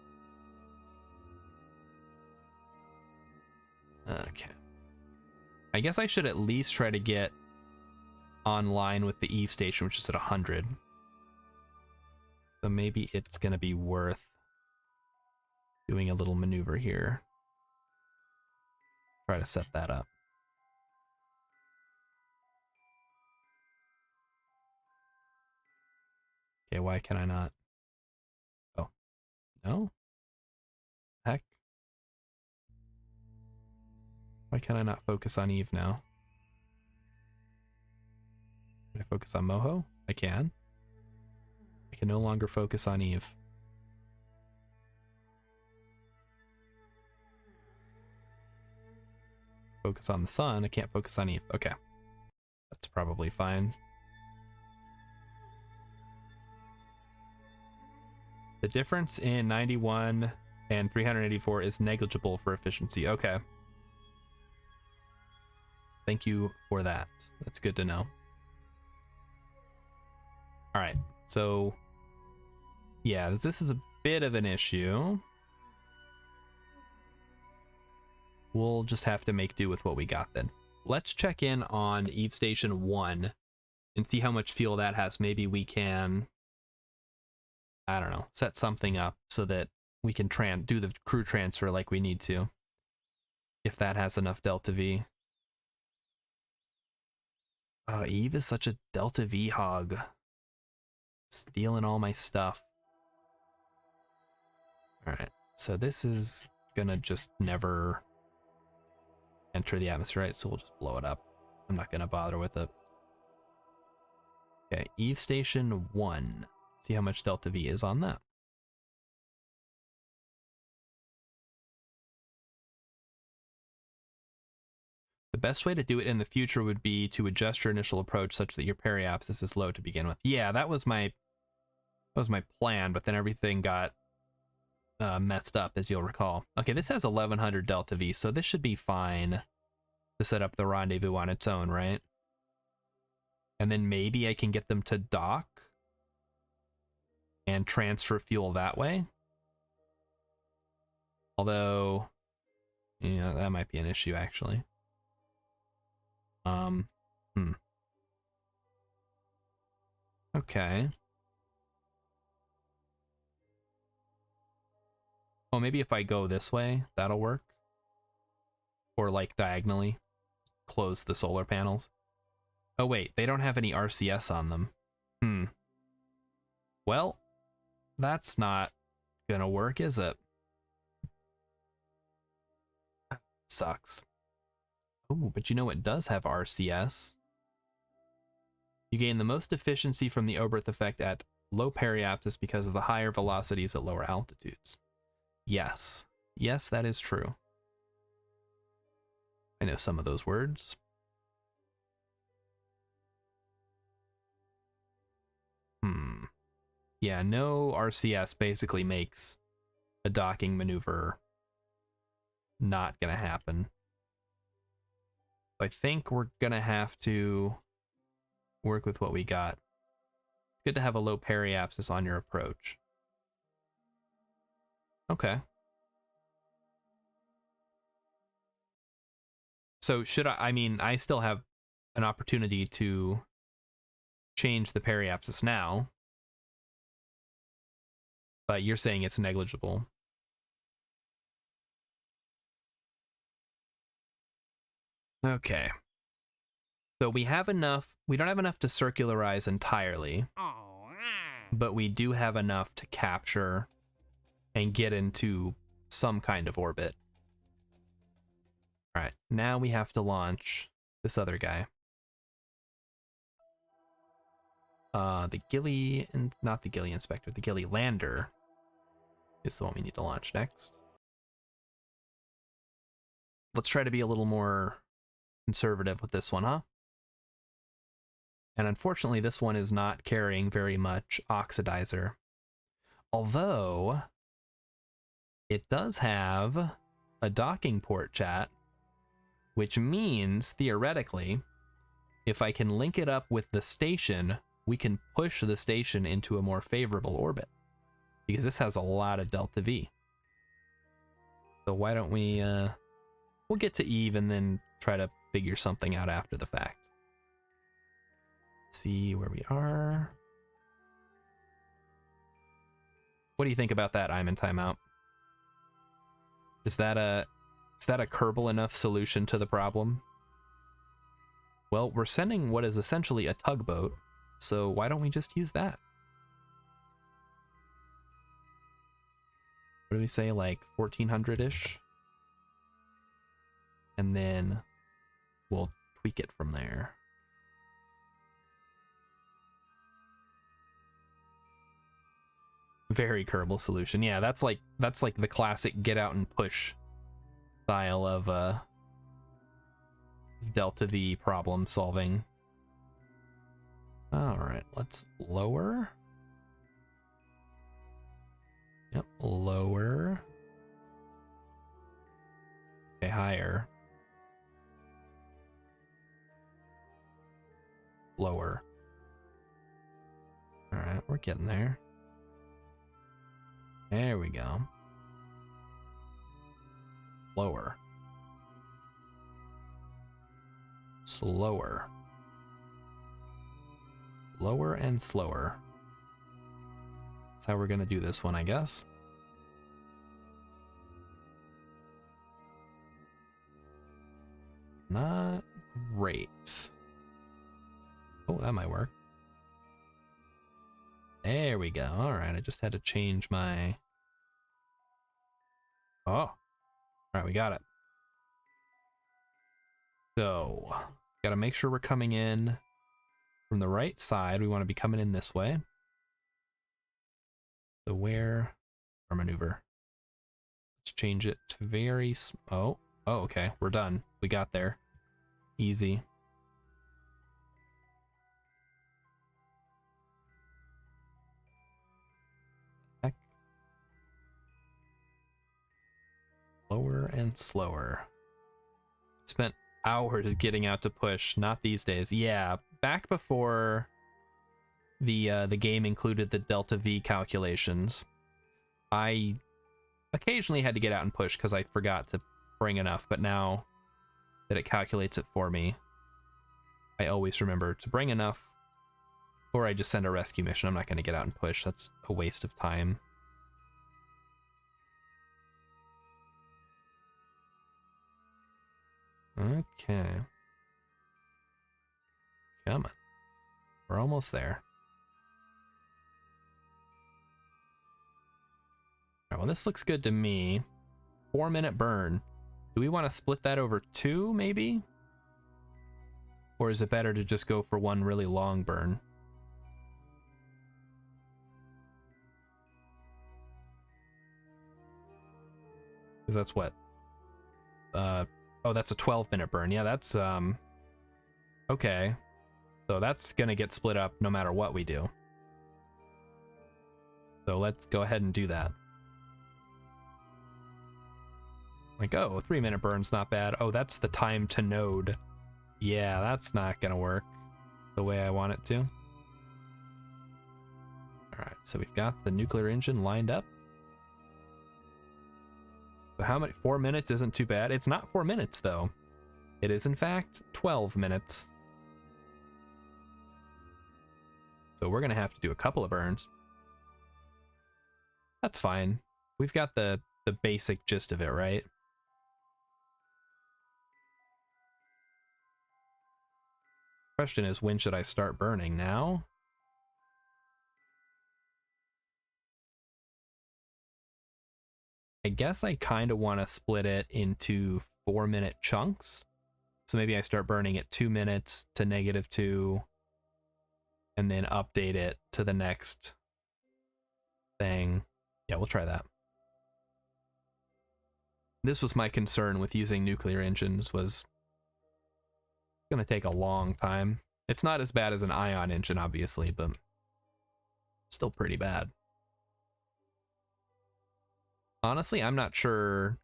Speaker 1: Okay. I guess I should at least try to get online with the Eve station, which is at 100. So maybe it's going to be worth doing a little maneuver here. Try to set that up. Okay, why can I not? Oh, no? Heck. Why can I not focus on Eve now? Can I focus on Moho? I can. I can no longer focus on Eve. Focus on the sun. I can't focus on Eve. Okay. That's probably fine. The difference in 91 and 384 is negligible for efficiency. Okay. Thank you for that. That's good to know. All right. So, yeah, this is a bit of an issue. We'll just have to make do with what we got then. Let's check in on Eve Station 1 and see how much fuel that has. Maybe we can, I don't know, set something up so that we can do the crew transfer like we need to. If that has enough Delta V. Oh, Eve is such a Delta V hog. Stealing all my stuff. Alright, so this is gonna just never enter the atmosphere, right? So we'll just blow it up. I'm not gonna bother with it. Okay, Eve Station 1. See how much Delta V is on that. The best way to do it in the future would be to adjust your initial approach such that your periapsis is low to begin with. Yeah, that was my plan, but then everything got messed up, as you'll recall. Okay, this has 1100 Delta V, so this should be fine to set up the rendezvous on its own, right? And then maybe I can get them to dock and transfer fuel that way. Although, yeah, that might be an issue, actually. Okay. Oh, maybe if I go this way, that'll work. Or like diagonally, close the solar panels. Oh wait, they don't have any RCS on them. Well, that's not gonna work, is it? Sucks. Oh, but you know what does have RCS? You gain the most efficiency from the Oberth effect at low periapsis because of the higher velocities at lower altitudes. Yes. Yes, that is true. I know some of those words. Yeah, no RCS basically makes a docking maneuver not gonna happen. I think we're gonna have to work with what we got. It's good to have a low periapsis on your approach. Okay. So should I mean, I still have an opportunity to change the periapsis now, but you're saying it's negligible. . Okay. So we have enough. We don't have enough to circularize entirely, but we do have enough to capture and get into some kind of orbit. All right, now we have to launch this other guy. The Gilly, and not the Gilly Inspector, the Gilly Lander is the one we need to launch next. Let's try to be a little more conservative with this one, huh? And unfortunately, this one is not carrying very much oxidizer. Although, it does have a docking port, chat, which means, theoretically, if I can link it up with the station, we can push the station into a more favorable orbit. Because this has a lot of delta V. So why don't we, we'll get to Eve and then try to figure something out after the fact. See where we are. What do you think about that? I'm in timeout. Is that a Kerbal enough solution to the problem? Well, we're sending what is essentially a tugboat, so why don't we just use that? What do we say, like 1400-ish? And then we'll tweak it from there. Very Kerbal solution. Yeah, that's like the classic get out and push style of delta V problem solving. All right, let's lower. Yep, lower. Okay, higher. Lower. All right, we're getting there. There we go. Lower. Slower. Lower and slower. That's how we're gonna do this one, I guess. Not great. Oh, that might work. There we go. All right, I just had to change my... Oh. All right, we got it. So, gotta make sure we're coming in from the right side. We want to be coming in this way. So where... Our maneuver. Let's change it to very... Oh, okay. We're done. We got there. Easy. Heck. Lower and slower. Spent hours getting out to push. Not these days. Yeah, back before the game included the delta V calculations, I occasionally had to get out and push because I forgot to bring enough, but now that it calculates it for me, I always remember to bring enough, or I just send a rescue mission. I'm not going to get out and push. That's a waste of time. Okay. Come on. We're almost there. All right, well, this looks good to me. 4-minute burn. Do we want to split that over 2, maybe? Or is it better to just go for one really long burn? Because that's what? Oh, that's a 12-minute burn. Yeah, that's, okay. So that's gonna get split up no matter what we do. So let's go ahead and do that. Like, oh, a 3-minute burn's not bad. Oh, that's the time to node. Yeah, that's not gonna work the way I want it to. Alright, so we've got the nuclear engine lined up. So how many? 4 minutes isn't too bad. It's not 4 minutes, though. It is, in fact, 12 minutes. So we're gonna have to do a couple of burns. That's fine. We've got the basic gist of it, right? Question is, when should I start burning? Now? I guess I kind of want to split it into 4-minute chunks. So maybe I start burning at 2 minutes to -2, and then update it to the next thing. Yeah, we'll try that. This was my concern with using nuclear engines, was it's going to take a long time. It's not as bad as an ion engine, obviously, but still pretty bad. Honestly, I'm not sure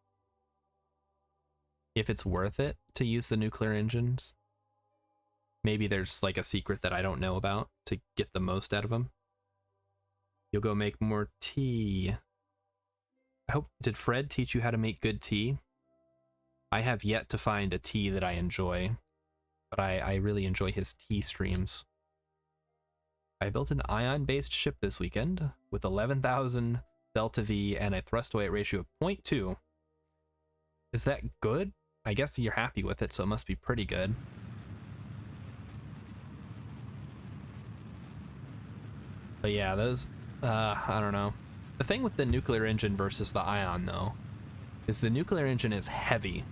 Speaker 1: if it's worth it to use the nuclear engines. Maybe there's like a secret that I don't know about to get the most out of them. You'll go make more tea. I hope, did Fred teach you how to make good tea? I have yet to find a tea that I enjoy, but I really enjoy his tea streams. I built an ion-based ship this weekend with 11,000 delta V and a thrust weight ratio of 0.2. Is that good? I guess you're happy with it, so it must be pretty good. But yeah, those, I don't know. The thing with the nuclear engine versus the ion, though, is the nuclear engine is heavy.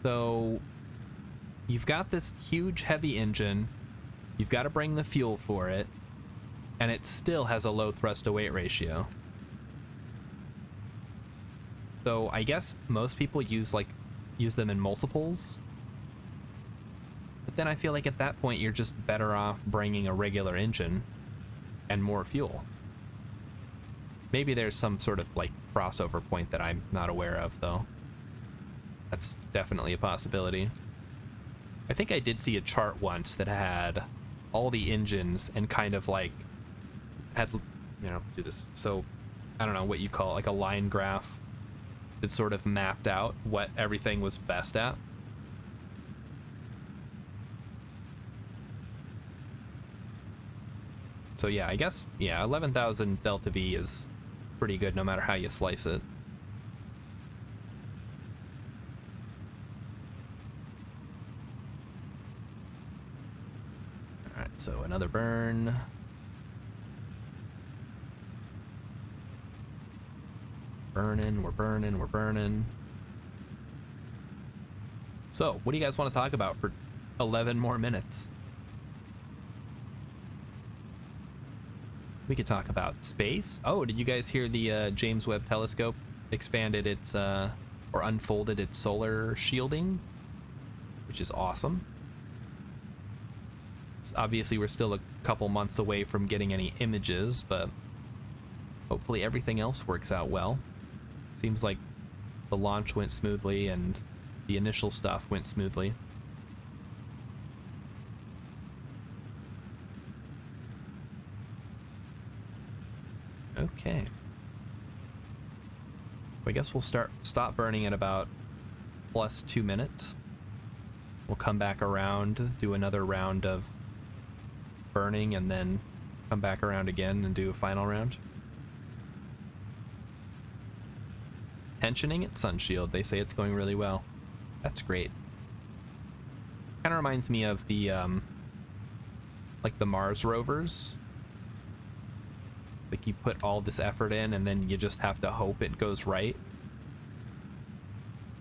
Speaker 1: So you've got this huge heavy engine, you've got to bring the fuel for it, and it still has a low thrust to weight ratio. So I guess most people use them in multiples. But then I feel like at that point you're just better off bringing a regular engine and more fuel. Maybe there's some sort of like crossover point that I'm not aware of, though. That's definitely a possibility. I think I did see a chart once that had all the engines and kind of like had, you know, do this. So I don't know what you call it, like a line graph that sort of mapped out what everything was best at. So yeah, I guess, yeah, 11,000 delta V is pretty good no matter how you slice it. All right, so another burn. Burning, we're burning, we're burning. So, what do you guys want to talk about for 11 more minutes? We could talk about space. Oh, did you guys hear the James Webb Telescope expanded its, or unfolded its solar shielding? Which is awesome. So obviously, we're still a couple months away from getting any images, but hopefully everything else works out well. Seems like the launch went smoothly and the initial stuff went smoothly. Okay. I guess we'll stop burning at about plus 2 minutes. We'll come back around, do another round of burning, and then come back around again and do a final round. Tensioning at Sunshield. They say it's going really well. That's great. Kind of reminds me of the, like the Mars rovers. Like you put all this effort in and then you just have to hope it goes right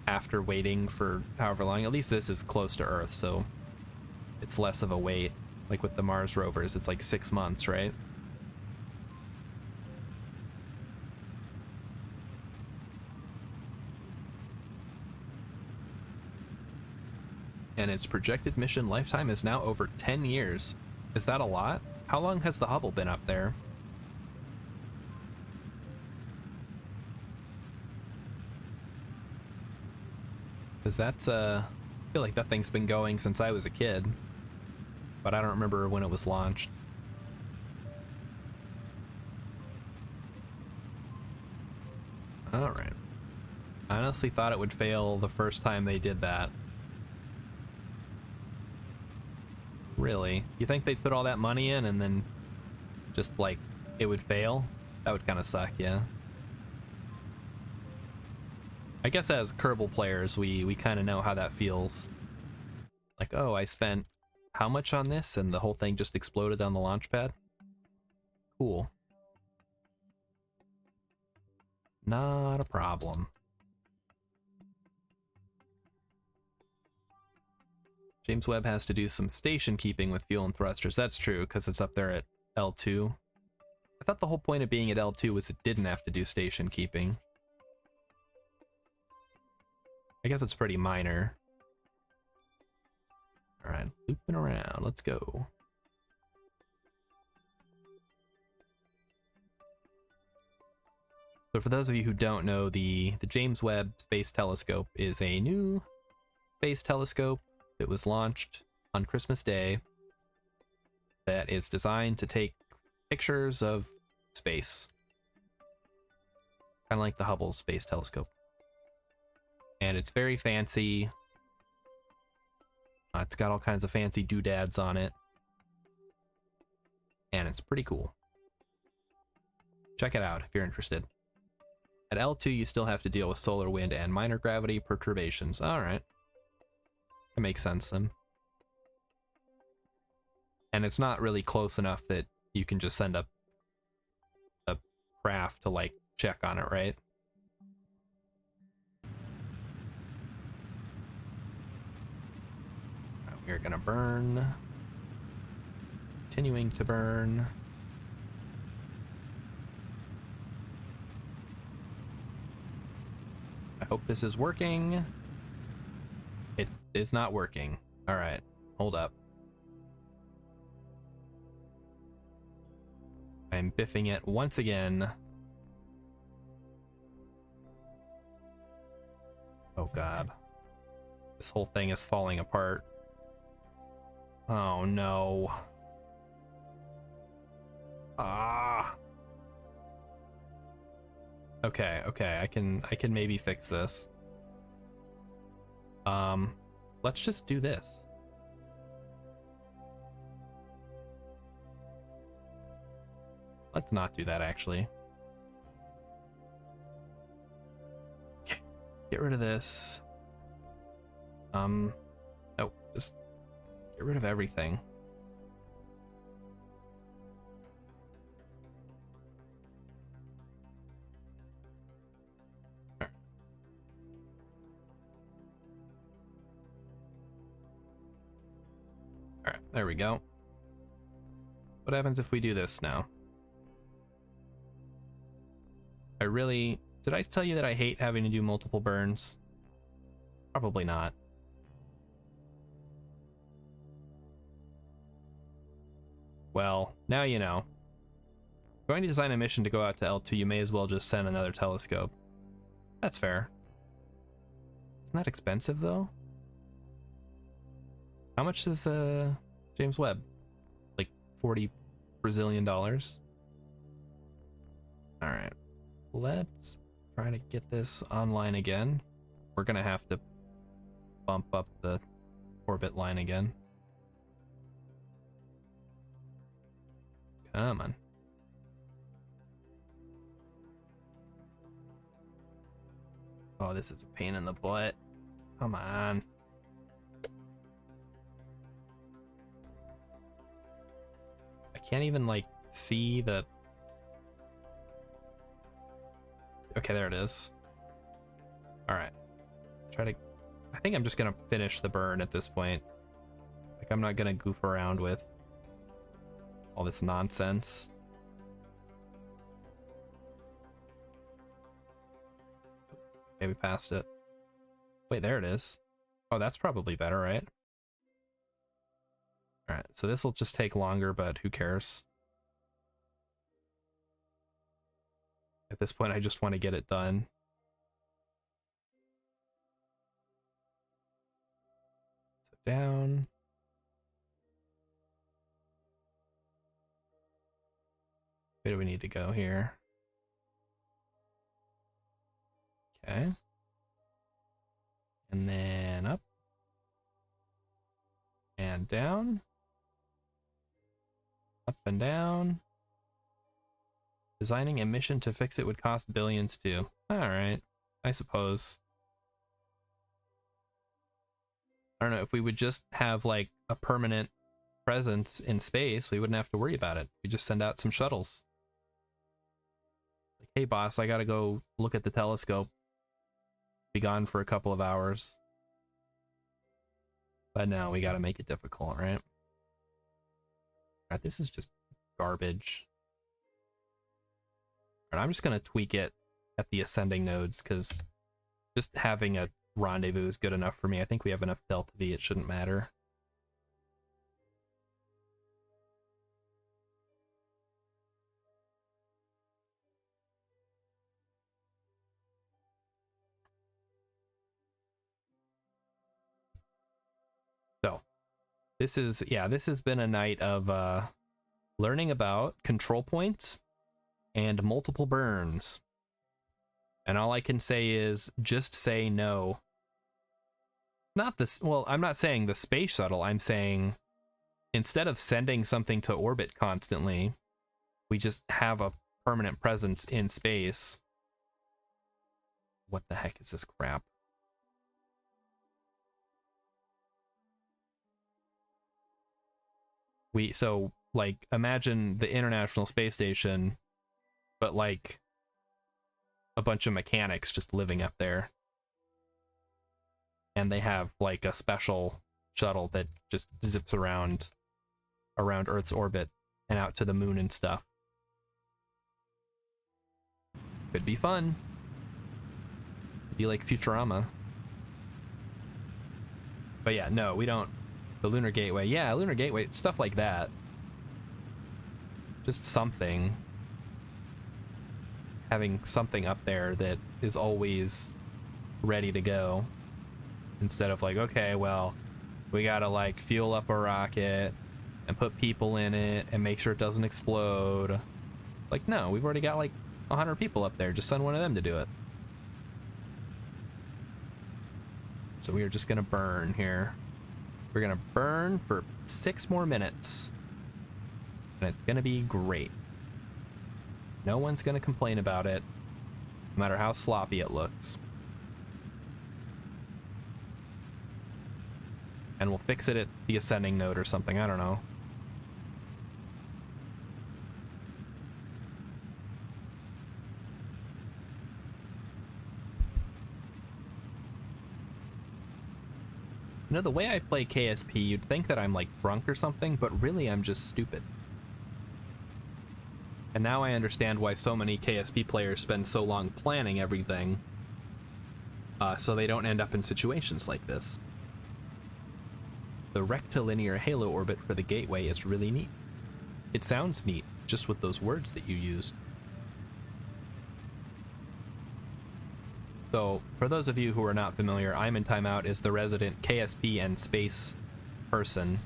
Speaker 1: after waiting for however long. At least this is close to Earth, so it's less of a wait. Like with the Mars rovers, it's like 6 months, right? And its projected mission lifetime is now over 10 years. Is that a lot? How long has the Hubble been up there? Because that's, I feel like that thing's been going since I was a kid. But I don't remember when it was launched. Alright. I honestly thought it would fail the first time they did that. Really? You think they'd put all that money in and then just, like, it would fail? That would kind of suck, yeah. I guess as Kerbal players, we kind of know how that feels. Like, oh, I spent how much on this, and the whole thing just exploded on the launch pad? Cool. Not a problem. James Webb has to do some station keeping with fuel and thrusters. That's true, because it's up there at L2. I thought the whole point of being at L2 was it didn't have to do station keeping. I guess it's pretty minor. Alright, looping around. Let's go. So for those of you who don't know, the James Webb Space Telescope is a new space telescope that was launched on Christmas Day that is designed to take pictures of space. Kind of like the Hubble Space Telescope. And it's very fancy. It's got all kinds of fancy doodads on it. And it's pretty cool. Check it out if you're interested. At L2, you still have to deal with solar wind and minor gravity perturbations. Alright. That makes sense then. And it's not really close enough that you can just send up a craft to, like, check on it, right? We're gonna burn. Continuing to burn. I hope this is working. It is not working. All right, hold up. I'm biffing it once again. Oh God. This whole thing is falling apart. Oh no. Ah. Okay, I can maybe fix this. Let's just do this. Let's not do that, actually. Okay, get rid of this. Oh, just get rid of everything. All right, there we go. What happens if we do this now? Did I tell you that I hate having to do multiple burns? Probably not. Well, now you know. If you're going to design a mission to go out to L2, you may as well just send another telescope. That's fair. Isn't that expensive, though? How much is James Webb? Like 40 Brazilian dollars? Alright. Let's try to get this online again. We're gonna have to bump up the orbit line again. Come on. Oh, this is a pain in the butt. Come on. I can't even, like, see the... Okay, there it is. Alright. I think I'm just gonna finish the burn at this point. Like, I'm not gonna goof around with all this nonsense. Okay, we passed it. Wait, there it is. Oh, that's probably better, right? Alright, so this will just take longer, but who cares? At this point, I just want to get it done. So down. Where do we need to go here? Okay. And then up. And down. Up and down. Designing a mission to fix it would cost billions too. Alright, I suppose. I don't know, if we would just have like a permanent presence in space, we wouldn't have to worry about it. We just send out some shuttles. Like, hey boss, I gotta go look at the telescope. Be gone for a couple of hours. But no, we gotta make it difficult, right? Alright, this is just garbage. Alright, I'm just gonna tweak it at the ascending nodes, because just having a rendezvous is good enough for me. I think we have enough delta V, it shouldn't matter. So, this has been a night of learning about control points and multiple burns. And all I can say is just say no. Not this, well, I'm not saying the space shuttle, I'm saying instead of sending something to orbit constantly, we just have a permanent presence in space. What the heck is this crap? So like imagine the International Space Station, but like a bunch of mechanics just living up there. And they have like a special shuttle that just zips around Earth's orbit and out to the moon and stuff. Could be fun. Could be like Futurama. But yeah, no, we don't. The Lunar Gateway. Yeah, Lunar Gateway, stuff like that. Just something. Having something up there that is always ready to go. Instead of like, okay, well, we gotta like fuel up a rocket and put people in it and make sure it doesn't explode. Like, no, we've already got like 100 people up there. Just send one of them to do it. So we are just gonna burn here. We're gonna burn for 6 more minutes. And it's gonna be great. No one's gonna complain about it, no matter how sloppy it looks. And we'll fix it at the ascending node or something, I don't know. You know, the way I play KSP, you'd think that I'm like drunk or something, but really I'm just stupid. And now I understand why so many KSP players spend so long planning everything, so they don't end up in situations like this. The rectilinear halo orbit for the gateway is really neat. It sounds neat, just with those words that you used. So, for those of you who are not familiar, I'm in Timeout is the resident KSP and space person.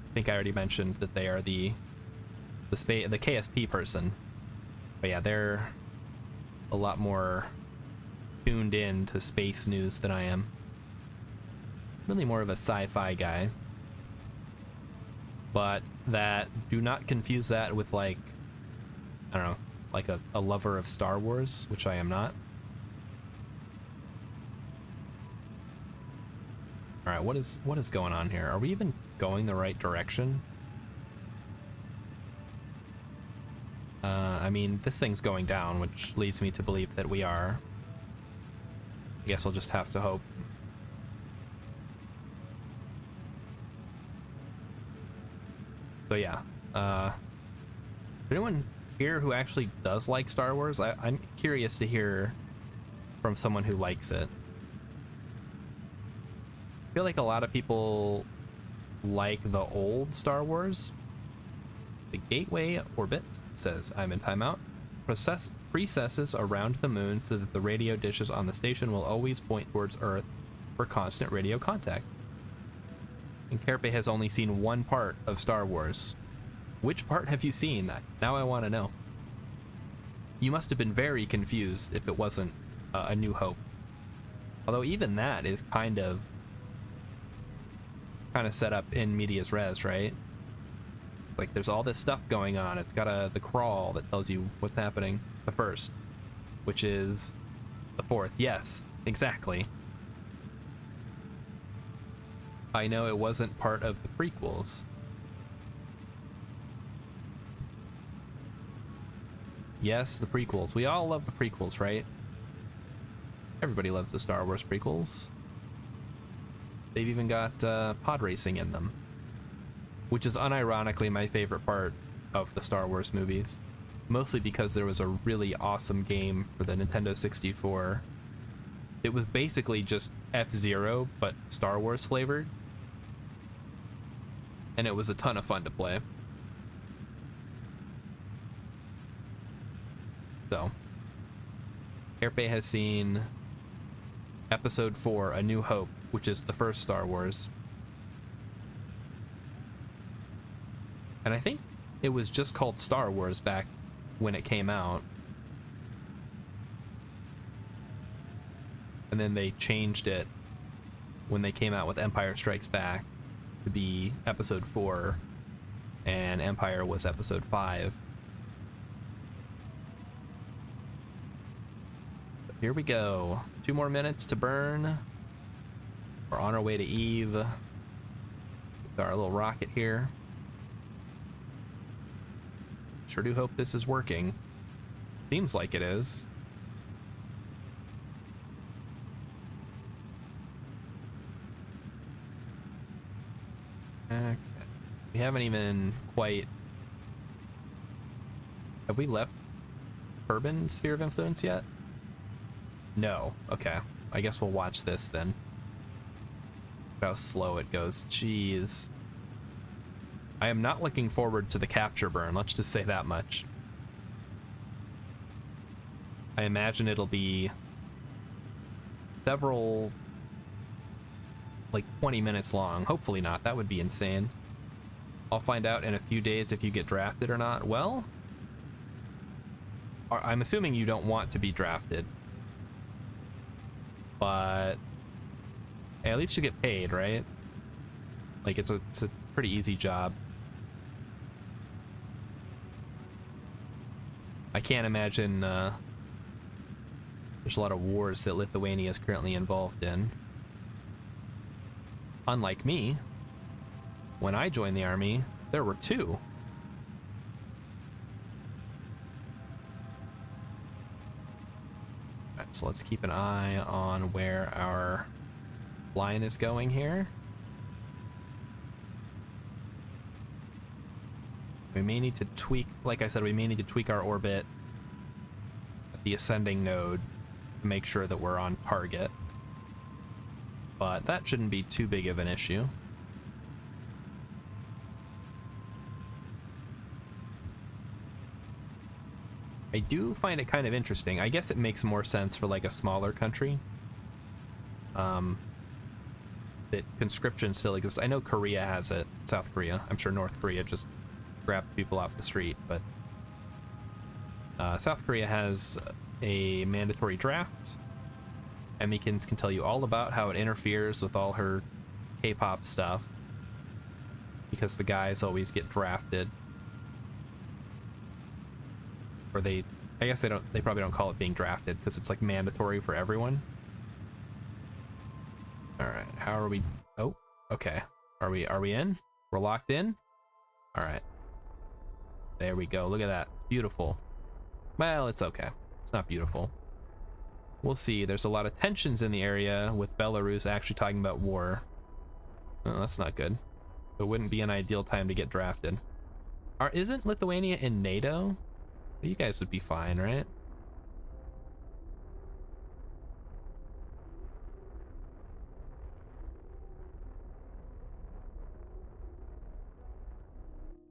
Speaker 1: I think I already mentioned that they are the KSP person. But yeah, they're a lot more tuned in to space news than I am. Really more of a sci-fi guy. But that, do not confuse that with like, I don't know, like a lover of Star Wars, which I am not. Alright, what is going on here? Are we even going the right direction? I mean, this thing's going down, which leads me to believe that we are. I guess I'll just have to hope. So yeah, anyone here who actually does like Star Wars? I'm curious to hear from someone who likes it. I feel like a lot of people like the old Star Wars. The Gateway Orbit, says I'm in Timeout, precesses around the moon so that the radio dishes on the station will always point towards Earth for constant radio contact. And Kerbal has only seen one part of Star Wars. Which part have you seen? Now I want to know. You must have been very confused if it wasn't A New Hope. Although even that is kind of set up in medias res, right? Like there's all this stuff going on. It's got the crawl that tells you what's happening. The first, which is The fourth, yes, exactly. I know it wasn't part of the prequels. Yes, the prequels. We all love the prequels, right? Everybody loves the Star Wars prequels. They've even got pod racing in them, which is unironically my favorite part of the Star Wars movies. Mostly because there was a really awesome game for the Nintendo 64. It was basically just F-Zero, but Star Wars flavored. And it was a ton of fun to play. So, Kerbal has seen Episode 4, A New Hope, which is the first Star Wars. And I think it was just called Star Wars back when it came out. And then they changed it when they came out with Empire Strikes Back to be Episode 4, and Empire was Episode 5. But here we go. 2 more minutes to burn. We're on our way to Eve with our little rocket here. Sure do hope this is working. Seems like it is. Okay. We haven't even quite... Have we left Urban Sphere of Influence yet? No. Okay. I guess we'll watch this then. How slow it goes. Jeez. I am not looking forward to the capture burn, let's just say that much. I imagine it'll be several, like 20 minutes long. Hopefully not, that would be insane. I'll find out in a few days if you get drafted or not. Well, I'm assuming you don't want to be drafted. But hey, at least you get paid, right? Like it's a pretty easy job. I can't imagine there's a lot of wars that Lithuania is currently involved in. Unlike me, when I joined the army, there were 2. Alright, so let's keep an eye on where our line is going here. We may need to tweak, like I said, we may need to tweak our orbit at the ascending node to make sure that we're on target. But that shouldn't be too big of an issue. I do find it kind of interesting. I guess it makes more sense for like a smaller country. That conscription still exists. I know Korea has it, South Korea. I'm sure North Korea just grabbed people off the street, but South Korea has a mandatory draft. Emmykins can tell you all about how it interferes with all her K-pop stuff because the guys always get drafted. Or I guess they probably don't call it being drafted because it's like mandatory for everyone. All right, how are we? Oh, okay. Are we in? We're locked in? All right. There we go. Look at that. It's beautiful. Well, it's okay. It's not beautiful. We'll see. There's a lot of tensions in the area with Belarus actually talking about war. Oh, that's not good. It wouldn't be an ideal time to get drafted. Isn't Lithuania in NATO? You guys would be fine, right?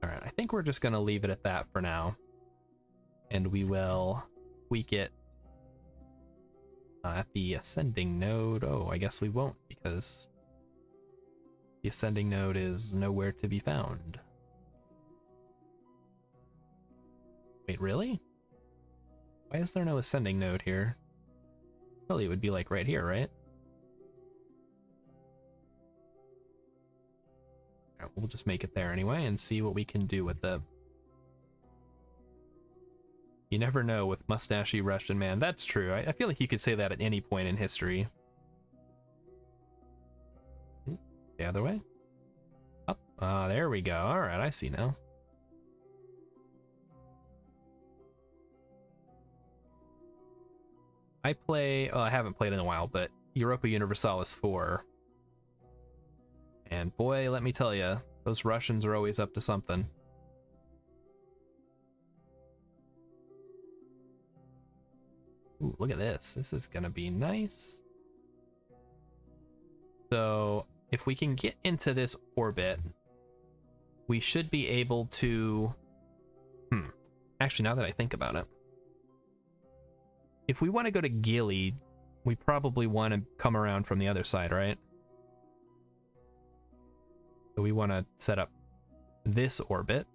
Speaker 1: All right, I think we're just going to leave it at that for now. And we will tweak it at the ascending node. Oh, I guess we won't because the ascending node is nowhere to be found. Wait, really? Why is there no ascending node here? Really, it would be like right here, right? Alright, we'll just make it there anyway and see what we can do with it. You never know with mustachy Russian man. That's true. I feel like you could say that at any point in history. The other way? Up. Ah, there we go. All right, I see now. I haven't played in a while, but Europa Universalis 4. And boy, let me tell you, those Russians are always up to something. Ooh, look at this. This is gonna be nice. So if we can get into this orbit, we should be able to... Actually, now that I think about it, if we want to go to Gilly, we probably want to come around from the other side, right? So we want to set up this orbit.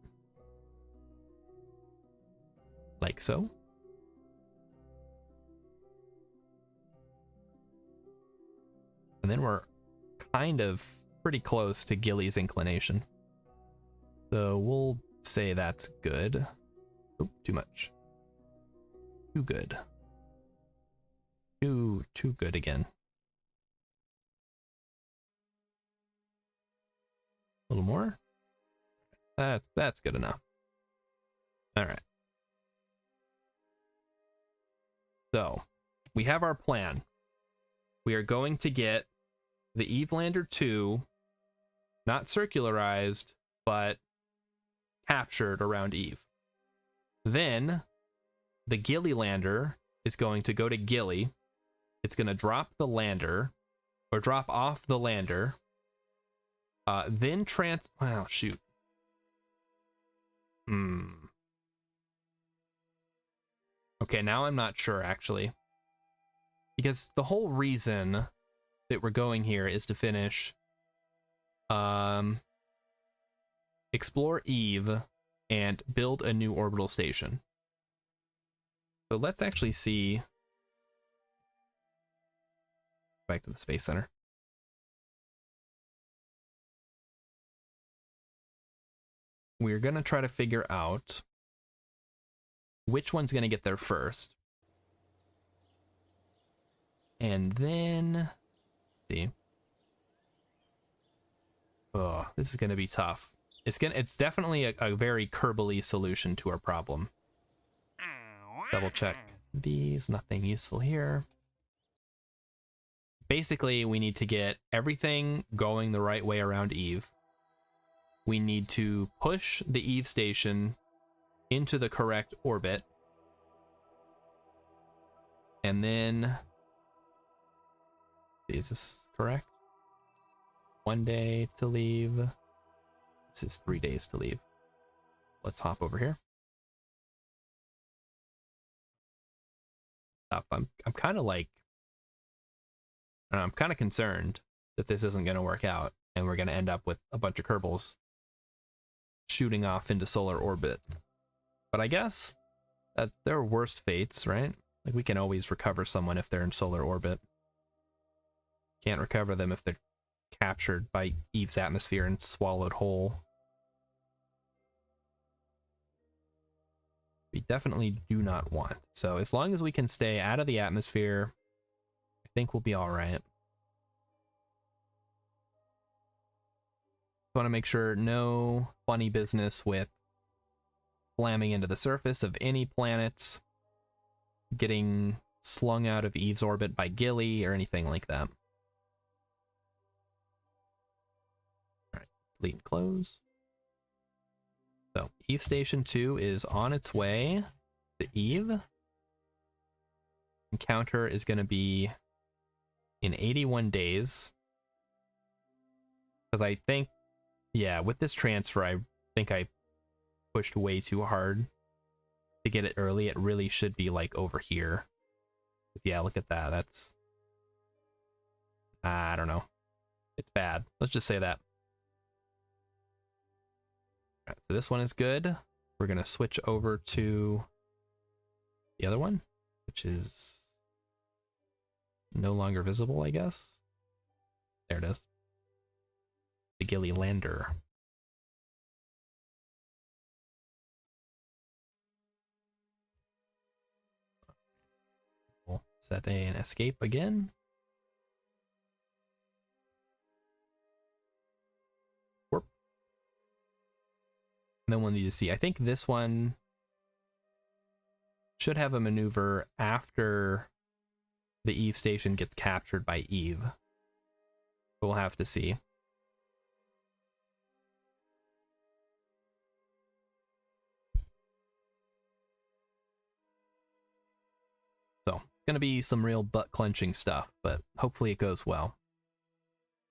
Speaker 1: Like so. And then we're kind of pretty close to Gilly's inclination. So we'll say that's good. Oh, too much. Too good. Too good again. A little more. That's good enough. All right. So we have our plan. We are going to get the Evelander 2, not circularized, but captured around Eve. Then the Gilly lander is going to go to Gilly. It's going to drop the lander, or drop off the lander. Then wow, shoot. Okay, now I'm not sure, actually. Because the whole reason that we're going here is to finish explore Eve and build a new orbital station. So let's actually see. Back to the Space Center. We're going to try to figure out which one's going to get there first. And then, let's see. Oh, this is going to be tough. It's definitely a very Kerbal-y solution to our problem. Double check these, nothing useful here. Basically, we need to get everything going the right way around Eve. We need to push the Eve station into the correct orbit. And then, is this correct? 1 day to leave. This is 3 days to leave. Let's hop over here. I'm kind of like, I'm kind of concerned that this isn't going to work out and we're going to end up with a bunch of Kerbals shooting off into solar orbit. But I guess that there are worst fates, right? Like, we can always recover someone if they're in solar orbit. Can't recover them if they're captured by Eve's atmosphere and swallowed whole. We definitely do not want. So as long as we can stay out of the atmosphere, I think we'll be all right. Want to make sure no funny business with slamming into the surface of any planets, getting slung out of Eve's orbit by Gilly or anything like that. All right, delete and close. So Eve Station 2 is on its way to Eve. Encounter is going to be in 81 days. Because I think, yeah, with this transfer, I think I pushed way too hard to get it early. It really should be like over here. Yeah, look at that. That's, I don't know. It's bad. Let's just say that. All right, so this one is good. We're going to switch over to the other one, which is no longer visible, I guess. There it is. The Gilly lander. Set A and escape again. Warp. And then we'll need to see. I think this one should have a maneuver after the Eve station gets captured by Eve. We'll have to see. So, it's going to be some real butt-clenching stuff, but hopefully it goes well.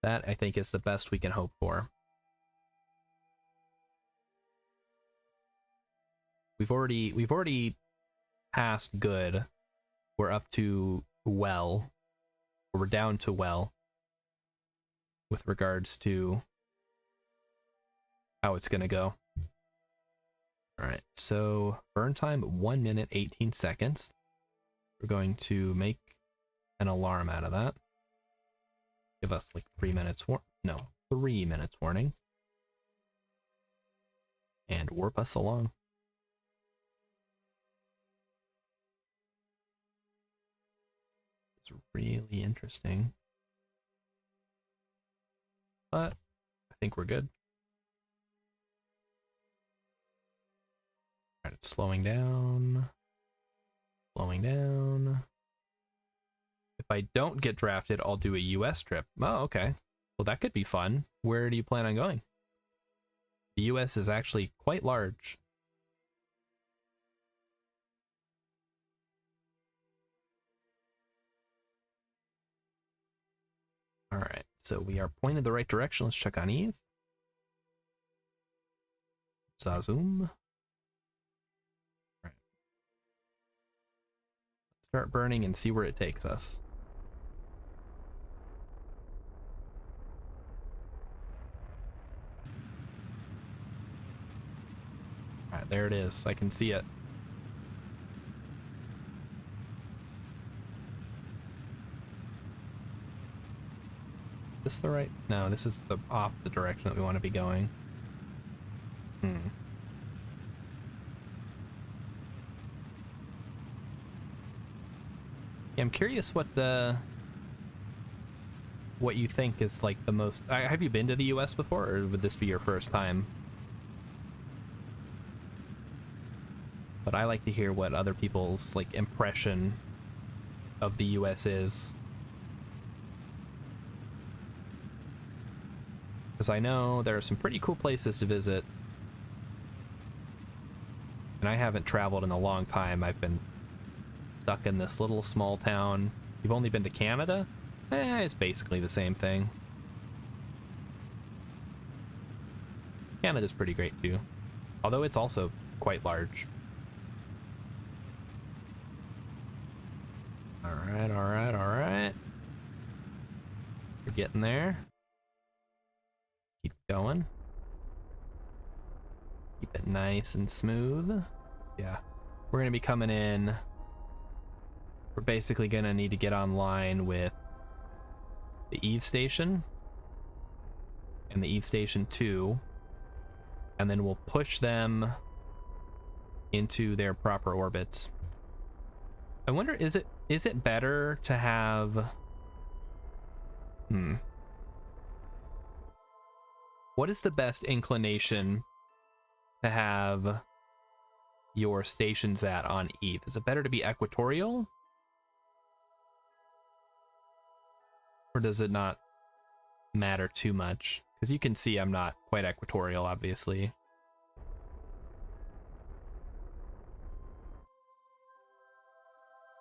Speaker 1: That, I think, is the best we can hope for. We've already passed good. We're up to well. Or we're down to well. With regards to how it's going to go. Alright, so burn time 1 minute 18 seconds. We're going to make an alarm out of that. Give us like 3 minutes 3 minutes warning. And warp us along. It's really interesting. But I think we're good. Alright, it's slowing down. Slowing down. If I don't get drafted, I'll do a US trip. Oh, okay. Well, that could be fun. Where do you plan on going? The US is actually quite large. Alright, so we are pointed the right direction. Let's check on Eve. Zazoom. Alright. Start burning and see where it takes us. Alright, there it is. I can see it. Is this the right? No, this is the opposite direction that we want to be going. Yeah, I'm curious what you think is like the most. Have you been to the US before, or would this be your first time? But I like to hear what other people's like impression of the US is. Because I know there are some pretty cool places to visit. And I haven't traveled in a long time. I've been stuck in this little small town. You've only been to Canada? It's basically the same thing. Canada's pretty great too. Although it's also quite large. Alright, alright, alright. We're getting there. Keep going. Keep it nice and smooth. Yeah. We're going to be coming in. We're basically going to need to get online with the Eve Station and the Eve Station 2. And then we'll push them into their proper orbits. I wonder, is it better to have... What is the best inclination to have your stations at on Eve? Is it better to be equatorial? Or does it not matter too much? Because you can see I'm not quite equatorial, obviously.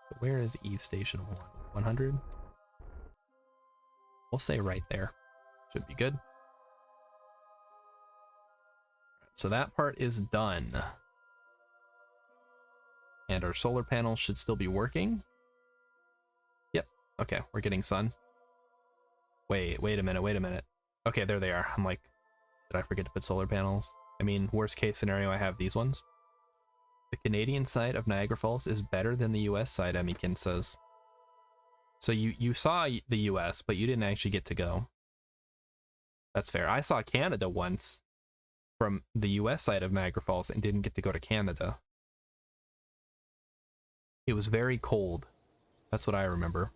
Speaker 1: But where is Eve Station 1? 100? We'll say right there. Should be good. So that part is done. And our solar panels should still be working. Yep. Okay, we're getting sun. Wait a minute. Okay, there they are. I'm like, did I forget to put solar panels? I mean, worst case scenario, I have these ones. The Canadian side of Niagara Falls is better than the US side, Emikin says. So you saw the US, but you didn't actually get to go. That's fair. I saw Canada once from the US side of Niagara Falls and didn't get to go to Canada. It was very cold. That's what I remember.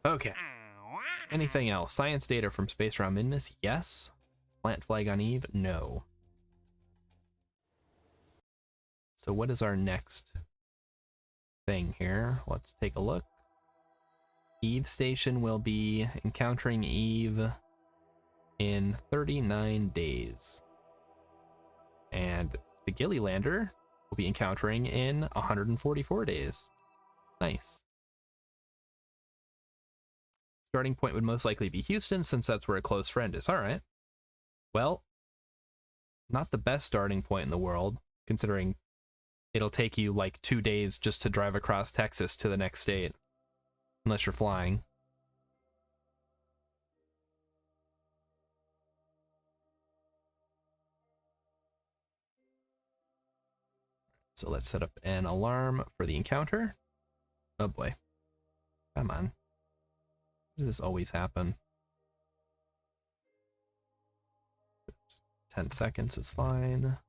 Speaker 1: Okay. Anything else? Science data from space around Midness? Yes. Plant flag on Eve? No. So what is our next thing here? Let's take a look. Eve station will be encountering Eve in 39 days. And the Gilly lander will be encountering in 144 days. Nice. Starting point would most likely be Houston, since that's where a close friend is. All right. Well, not the best starting point in the world, considering it'll take you like 2 days just to drive across Texas to the next state, unless you're flying. So let's set up an alarm for the encounter. Oh boy. Come on. Does this always happen? 10 seconds is fine.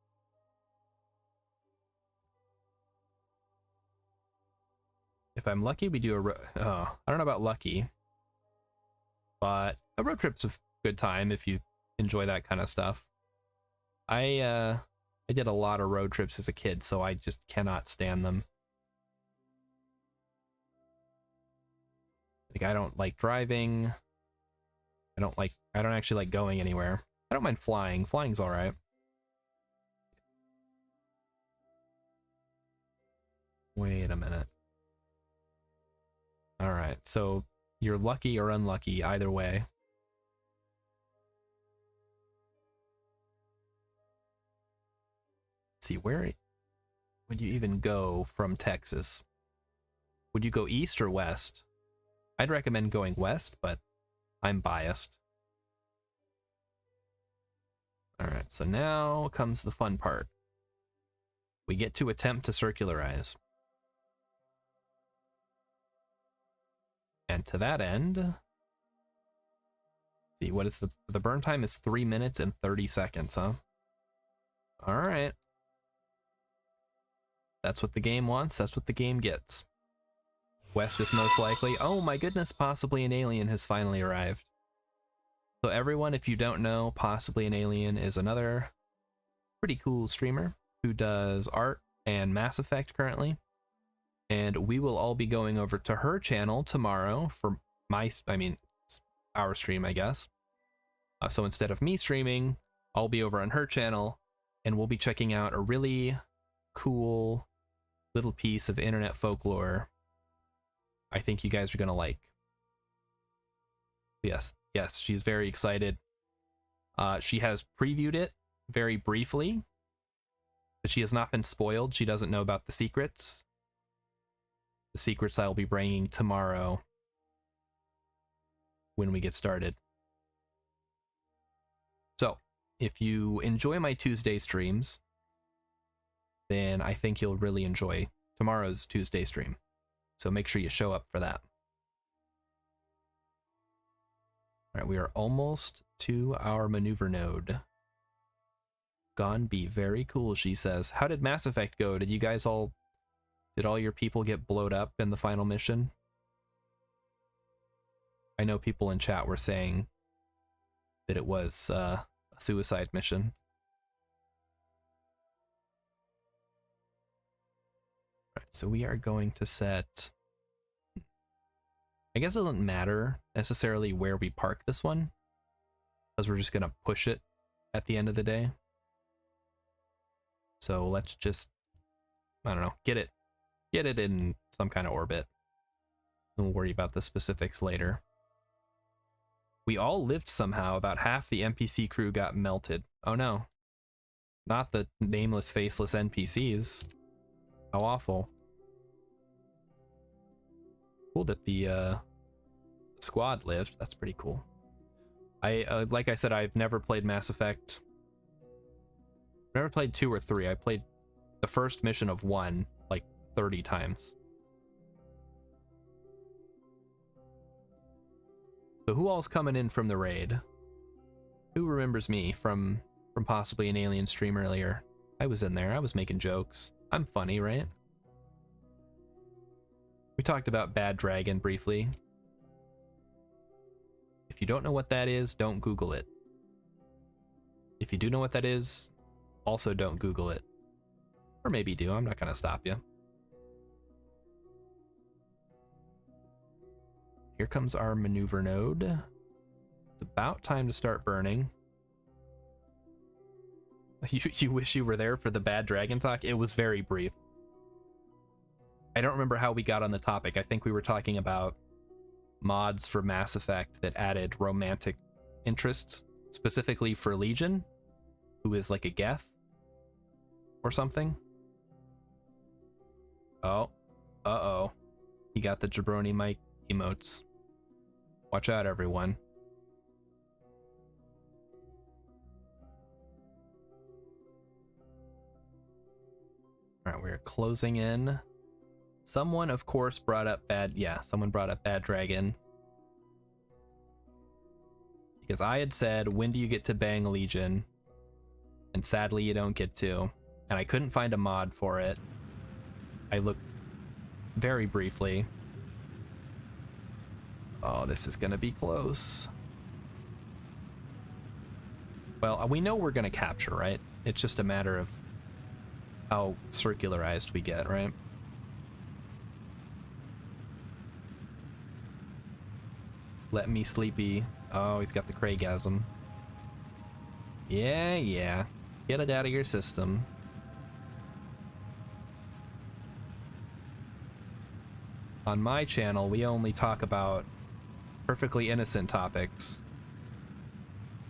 Speaker 1: If I'm lucky, we do a I don't know about lucky, but a road trip's a good time if you enjoy that kind of stuff. I did a lot of road trips as a kid, so I just cannot stand them. Like, I don't like driving. I don't actually like going anywhere. I don't mind flying. Flying's all right. Wait a minute. All right, so you're lucky or unlucky either way. Let's see, where would you even go from Texas? Would you go east or west? I'd recommend going west, but I'm biased. All right, so now comes the fun part. We get to attempt to circularize. And to that end, see, what is the burn time is 3 minutes and 30 seconds, huh? All right. That's what the game wants. That's what the game gets. West is most likely. Oh my goodness, possibly an alien has finally arrived. So everyone, if you don't know, Possibly an Alien is another pretty cool streamer who does art and Mass Effect currently. And we will all be going over to her channel tomorrow for our stream, I guess. So instead of me streaming, I'll be over on her channel, and we'll be checking out a really cool little piece of internet folklore I think you guys are going to like. Yes, she's very excited. She has previewed it very briefly, but she has not been spoiled. She doesn't know about the secrets. The secrets I'll be bringing tomorrow when we get started. So, if you enjoy my Tuesday streams, then I think you'll really enjoy tomorrow's Tuesday stream. So make sure you show up for that. All right, we are almost to our maneuver node. Gone be very cool, she says. How did Mass Effect go? Did all your people get blowed up in the final mission? I know people in chat were saying that it was a suicide mission. All right, so we are going to set... I guess it doesn't matter necessarily where we park this one, because we're just going to push it at the end of the day. So let's just, I don't know, get it in some kind of orbit. We'll worry about the specifics later. We all lived somehow. About half the NPC crew got melted. Oh no. Not the nameless, faceless NPCs. How awful. Cool that the squad lived. That's pretty cool. Like I said, I've never played Mass Effect. I've never played 2 or 3. I played the first mission of 1 like 30 times. So who all's coming in from the raid? Who remembers me from possibly an alien stream earlier? I was in there. I was making jokes. I'm funny, right? We talked about Bad Dragon briefly. If you don't know what that is, don't Google it. If you do know what that is, also don't Google it. Or maybe do, I'm not gonna stop you. Here comes our maneuver node. It's about time to start burning. You wish you were there for the Bad Dragon talk? It was very brief. I don't remember how we got on the topic. I think we were talking about mods for Mass Effect that added romantic interests, specifically for Legion, who is like a Geth or something. Oh, uh-oh. He got the jabroni mic emotes. Watch out, everyone. All right, we're closing in. Someone, of course, brought up someone brought up Bad Dragon. Because I had said, when do you get to bang Legion? And sadly, you don't get to. And I couldn't find a mod for it. I looked very briefly. Oh, this is gonna be close. Well, we know we're gonna capture, right? It's just a matter of how circularized we get, right? Let me sleepy. Oh, he's got the Craigasm. Yeah. Get it out of your system. On my channel, we only talk about perfectly innocent topics.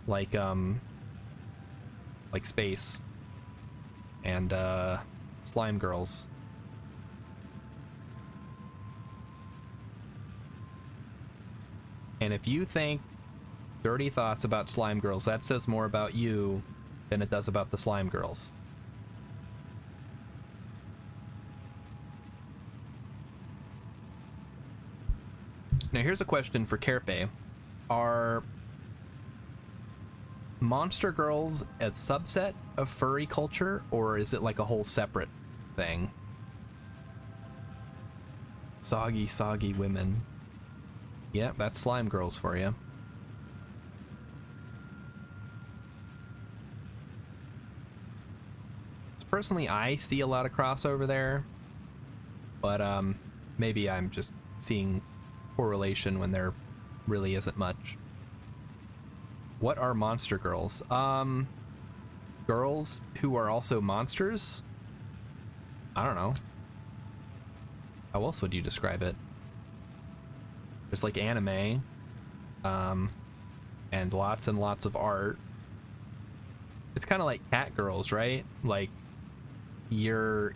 Speaker 1: Like space. And, slime girls. And if you think dirty thoughts about slime girls, that says more about you than it does about the slime girls. Now here's a question for Kerpe. Are monster girls a subset of furry culture, or is it like a whole separate thing? Soggy women. Yeah, that's slime girls for you. Personally, I see a lot of crossover there, but maybe I'm just seeing correlation when there really isn't much. What are monster girls? Girls who are also monsters? I don't know. How else would you describe it? There's like anime, and lots of art. It's kind of like cat girls, right? Like you're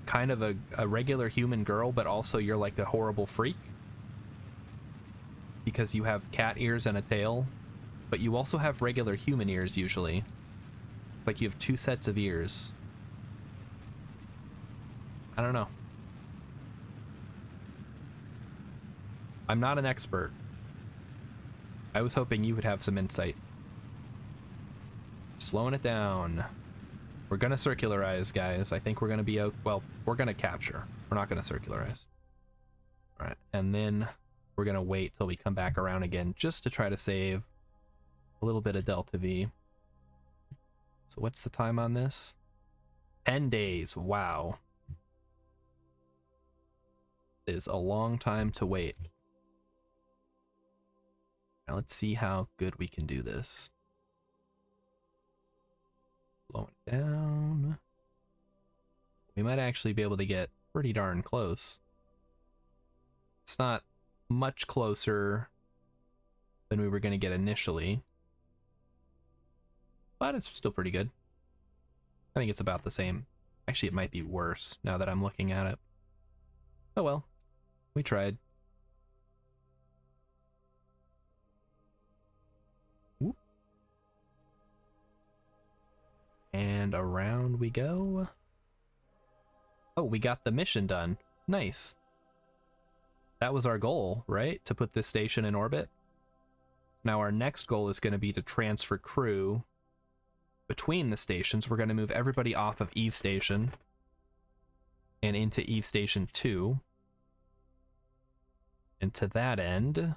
Speaker 1: kind of a regular human girl, but also you're like a horrible freak because you have cat ears and a tail, but you also have regular human ears usually. Like you have two sets of ears. I don't know. I'm not an expert. I was hoping you would have some insight. Slowing it down. We're gonna circularize, guys. I think we're gonna be out. Well, we're gonna capture. We're not gonna circularize. All right, and then we're gonna wait till we come back around again just to try to save a little bit of delta V. So what's the time on this? 10 days. Wow. It is a long time to wait. Now let's see how good we can do this. Slow it down. We might actually be able to get pretty darn close. It's not much closer than we were going to get initially, but it's still pretty good. I think it's about the same. Actually, it might be worse now that I'm looking at it. Oh well, we tried. Whoop. And around we go. Oh, we got the mission done. Nice. That was our goal, right? To put this station in orbit. Now our next goal is going to be to transfer crew between the stations. We're going to move everybody off of Eve Station. and into Eve Station 2. And to that end,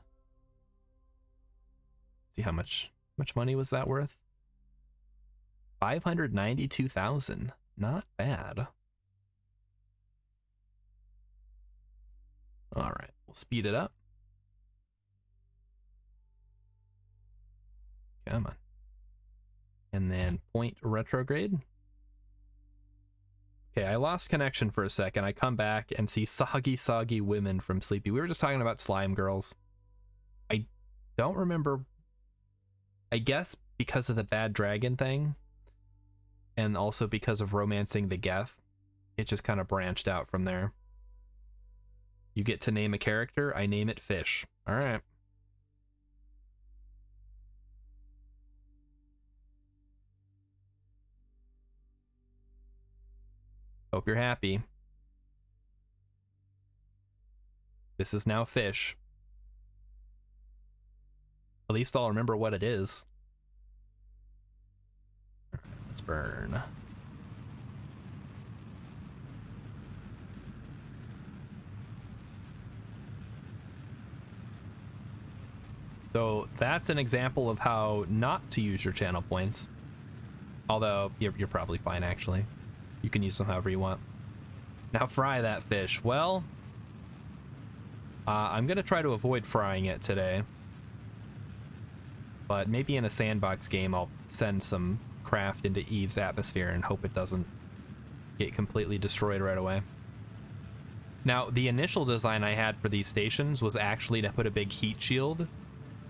Speaker 1: see how much money was that worth? 592,000. Not bad. All right, we'll speed it up. Come on. And then point retrograde. Okay, I lost connection for a second. I come back and see soggy women from Sleepy. We were just talking about slime girls. I don't remember. I guess because of the bad dragon thing, and also because of romancing the Geth, it just kind of branched out from there. You get to name a character, I name it Fish. All right. Hope you're happy. This is now Fish. At least I'll remember what it is. All right, let's burn. So that's an example of how not to use your channel points. Although you're probably fine, actually. You can use them however you want. Now fry that fish. Well, I'm gonna try to avoid frying it today. But maybe in a sandbox game, I'll send some craft into Eve's atmosphere and hope it doesn't get completely destroyed right away. Now, the initial design I had for these stations was actually to put a big heat shield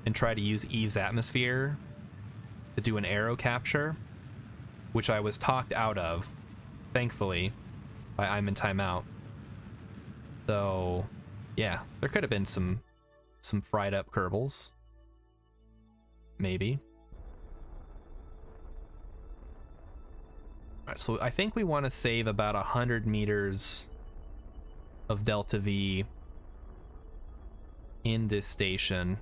Speaker 1: and try to use Eve's atmosphere to do an arrow capture, which I was talked out of, thankfully, by I'm in Timeout. So, yeah, there could have been some fried up Kerbals. Maybe. All right, so I think we want to save about 100 meters of Delta V in this station,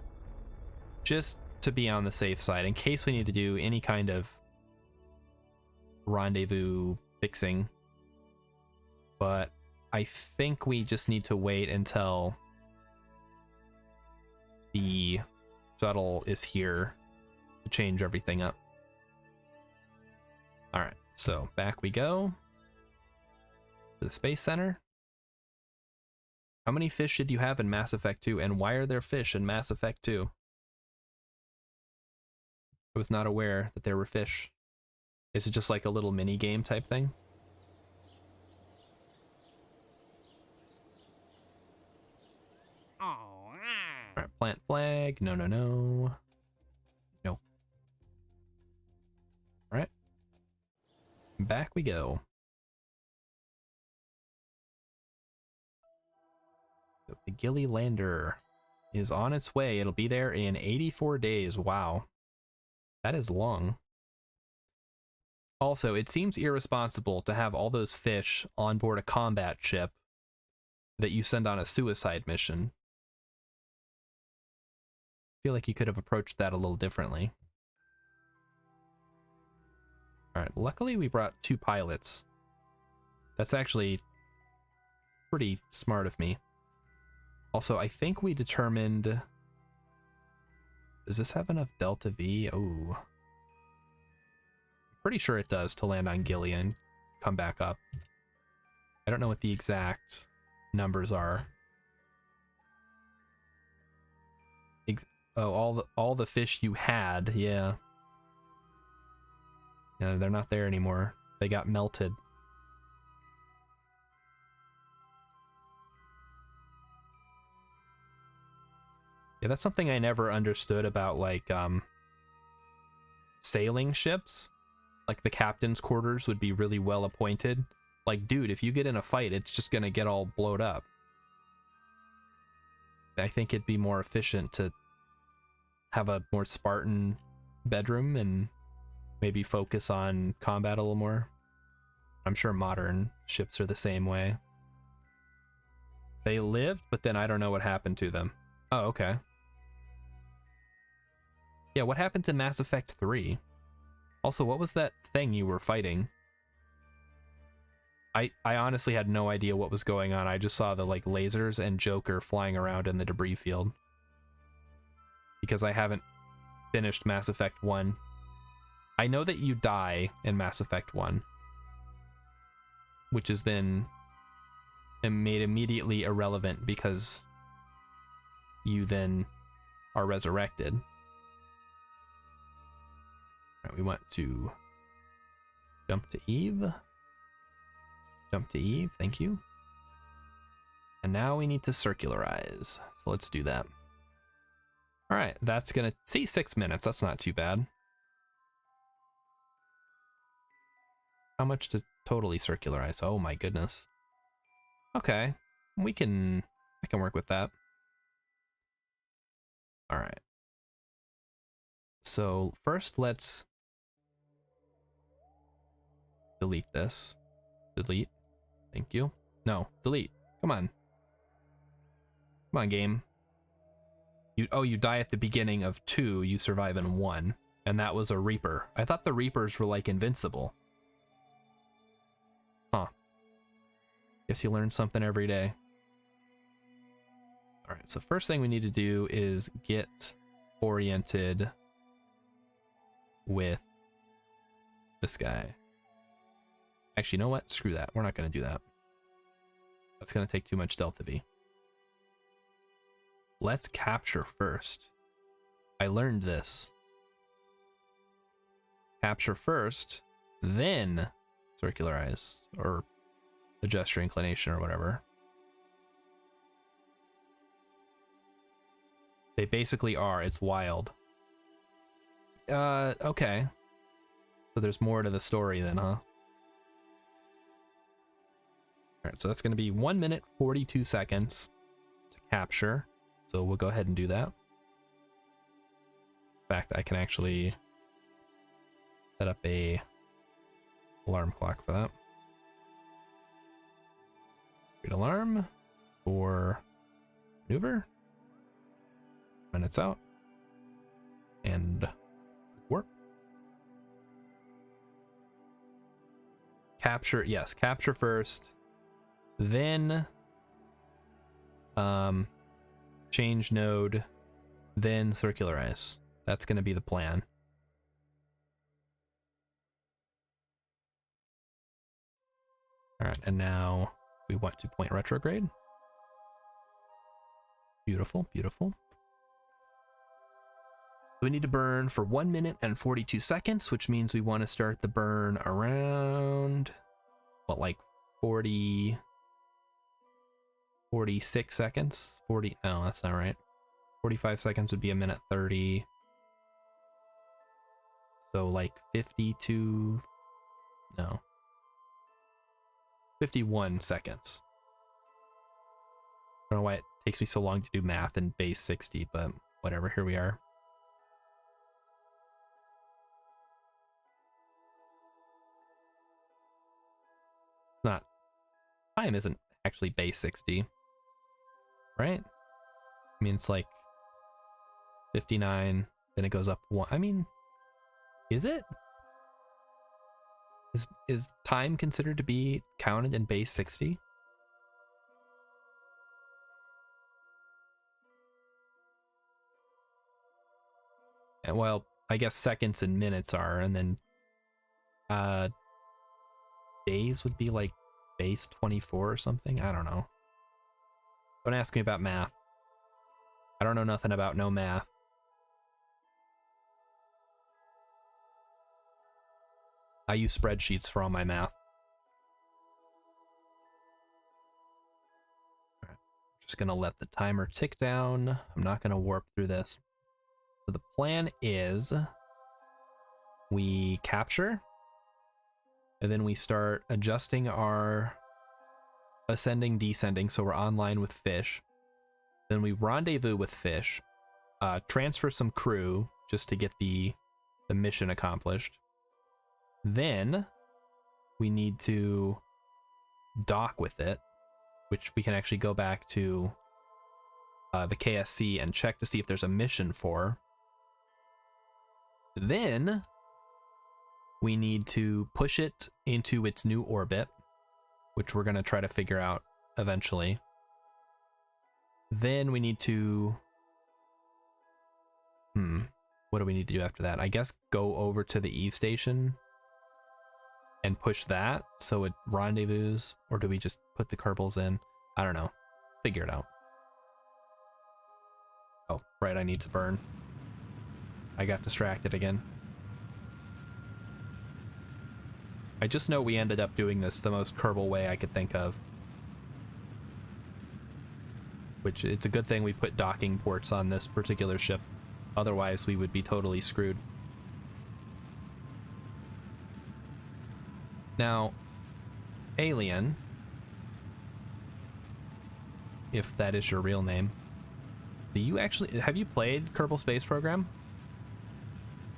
Speaker 1: just to be on the safe side in case we need to do any kind of rendezvous fixing. But I think we just need to wait until the shuttle is here to change everything up. All right, so back we go to the Space Center. How many fish did you have in Mass Effect 2, and why are there fish in Mass Effect 2? I was not aware that there were fish. Is it just like a little mini game type thing? All right, plant flag. No, no, no. No. All right. Back we go. The Gilly Lander is on its way. It'll be there in 84 days. Wow. That is long. Also, it seems irresponsible to have all those fish on board a combat ship that you send on a suicide mission. I feel like you could have approached that a little differently. Alright, luckily we brought 2 pilots. That's actually pretty smart of me. Also, I think we determined... Does this have enough Delta V? Oh. Pretty sure it does to land on Gilead and come back up. I don't know what the exact numbers are. All the fish you had, yeah. Yeah, they're not there anymore. They got melted. Yeah, that's something I never understood about, like, sailing ships. Like, the captain's quarters would be really well appointed. Like, dude, if you get in a fight, it's just gonna get all blowed up. I think it'd be more efficient to have a more Spartan bedroom and maybe focus on combat a little more. I'm sure modern ships are the same way. They lived, but then I don't know what happened to them. Oh, okay. Yeah, what happened to Mass Effect 3? Also, what was that thing you were fighting? I honestly had no idea what was going on. I just saw the like lasers and Joker flying around in the debris field. Because I haven't finished Mass Effect 1. I know that you die in Mass Effect 1. Which is then made immediately irrelevant because you then are resurrected. All right, we want to jump to Eve. Jump to Eve, thank you. And now we need to circularize. So let's do that. All right, that's gonna see 6 minutes. That's not too bad. How much to totally circularize? Oh my goodness. Okay, I can work with that. All right. So first let's delete this. Delete. Thank you. No, delete. Come on. Come on, game. You die at the beginning of 2, you survive in 1. And that was a Reaper. I thought the Reapers were like invincible. Huh. Guess you learn something every day. Alright, so first thing we need to do is get oriented with this guy. Actually, you know what? Screw that. We're not going to do that. That's going to take too much Delta V. Let's capture first. I learned this. Capture first, then circularize, or adjust your inclination or whatever. They basically are. It's wild. Okay. So there's more to the story then, huh? Alright, so that's going to be 1 minute, 42 seconds to capture. So we'll go ahead and do that. In fact, I can actually set up a alarm clock for that. Read alarm for maneuver. Minutes out. And warp. Capture, yes, capture first. Then change node, then circularize. That's going to be the plan. All right, and now we want to point retrograde. Beautiful, beautiful. We need to burn for 1 minute and 42 seconds, which means we want to start the burn around, what, like 46 seconds? 40, no, that's not right. 45 seconds would be a minute 30. So like 52, no. 51 seconds. I don't know why it takes me so long to do math in base 60, but whatever, here we are. Not, time isn't actually base 60, right? I mean, it's like 59, then it goes up 1. I mean, is it? Is time considered to be counted in base 60? And well, I guess seconds and minutes are, and then days would be like base 24 or something. I don't know. Don't ask me about math. I don't know nothing about no math. I use spreadsheets for all my math. All right. Just gonna let the timer tick down. I'm not gonna warp through this. So the plan is we capture, and then we start adjusting our ascending, descending, so we're online with Fish. Then we rendezvous with Fish, transfer some crew just to get the mission accomplished. Then we need to dock with it, which we can actually go back to the KSC and check to see if there's a mission for. Then we need to push it into its new orbit. which we're going to try to figure out eventually. Then we need to... what do we need to do after that? I guess go over to the Eve station and push that so it rendezvous, or do we just put the Kerbals in? I don't know. Figure it out. Oh, right, I need to burn. I got distracted again. I just know we ended up doing this the most Kerbal way I could think of. Which, it's a good thing we put docking ports on this particular ship. Otherwise, we would be totally screwed. Now, Alien, if that is your real name, do you actually, have you played Kerbal Space Program?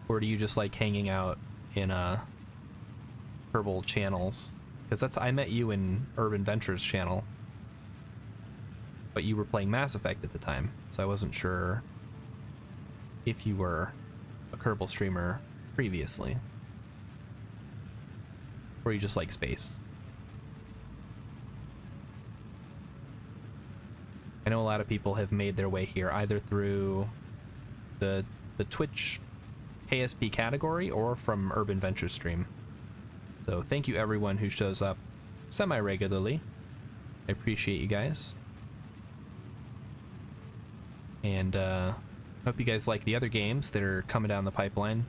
Speaker 1: Or do you just like hanging out in Kerbal channels? Because that's, I met you in Urban Ventures channel, but you were playing Mass Effect at the time, so I wasn't sure if you were a Kerbal streamer previously. Or you just like space. I know a lot of people have made their way here either through the Twitch KSP category or from Urban Ventures stream. So thank you everyone who shows up semi-regularly. I appreciate you guys. And hope you guys like the other games that are coming down the pipeline.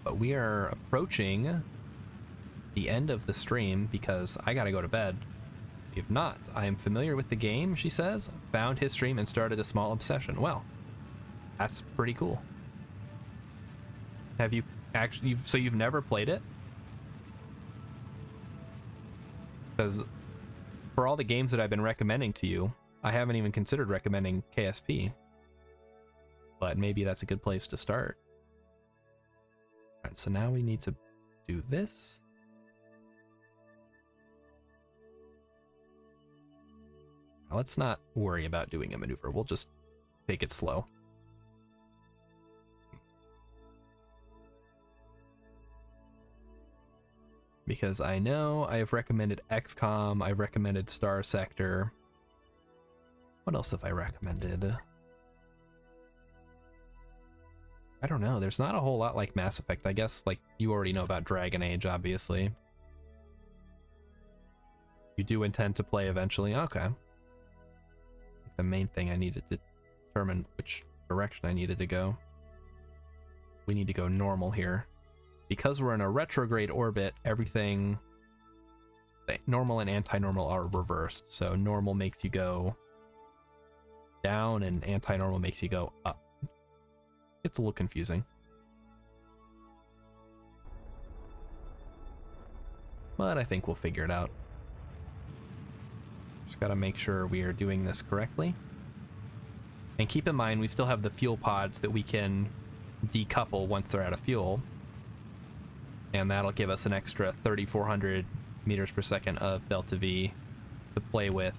Speaker 1: But we are approaching the end of the stream because I gotta go to bed. If not, I am familiar with the game, she says. Found his stream and started a small obsession. Well, that's pretty cool. Have you actually, so you've never played it? Because for all the games that I've been recommending to you, I haven't even considered recommending KSP. But maybe that's a good place to start. Alright, so now we need to do this. Now let's not worry about doing a maneuver. We'll just take it slow. Because I know I've recommended XCOM, I've recommended Star Sector. What else have I recommended? I don't know, there's not a whole lot like Mass Effect. I guess, like, you already know about Dragon Age, obviously. You do intend to play eventually? Okay. The main thing I needed to determine which direction I needed to go. We need to go normal here. Because we're in a retrograde orbit, everything, normal and anti-normal are reversed. So normal makes you go down and anti-normal makes you go up. It's a little confusing. But I think we'll figure it out. Just gotta make sure we are doing this correctly. And keep in mind, we still have the fuel pods that we can decouple once they're out of fuel. And that'll give us an extra 3,400 meters per second of delta V to play with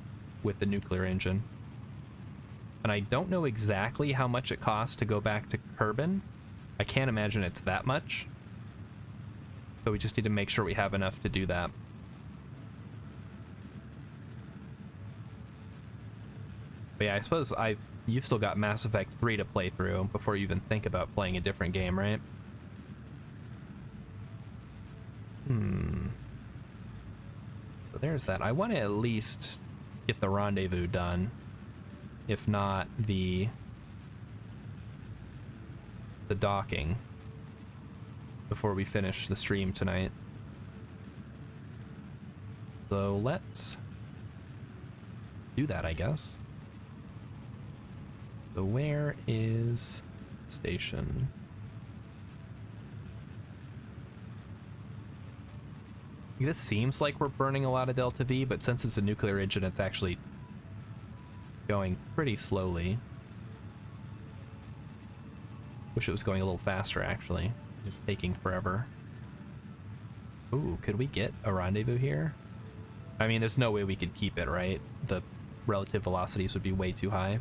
Speaker 1: the nuclear engine. And I don't know exactly how much it costs to go back to Kerbin. I can't imagine it's that much. So we just need to make sure we have enough to do that. But yeah, I suppose you've still got Mass Effect 3 to play through before you even think about playing a different game, right? So there's that. I want to at least get the rendezvous done. If not, the docking before we finish the stream tonight. So let's do that, I guess. So where is the station? This seems like we're burning a lot of delta V, but since it's a nuclear engine, it's actually going pretty slowly. Wish it was going a little faster, actually. It's taking forever. Ooh, could we get a rendezvous here? I mean, there's no way we could keep it, right? The relative velocities would be way too high.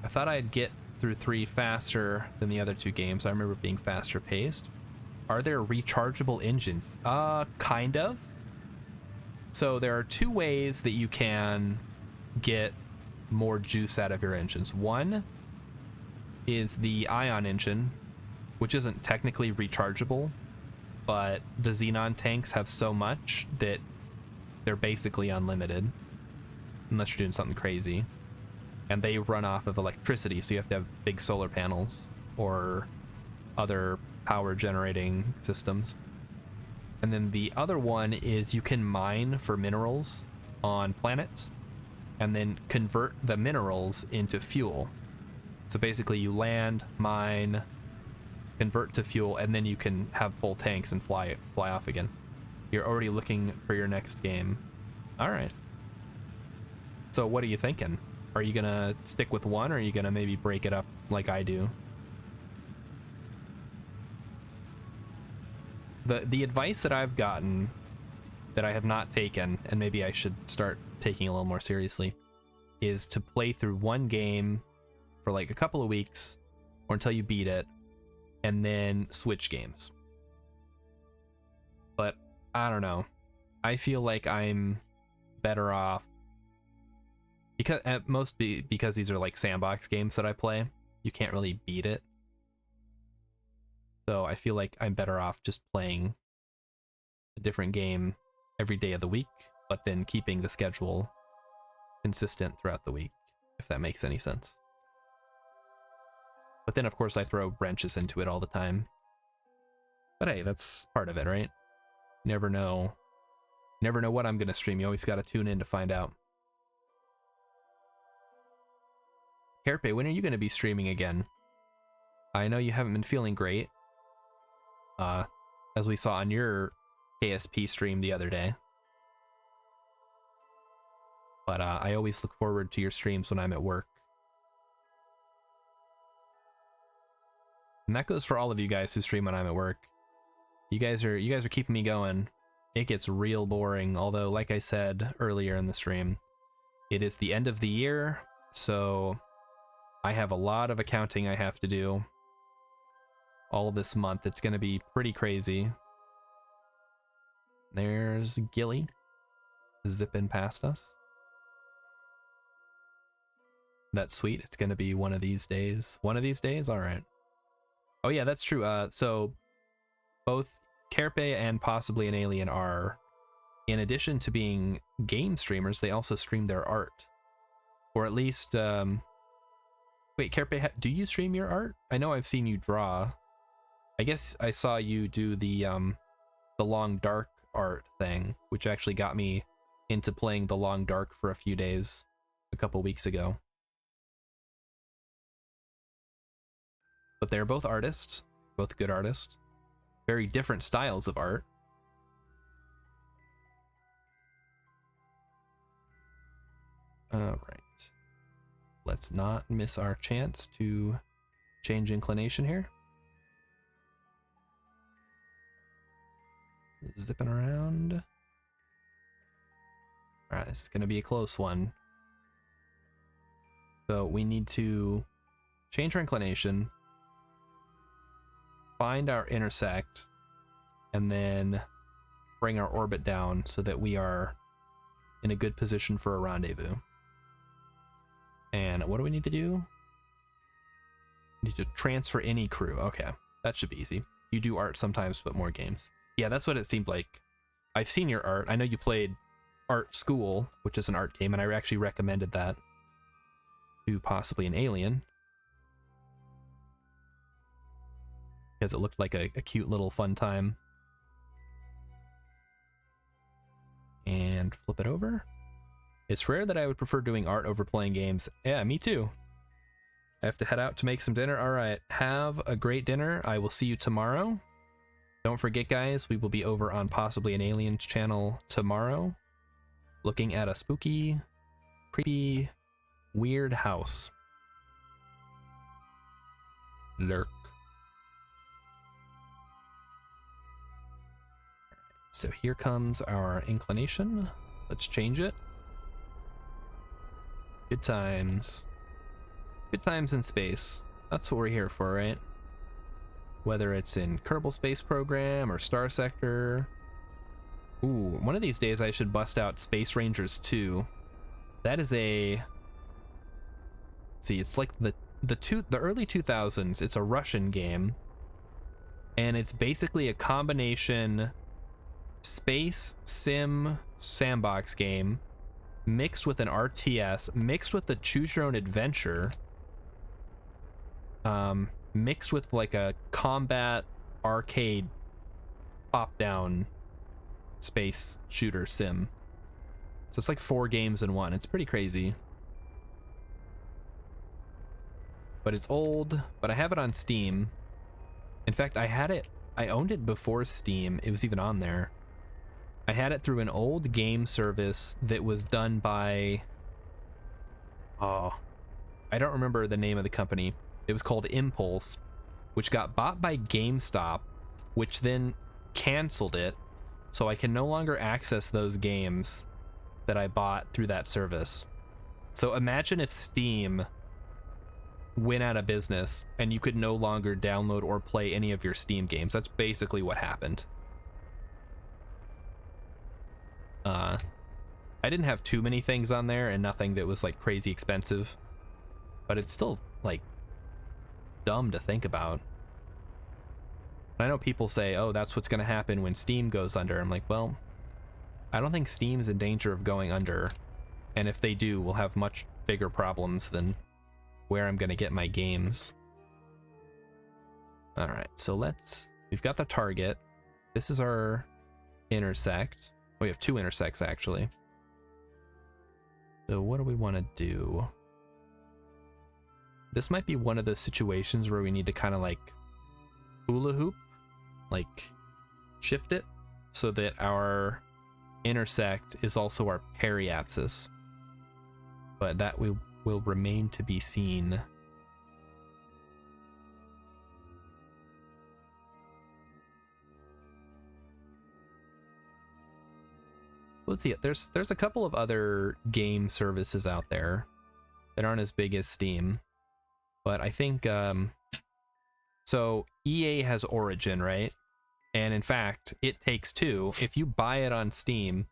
Speaker 1: I thought I'd get through 3 faster than the other 2 games. I remember being faster paced. Are there rechargeable engines? Kind of. So there are two ways that you can get more juice out of your engines. One is the ion engine, which isn't technically rechargeable, but the xenon tanks have so much that they're basically unlimited, unless you're doing something crazy. And they run off of electricity, so you have to have big solar panels or other power generating systems. And then the other one is you can mine for minerals on planets and then convert the minerals into fuel. So basically you land, mine, convert to fuel, and then you can have full tanks and fly off again. You're already looking for your next game. All right. So what are you thinking? Are you gonna stick with one, or are you gonna maybe break it up like I do? The advice that I've gotten that I have not taken, and maybe I should start taking a little more seriously, is to play through one game for like a couple of weeks or until you beat it, and then switch games. But I don't know. I feel like I'm better off because at most because these are like sandbox games that I play. You can't really beat it. So I feel like I'm better off just playing a different game every day of the week, but then keeping the schedule consistent throughout the week, if that makes any sense. But then, of course, I throw wrenches into it all the time. But hey, that's part of it, right? Never know. Never know what I'm going to stream. You always got to tune in to find out. Kerpe, when are you going to be streaming again? I know you haven't been feeling great. As we saw on your KSP stream the other day. But I always look forward to your streams when I'm at work. And that goes for all of you guys who stream when I'm at work. You guys are keeping me going. It gets real boring, although like I said earlier in the stream, it is the end of the year, so I have a lot of accounting I have to do all this month. It's going to be pretty crazy. There's Gilly zipping past us. That's sweet. It's going to be one of these days. One of these days? All right. Oh yeah, that's true. So both Kerpe and possibly an alien are, in addition to being game streamers, they also stream their art. Or at least, wait, Kerpe, do you stream your art? I know I've seen you draw. I guess I saw you do the Long Dark art thing, which actually got me into playing the Long Dark for a few days a couple weeks ago. But they're both artists, both good artists. Very different styles of art. All right. Let's not miss our chance to change inclination here. Zipping around. All right, this is going to be a close one. So we need to change our inclination, find our intersect, and then bring our orbit down so that we are in a good position for a rendezvous. And what do we need to do? We need to transfer any crew. Okay, that should be easy. You do art sometimes, but more games. Yeah, that's what it seemed like. I've seen your art. I know you played Art School, which is an art game, and I actually recommended that to possibly an alien, because it looked like a cute little fun time. And flip it over. It's rare that I would prefer doing art over playing games. Yeah, me too. I have to head out to make some dinner. All right, have a great dinner. I will see you tomorrow. Don't forget, guys, we will be over on Possibly an Alien's channel tomorrow, looking at a spooky, creepy, weird house. Lurk. So here comes our inclination. Let's change it. Good times. Good times in space. That's what we're here for, right? whether it's in Kerbal Space Program or Star Sector. Ooh, one of these days I should bust out Space Rangers 2. That is a... See, it's like the early 2000s. It's a Russian game, and it's basically a combination space sim sandbox game mixed with an RTS, mixed with a choose your own adventure, mixed with like a combat arcade top down space shooter sim. So it's like 4 games in one. It's pretty crazy. But it's old, but I have it on Steam. In fact, I owned it before Steam. It was even on there. I had it through an old game service that was done by, oh, I don't remember the name of the company. It was called Impulse, which got bought by GameStop, which then canceled it. So I can no longer access those games that I bought through that service. So imagine if Steam went out of business and you could no longer download or play any of your Steam games. That's basically what happened. I didn't have too many things on there and nothing that was like crazy expensive, but it's still like dumb to think about. I know people say, oh, that's what's going to happen when Steam goes under. I'm like, well, I don't think Steam's in danger of going under, and if they do, we'll have much bigger problems than where I'm going to get my games. All right, so we've got the target. This is our intersect. We have 2 intersects actually. So what do we want to do? This might be one of those situations where we need to kind of like hula hoop, like shift it so that our intersect is also our periapsis. But that will remain to be seen. Let's see. There's a couple of other game services out there that aren't as big as Steam, but I think so EA has Origin, right? And in fact, It Takes Two, if you buy it on Steam,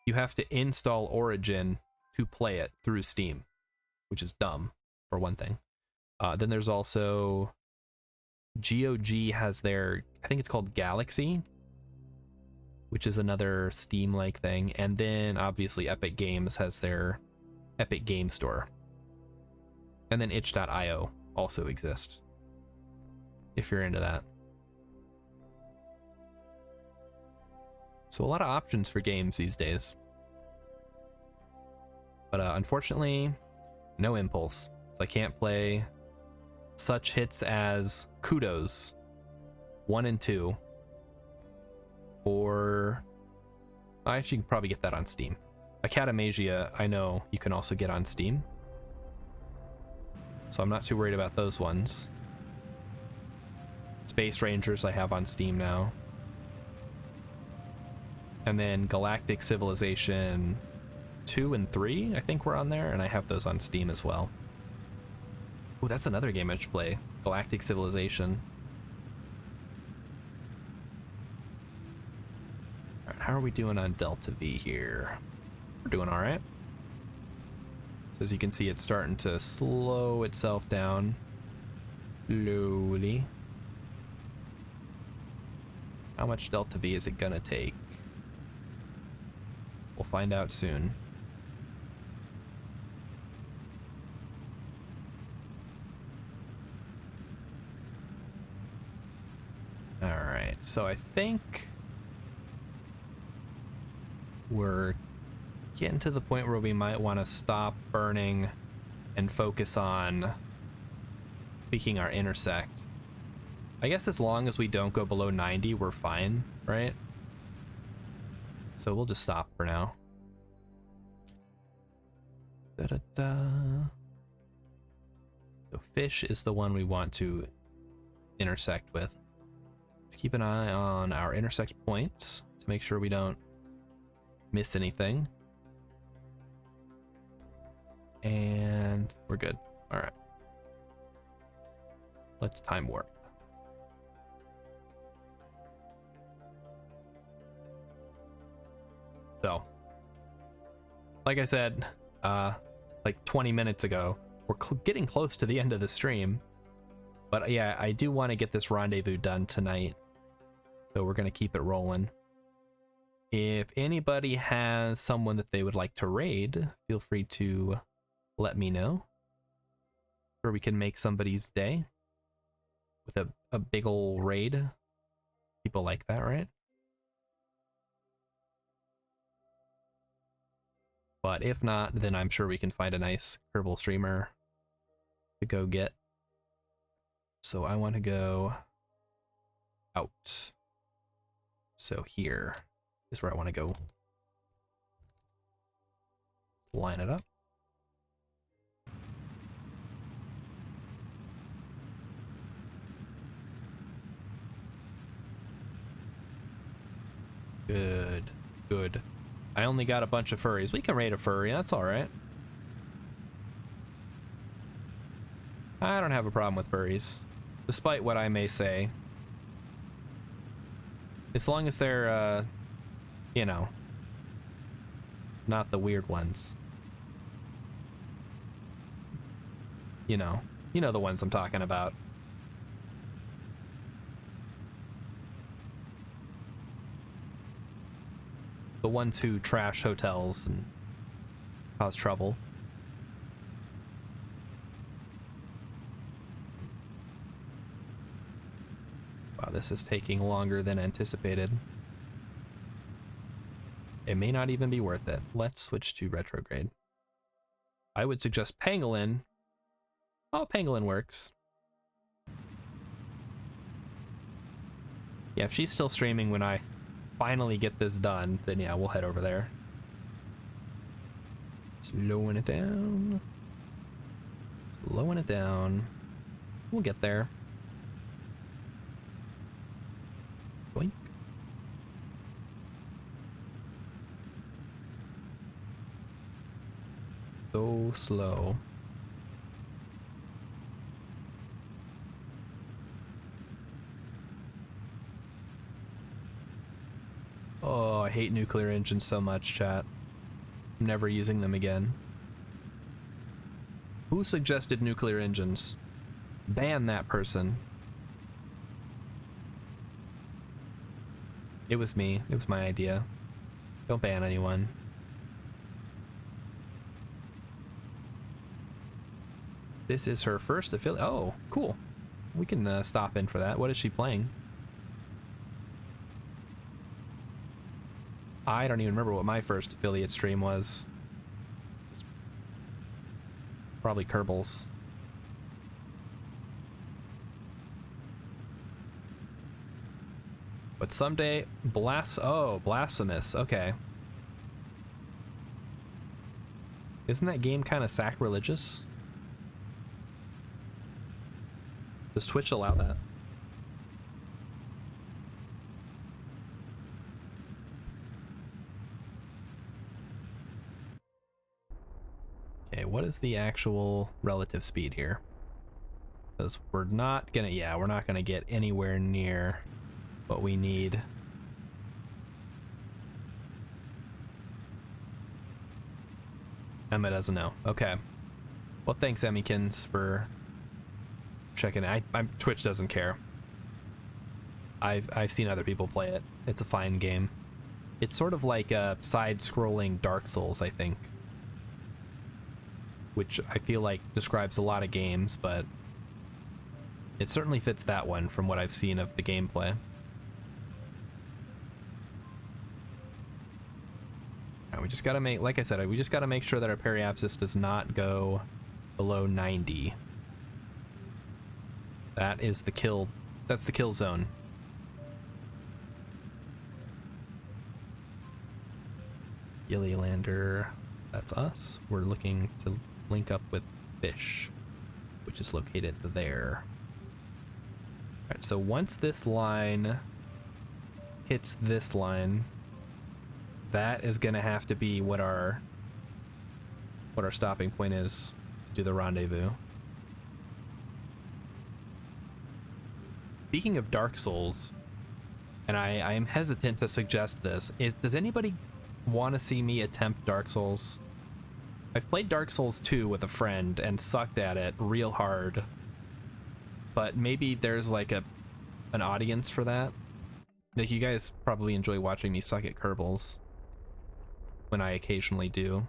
Speaker 1: you have to install Origin to play it through Steam, which is dumb, for one thing. Then there's also GOG has their, I think it's called Galaxy, which is another Steam-like thing. And then obviously Epic Games has their Epic Game Store. And then itch.io also exists, if you're into that. So a lot of options for games these days. But unfortunately, no Impulse. So I can't play such hits as Kudos 1 and 2. Or I actually can probably get that on Steam. Academasia, I know you can also get on Steam, so I'm not too worried about those ones. Space Rangers I have on Steam now. And then Galactic Civilization 2 and 3, I think we're on there, and I have those on Steam as well. Oh, that's another game I should play. Galactic Civilization. Alright, how are we doing on Delta V here? We're doing alright. So as you can see, it's starting to slow itself down. Slowly. How much Delta V is it gonna take? We'll find out soon. Alright, so I think we're getting to the point where we might want to stop burning and focus on tweaking our intersect. I guess as long as we don't go below 90, we're fine, right? So we'll just stop for now. So fish is the one we want to intersect with. Let's keep an eye on our intersect points to make sure we don't miss anything. And we're good. All right. Let's time warp. like I said, like 20 minutes ago, we're getting close to the end of the stream. But yeah, I do want to get this rendezvous done tonight. So we're going to keep it rolling. If anybody has someone that they would like to raid, feel free to let me know. Or we can make somebody's day with a big ol' raid. People like that, right? But if not, then I'm sure we can find a nice Kerbal streamer to go get. So I want to go out. So here is where I want to go. Line it up. Good, good. I only got a bunch of furries. We can raid a furry, that's alright. I don't have a problem with furries, despite what I may say. As long as they're, you know, not the weird ones. You know the ones I'm talking about. The ones who trash hotels and cause trouble. Wow, this is taking longer than anticipated. It may not even be worth it. Let's switch to retrograde. I would suggest Pangolin. Oh, Pangolin works. Yeah, if she's still streaming when I finally get this done, then yeah, we'll head over there. Slowing it down. Slowing it down. We'll get there. Boink. So slow. Oh, I hate nuclear engines so much, chat. I'm never using them again. Who suggested nuclear engines? Ban that person. It was me. It was my idea. Don't ban anyone. This is her first affiliate. Oh, cool. We can stop in for that. What is she playing? I don't even remember what my first affiliate stream was. It's probably Kerbal's. But someday, Blasphemous. Okay. Isn't that game kind of sacrilegious? Does Twitch allow that? Okay, what is the actual relative speed here? Because we're not gonna, yeah, we're not gonna get anywhere near what we need. Emma doesn't know. Okay. Well, thanks, Emmykins, for checking it. Twitch doesn't care. I've seen other people play it. It's a fine game. It's sort of like a side-scrolling Dark Souls, I think. Which I feel like describes a lot of games, but it certainly fits that one from what I've seen of the gameplay. Right, we just gotta make, like I said, we just gotta make sure that our periapsis does not go below 90. That is the kill, that's the kill zone. Gillilander, that's us. We're looking to link up with Fish, which is located there. Alright, so once this line hits this line, that is gonna have to be what our stopping point is to do the rendezvous. Speaking of Dark Souls, and I am hesitant to suggest this, does anybody want to see me attempt Dark Souls? I've played Dark Souls 2 with a friend and sucked at it real hard. But maybe there's like an audience for that. Like, you guys probably enjoy watching me suck at Kerbals when I occasionally do.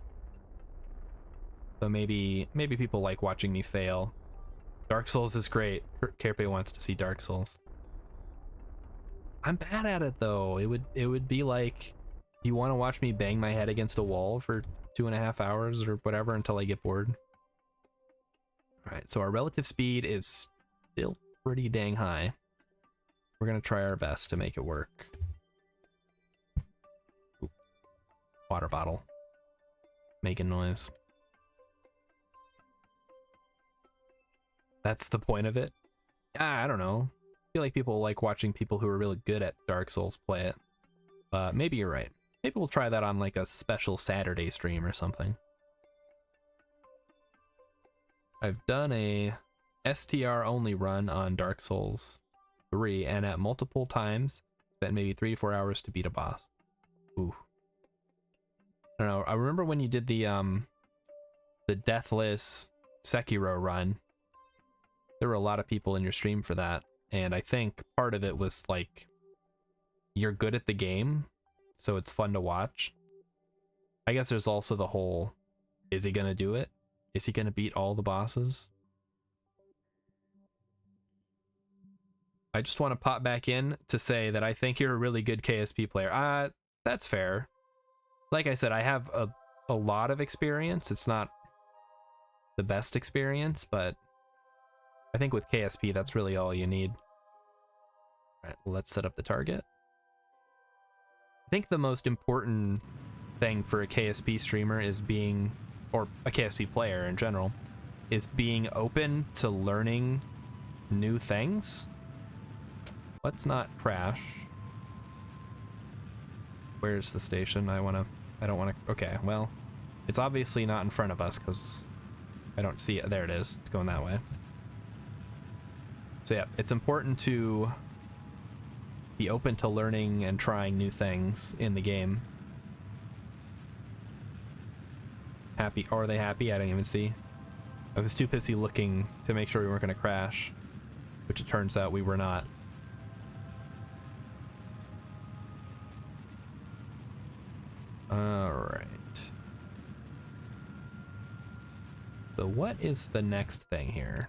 Speaker 1: So maybe people like watching me fail. Dark Souls is great. Kerbal wants to see Dark Souls. I'm bad at it though. It would be like, you want to watch me bang my head against a wall for 2.5 hours or whatever until I get bored. All right, so our relative speed is still pretty dang high. We're gonna try our best to make it work. Ooh, water bottle making noise. That's the point of it. I don't know. I feel like people like watching people who are really good at Dark Souls play it. Maybe you're right. Maybe we'll try that on like a special Saturday stream or something. I've done a STR only run on Dark Souls 3 and at multiple times spent maybe 3 to 4 hours to beat a boss. Ooh. I don't know. I remember when you did the Deathless Sekiro run. There were a lot of people in your stream for that, and I think part of it was like, you're good at the game, so it's fun to watch. I guess there's also the whole, is he gonna do it? Is he gonna beat all the bosses? I just want to pop back in to say that I think you're a really good KSP player. That's fair. Like I said, I have a lot of experience. It's not the best experience, but I think with KSP, that's really all you need. All right, let's set up the target. I think the most important thing for a KSP streamer is being, or a KSP player in general, is being open to learning new things. Let's not crash. Where's the station? I don't want to, okay, well, it's obviously not in front of us because I don't see it. There it is. It's going that way. So yeah, it's important to be open to learning and trying new things in the game. Happy? Are they happy? I didn't even see. I was too busy looking to make sure we weren't going to crash, which it turns out we were not. All right. So what is the next thing here?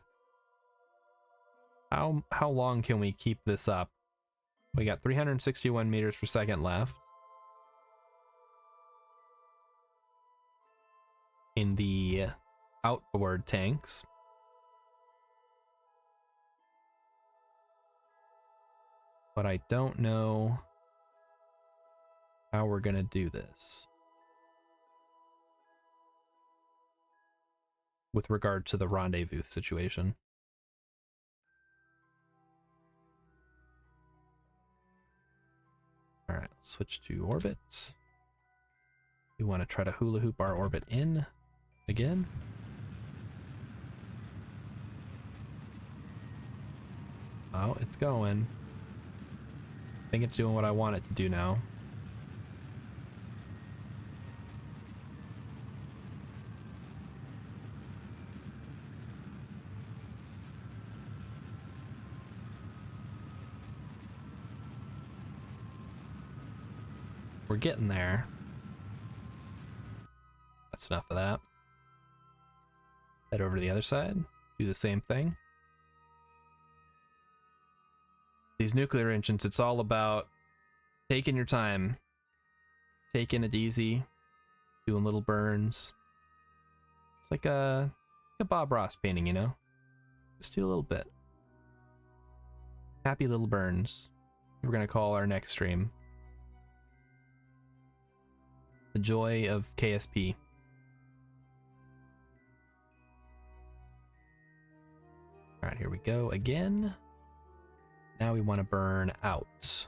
Speaker 1: How long can we keep this up? We got 361 meters per second left in the outboard tanks. But I don't know how we're gonna do this with regard to the rendezvous situation. All right, switch to orbit. We want to try to hula hoop our orbit in again. Oh, it's going. I think it's doing what I want it to do now. We're getting there. That's enough of that. Head over to the other side. Do the same thing. These nuclear engines, it's all about taking your time. Taking it easy. Doing little burns. It's like a Bob Ross painting, you know? Just do a little bit. Happy little burns. We're gonna call our next stream The Joy of KSP. All right, here we go again. Now we want to burn out.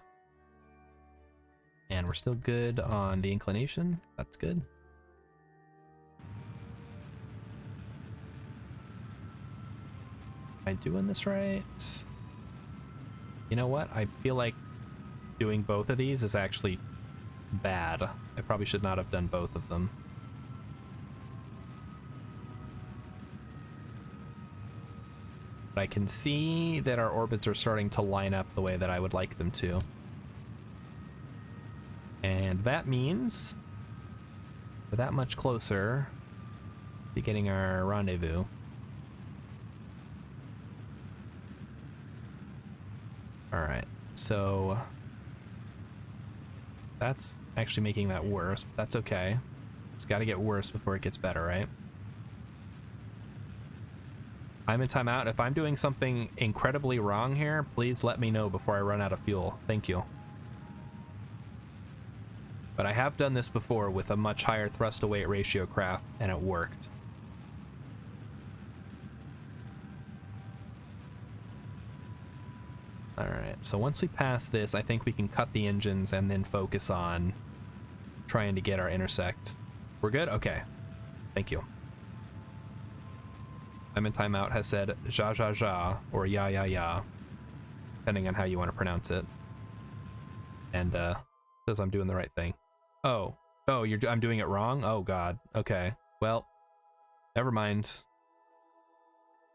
Speaker 1: And we're still good on the inclination. That's good. Am I doing this right? You know what? I feel like doing both of these is actually bad. I probably should not have done both of them. But I can see that our orbits are starting to line up the way that I would like them to. And that means we're that much closer to getting our rendezvous. All right, so that's actually making that worse, but that's okay. It's got to get worse before it gets better, right? I'm in timeout. If I'm doing something incredibly wrong here, please let me know before I run out of fuel. Thank you. But I have done this before with a much higher thrust to weight ratio craft, and it worked. All right, so once we pass this, I think we can cut the engines and then focus on trying to get our intersect. We're good? Okay. Thank you. I'm in timeout has said ja ja ja or ya ya ya, depending on how you want to pronounce it. And says I'm doing the right thing. Oh, I'm doing it wrong? Oh God. Okay. Well, never mind.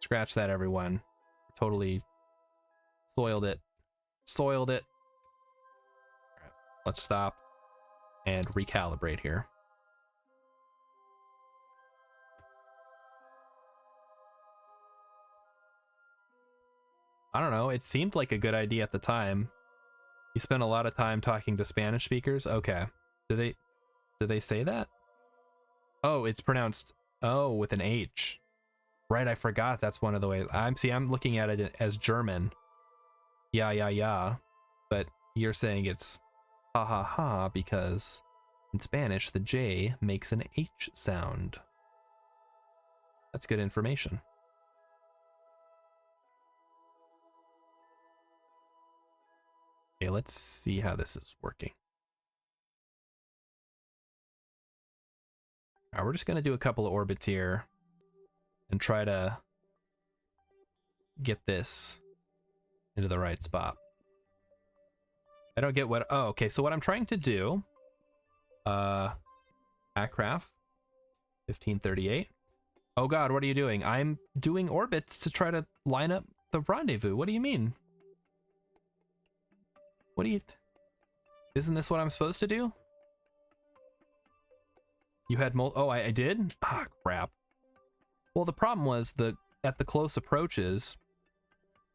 Speaker 1: Scratch that, everyone. Totally soiled it. Soiled it. All right, let's stop and recalibrate here. I don't know. It seemed like a good idea at the time. You spent a lot of time talking to Spanish speakers? Okay. Do they say that? Oh, it's pronounced with an H. Right, I forgot that's one of the ways. I'm looking at it as German. Yeah, yeah, yeah. But you're saying it's ha ha ha because in Spanish the J makes an H sound. That's good information. Okay, let's see how this is working. All right, we're just gonna do a couple of orbits here and try to get this into the right spot. I don't get what, oh, okay, so what I'm trying to do, Aircraft 1538. Oh God, what are you doing? I'm doing orbits to try to line up the rendezvous. What do you mean? Isn't this what I'm supposed to do? You had oh, I did? Ah, crap. Well, the problem was at the close approaches,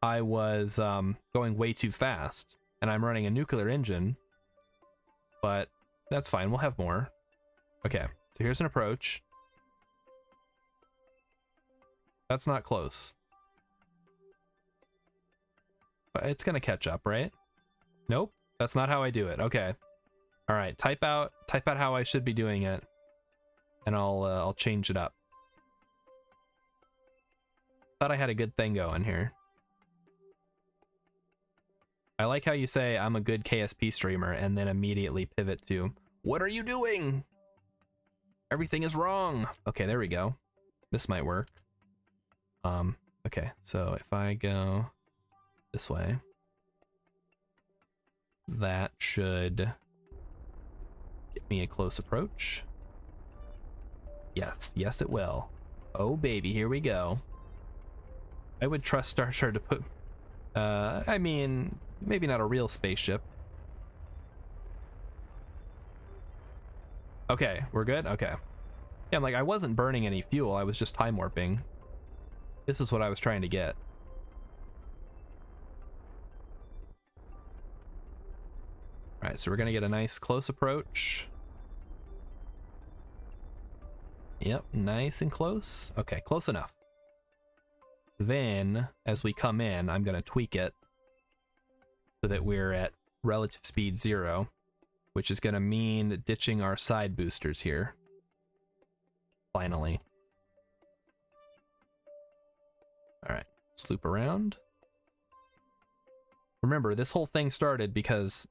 Speaker 1: I was going way too fast, and I'm running a nuclear engine, but that's fine. We'll have more. Okay, so here's an approach. That's not close. But it's gonna catch up, right? Nope, that's not how I do it. Okay. All right, type out how I should be doing it, and I'll change it up. Thought I had a good thing going here. I like how you say I'm a good KSP streamer and then immediately pivot to, what are you doing? Everything is wrong. Okay, there we go. This might work. Okay, so if I go this way, that should get me a close approach. Yes, yes it will. Oh baby, here we go. I would trust Starshard to put, I mean, maybe not a real spaceship. Okay, we're good? Okay. Yeah, I'm like, I wasn't burning any fuel, I was just time warping. This is what I was trying to get. All right, so we're gonna get a nice close approach. Yep, nice and close. Okay, close enough. Then, as we come in, I'm gonna tweak it so that we're at relative speed 0, which is gonna mean ditching our side boosters here. Finally. All right, let's loop around. Remember, this whole thing started because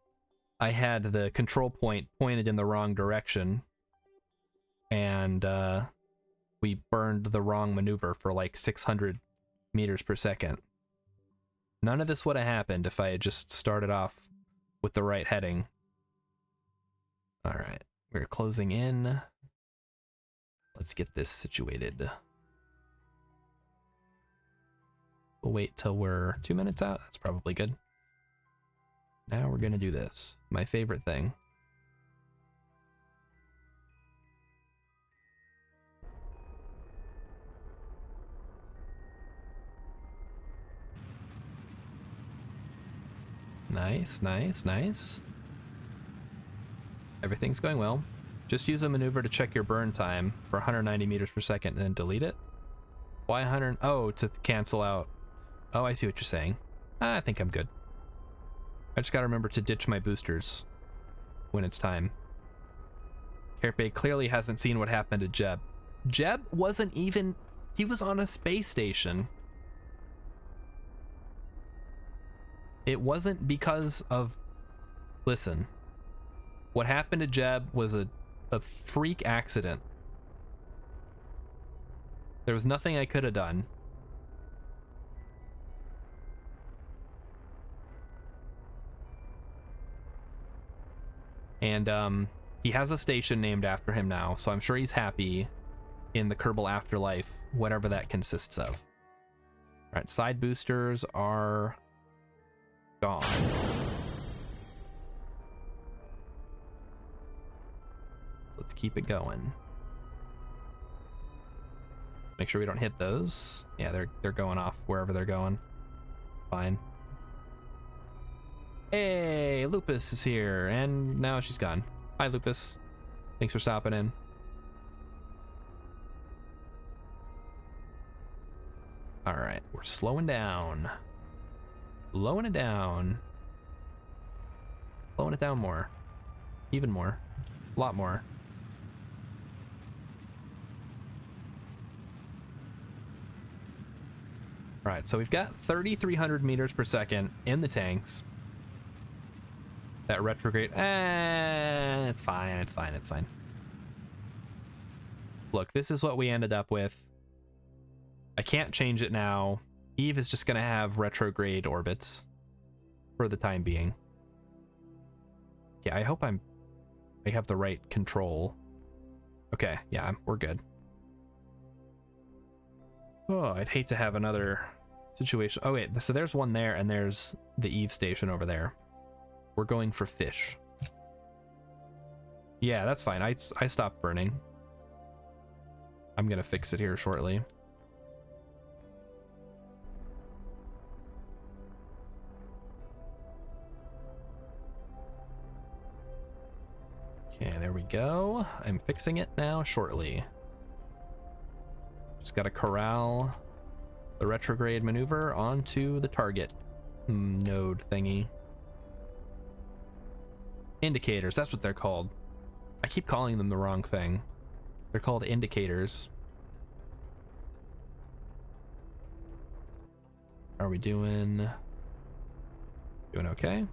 Speaker 1: I had the control point pointed in the wrong direction, and we burned the wrong maneuver for like 600 meters per second. None of this would have happened if I had just started off with the right heading. All right, we're closing in. Let's get this situated. We'll wait till we're 2 minutes out. That's probably good. Now we're gonna do this. My favorite thing. Nice, nice, nice. Everything's going well. Just use a maneuver to check your burn time for 190 meters per second and then delete it. Why 100? Oh, to cancel out. Oh, I see what you're saying. I think I'm good. I just gotta remember to ditch my boosters when it's time. Kerbal clearly hasn't seen what happened to Jeb. Jeb wasn't even... He was on a space station. It wasn't because of... Listen. What happened to Jeb was a freak accident. There was nothing I could have done. And he has a station named after him now, so I'm sure he's happy in the Kerbal afterlife, whatever that consists of. All right, side boosters are gone. Let's keep it going. Make sure we don't hit those. Yeah, they're going off wherever they're going. Fine. Hey, Lupus is here, and now she's gone. Hi, Lupus. Thanks for stopping in. All right, we're slowing down. Slowing it down. Slowing it down more. Even more. A lot more. All right, so we've got 3,300 meters per second in the tanks. That retrograde, it's fine, it's fine, it's fine. Look, this is what we ended up with. I can't change it now. Eve is just gonna have retrograde orbits for the time being. Yeah, I hope I have the right control. Okay, yeah, we're good. Oh, I'd hate to have another situation. Oh wait, so there's one there, and there's the Eve station over there. We're going for fish. Yeah, that's fine. I stopped burning. I'm gonna fix it here shortly. Okay, there we go. I'm fixing it now shortly. Just gotta corral the retrograde maneuver onto the target node thingy. Indicators, that's what they're called. I keep calling them the wrong thing. They're called indicators. Are we doing okay?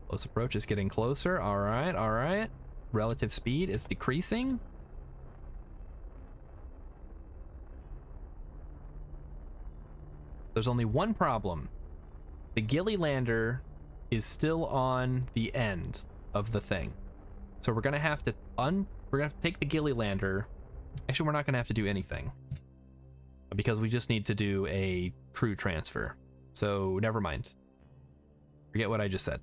Speaker 1: Close approach is getting closer. All right, all right. Relative speed is decreasing. There's only one problem. The ghillie lander is still on the end of the thing. So we're gonna have to take the ghillie lander. Actually, we're not gonna have to do anything because we just need to do a crew transfer. So never mind. Forget what I just said.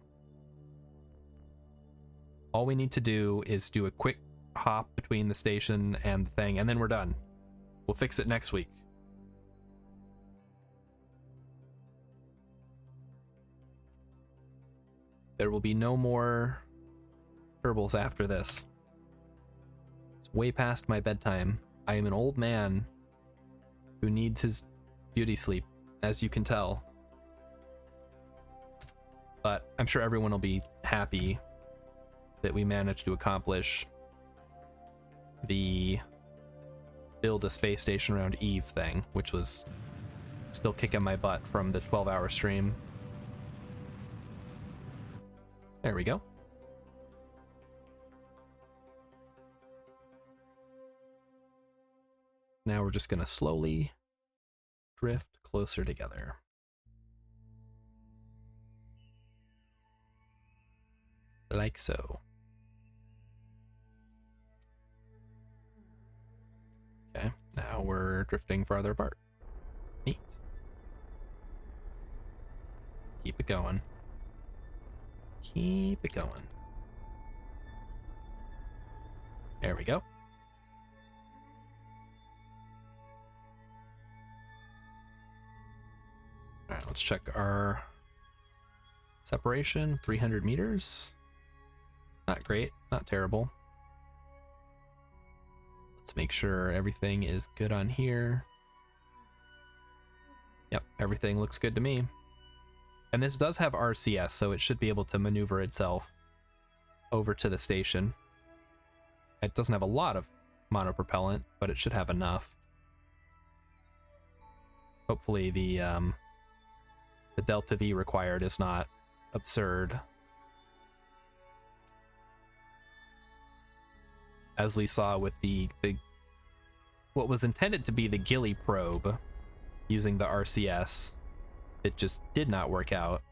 Speaker 1: All we need to do is do a quick hop between the station and the thing, and then we're done. We'll fix it next week. There will be no more Kerbals after this. It's way past my bedtime. I am an old man who needs his beauty sleep, as you can tell. But I'm sure everyone will be happy that we managed to accomplish the build a space station around Eve thing, which was still kicking my butt from the 12-hour stream. There we go. Now we're just gonna slowly drift closer together. Like so. now we're drifting farther apart. Neat. Let's keep it going. Keep it going. There we go. All right, let's check our separation. 300 meters. Not great, not terrible. Let's make sure everything is good on here. Yep, everything looks good to me. And this does have RCS, so it should be able to maneuver itself over to the station. It doesn't have a lot of monopropellant, but it should have enough. Hopefully the delta V required is not absurd. As we saw with the what was intended to be the Gilly probe using the RCS, it just did not work out.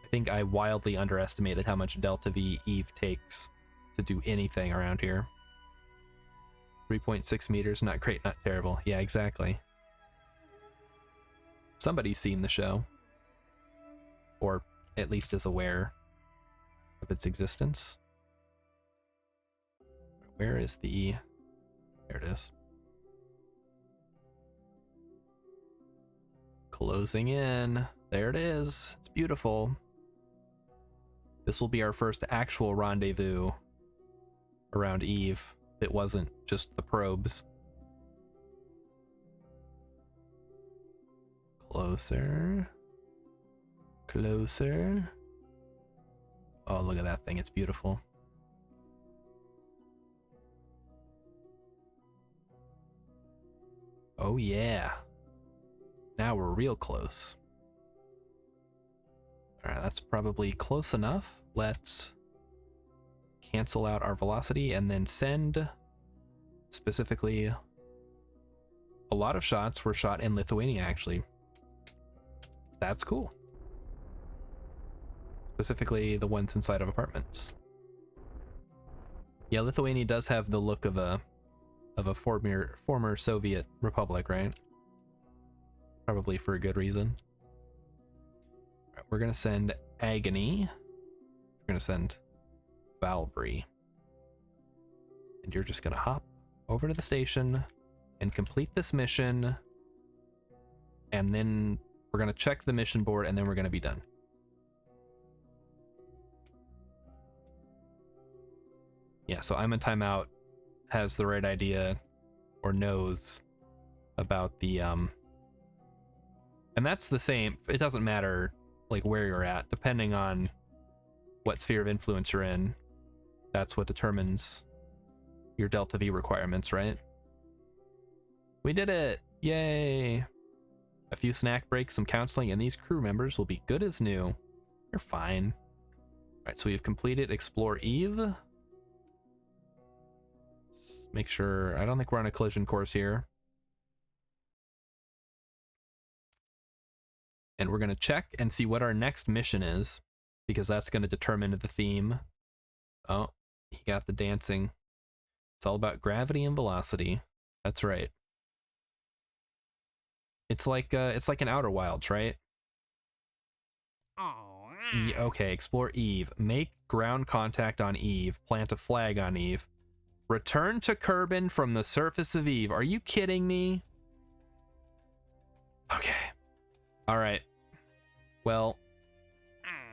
Speaker 1: I think I wildly underestimated how much delta V Eve takes to do anything around here. 3.6 meters, not great, not terrible. Yeah, exactly. Somebody's seen the show, or at least is aware of its existence. Where is the... There it is. Closing in. There it is. It's beautiful. This will be our first actual rendezvous around Eve. It wasn't just the probes. Closer. Closer. Oh, look at that thing. It's beautiful. Oh yeah. Now we're real close. Alright, that's probably close enough. Let's cancel out our velocity and then send specifically a lot of shots were shot in Lithuania, actually. That's cool. Specifically the ones inside of apartments. Yeah, Lithuania does have the look of a former Soviet republic, right? Probably for a good reason. All right, we're gonna send Agony. We're gonna send Valbry. And you're just gonna hop over to the station and complete this mission. And then we're gonna check the mission board and then we're gonna be done. Yeah, so I'm in timeout has the right idea or knows about the and that's the same. It doesn't matter like where you're at, depending on what sphere of influence you're in. That's what determines your delta V requirements, right? We did it! Yay! A few snack breaks, some counseling, and these crew members will be good as new. You're fine. Alright, so we've completed Explore Eve. Make sure, I don't think we're on a collision course here. And we're gonna check and see what our next mission is, because that's gonna determine the theme. Oh, he got the dancing. It's all about gravity and velocity. That's right. It's like an Outer Wilds, right?
Speaker 2: Oh.
Speaker 1: Okay, explore Eve. Make ground contact on Eve. Plant a flag on Eve. Return to Kerbal from the surface of Eve. Are you kidding me? Okay. All right. Well,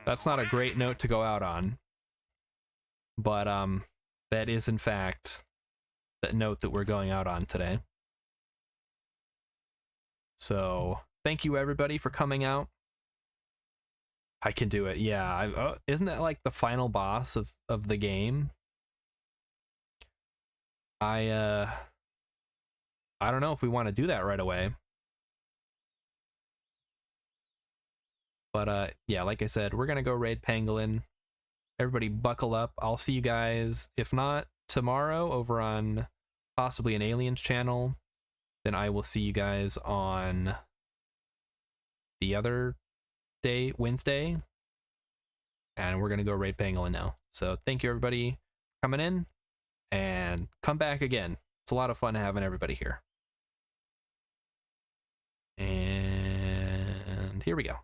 Speaker 1: that's not a great note to go out on. But that is in fact the note that we're going out on today. So, thank you everybody for coming out. I can do it. Yeah, isn't that like the final boss of the game? I don't know if we want to do that right away. But yeah, like I said, we're gonna go raid Pangolin. Everybody buckle up. I'll see you guys, if not tomorrow, over on possibly an Aliens channel. Then I will see you guys on the other day, Wednesday. And we're gonna go raid Pangolin now. So thank you everybody for coming in, and come back again. It's a lot of fun having everybody here. And here we go.